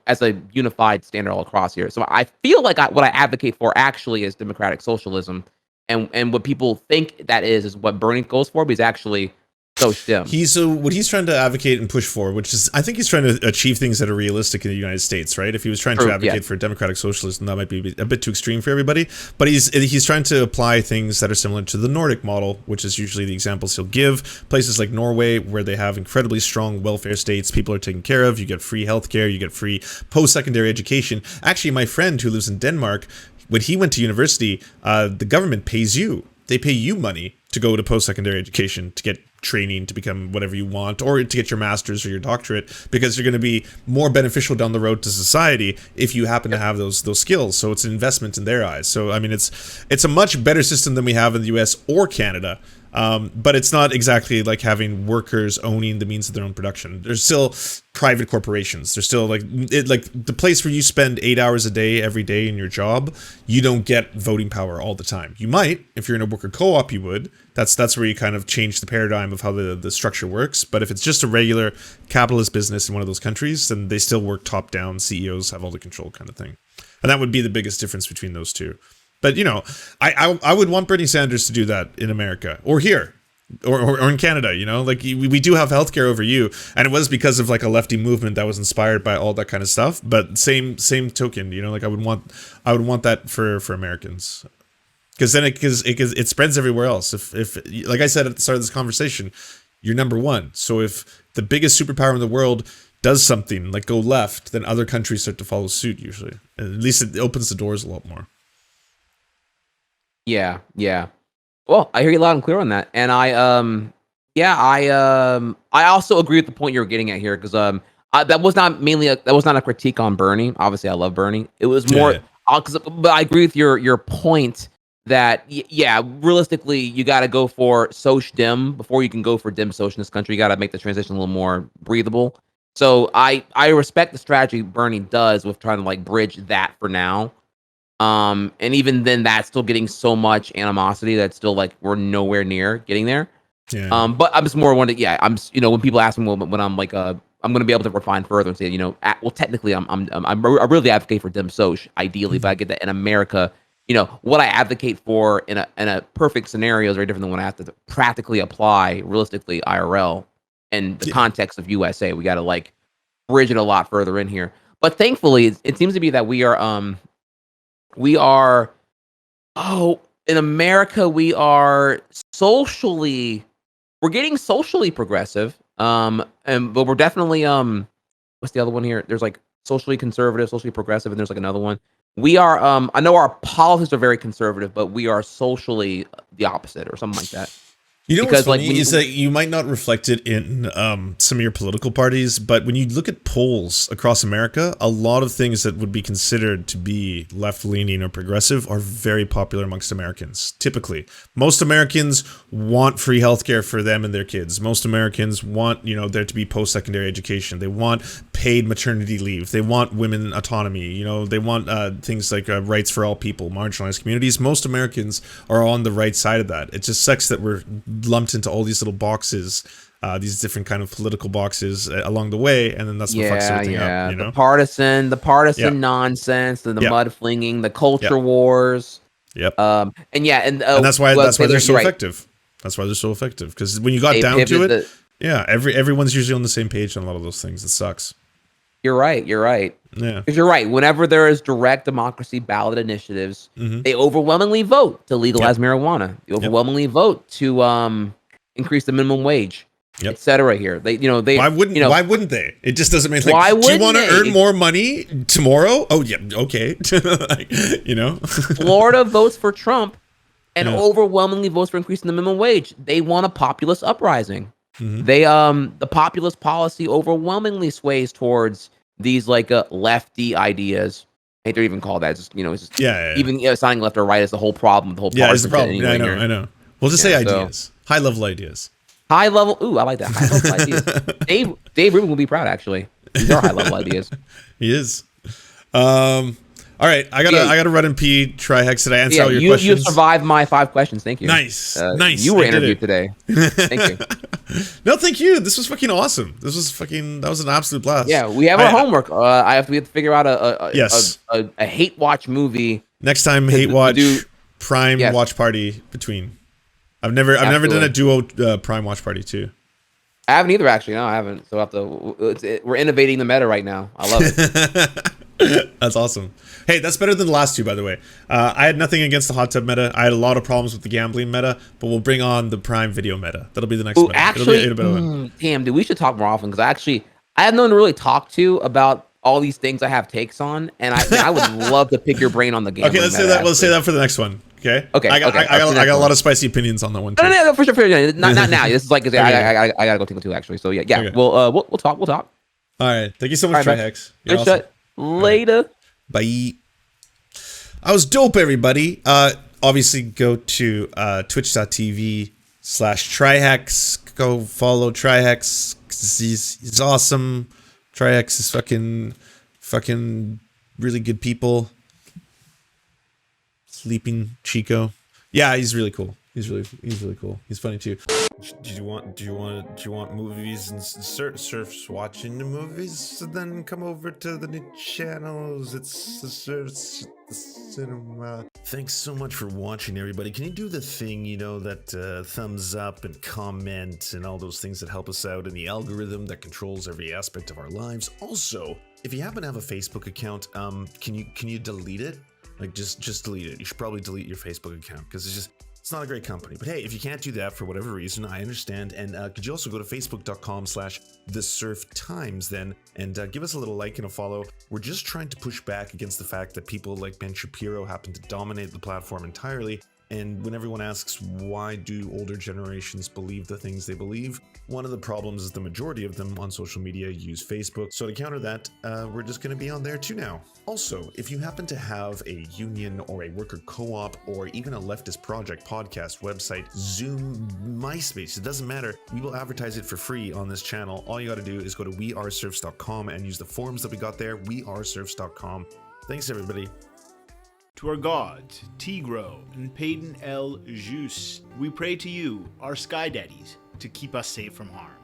as a unified standard all across here. So I feel like what I advocate for actually is democratic socialism, and what people think that is what Bernie goes for, but he's actually Socialism. What he's trying to advocate and push for, which is, I think he's trying to achieve things that are realistic in the United States, right? If he was trying to advocate for democratic socialism, that might be a bit too extreme for everybody. But he's trying to apply things that are similar to the Nordic model, which is usually the examples he'll give. Places like Norway, where they have incredibly strong welfare states, people are taken care of, you get free healthcare, you get free post-secondary education. Actually, my friend who lives in Denmark, when he went to university, the government pays you. They pay you money to go to post-secondary education, to get training to become whatever you want, or to get your master's or your doctorate, because you're going to be more beneficial down the road to society if you happen to have those skills. So it's an investment in their eyes. So I mean, it's a much better system than we have in the US or Canada. But it's not exactly like having workers owning the means of their own production. There's still private corporations. There's still like the place where you spend 8 hours a day every day in your job. You don't get voting power all the time. You might, if you're in a worker co-op, you would. That's where you kind of change the paradigm of how the structure works. But if it's just a regular capitalist business in one of those countries, then they still work top down. CEOs have all the control, kind of thing. And that would be the biggest difference between those two. But, you know, I would want Bernie Sanders to do that in America or here or in Canada, you know, like we do have healthcare over you. And it was because of like a lefty movement that was inspired by all that kind of stuff. But same token, you know, like I would want that for Americans, because then it spreads everywhere else. If like I said at the start of this conversation, you're number one. So if the biggest superpower in the world does something like go left, then other countries start to follow suit usually. And at least it opens the doors a lot more. Yeah. Well, I hear you loud and clear on that, and I also agree with the point you were getting at here, because that was not a critique on Bernie. Obviously, I love Bernie. It was more, but I agree with your point that realistically, you got to go for Soc-Dem before you can go for Dim Soc in this country. You got to make the transition a little more breathable. So I respect the strategy Bernie does with trying to like bridge that for now. And even then, that's still getting so much animosity that's still like we're nowhere near getting there. Yeah. But I'm just more wondering. Yeah, when people ask me when I'm like I'm going to be able to refine further and say, well, technically, I really advocate for Dim Soc ideally, but I get that in America, what I advocate for in a perfect scenario is very different than what I have to practically apply realistically IRL and the context of USA. We got to like bridge it a lot further in here. But thankfully, it seems to be that we are in America, we're getting socially progressive. But we're definitely, what's the other one here? There's like socially conservative, socially progressive, and there's like another one. We are, I know our politics are very conservative, but we are socially the opposite or something like that. You know what's funny is that you might not reflect it in some of your political parties, but when you look at polls across America, a lot of things that would be considered to be left-leaning or progressive are very popular amongst Americans. Typically, most Americans want free healthcare for them and their kids. Most Americans want, there to be post-secondary education. They want paid maternity leave. They want women autonomy. They want things like rights for all people, marginalized communities. Most Americans are on the right side of that. It just sucks that we're lumped into all these little boxes, these different kind of political boxes along the way, and then that's what fucks everything up. The partisan nonsense, the mud flinging, the culture wars. Yep. And that's why they're so effective. That's why they're so effective, because when you got down to it, everyone's usually on the same page on a lot of those things. It sucks. You're right. Yeah. Because you're right. Whenever there is direct democracy ballot initiatives, they overwhelmingly vote to legalize marijuana. They overwhelmingly vote to increase the minimum wage, etc. Here, why wouldn't they? It just doesn't make sense. Why do you want to earn more money tomorrow? Oh yeah, okay. Florida votes for Trump and overwhelmingly votes for increasing the minimum wage. They want a populist uprising. They the populist policy overwhelmingly sways towards these like lefty ideas. I hate to even call that. It's just even sounding left or right is the whole problem. The whole it's the problem. Yeah, I know. We'll just say ideas, high level ideas. High level. Ooh, I like that. High level ideas. Dave Rubin will be proud. Actually, these are high level ideas. He is. All All right, I gotta run and pee. Trihex, did I answer all your questions? You survived my 5 questions. Thank you. Nice, nice. You were interviewed today. Thank you. No, thank you. This was fucking awesome. That was an absolute blast. Yeah, we have our homework. We have to figure out a hate watch movie. Next time, hate watch Prime watch party between. I've never done a duo Prime watch party too. I haven't either, actually. No, I haven't. So we're innovating the meta right now. I love it. That's awesome. Hey, that's better than the last 2, by the way. I had nothing against the hot tub meta. I had a lot of problems with the gambling meta, but we'll bring on the Prime video meta. That'll be the next meta. Actually, damn, dude, we should talk more often, because I have no one to really talk to about all these things I have takes on, and I would love to pick your brain on the game. Okay, let's say that. We'll say that for the next one. Okay. Okay. I got a lot of spicy opinions on that one too. No, for sure. Not now. This is like I gotta go tingle too, actually. So yeah. Okay. We'll talk. All right. Thank you so much, Trihex. Good awesome. Shot. Later. Bye. I was dope, everybody. Obviously, go to twitch.tv/Trihex. Go follow Trihex. He's awesome. Trihex is fucking really good people. Sleeping Chico. Yeah, he's really cool. He's really cool. He's funny too. Do you want movies and Serfs watching the movies? So then come over to the new channels. It's the Serfs cinema. Thanks so much for watching, everybody. Can you do the thing, that thumbs up and comment and all those things that help us out in the algorithm that controls every aspect of our lives? Also, if you happen to have a Facebook account, can you delete it? Like just delete it. You should probably delete your Facebook account, because it's not a great company. But hey, if you can't do that for whatever reason, I understand. And could you also go to facebook.com/thesurftimes then and give us a little like and a follow. We're just trying to push back against the fact that people like Ben Shapiro happen to dominate the platform entirely. And when everyone asks, why do older generations believe the things they believe? One of the problems is the majority of them on social media use Facebook. So to counter that, we're just going to be on there too now. Also, if you happen to have a union or a worker co-op or even a leftist project, podcast, website, Zoom, MySpace, it doesn't matter. We will advertise it for free on this channel. All you got to do is go to weareserfs.com and use the forms that we got there, weareserfs.com. Thanks, everybody. To our gods, Tigro and Payton El Jus, we pray to you, our sky daddies, to keep us safe from harm.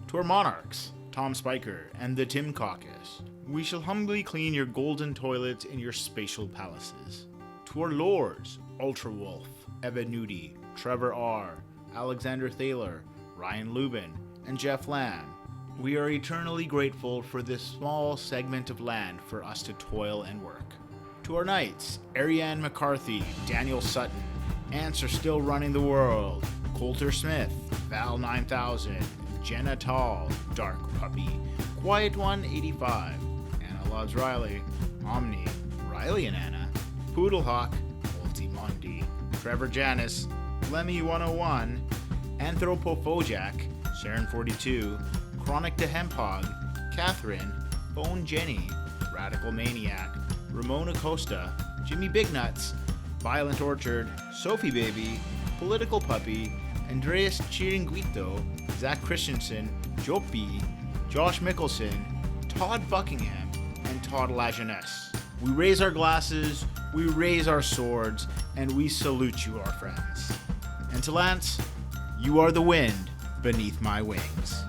To our monarchs, Tom Spiker and the Tim Caucus, we shall humbly clean your golden toilets in your spatial palaces. To our lords, Ultra Wolf, Evan Nudie, Trevor R., Alexander Thaler, Ryan Lubin, and Jeff Lamb, we are eternally grateful for this small segment of land for us to toil and work. To our knights, Ariane McCarthy, Daniel Sutton, Ants are still running the world, Coulter Smith, Val 9000, Jenna Tall, Dark Puppy, Quiet One 85, Anna Loves Riley, Omni, Riley and Anna, Poodlehawk, Ultimondi, Trevor Janis, Lemmy 101, Anthropophojack, Sharon 42, Chronic to Hemphog, Catherine, Bone Jenny, Radical Maniac, Ramona Costa, Jimmy Bignuts, Violent Orchard, Sophie Baby, Political Puppy, Andreas Chiringuito, Zach Christensen, Jopi, Josh Mickelson, Todd Buckingham, and Todd Lajeunesse. We raise our glasses, we raise our swords, and we salute you, our friends. And to Lance, you are the wind beneath my wings.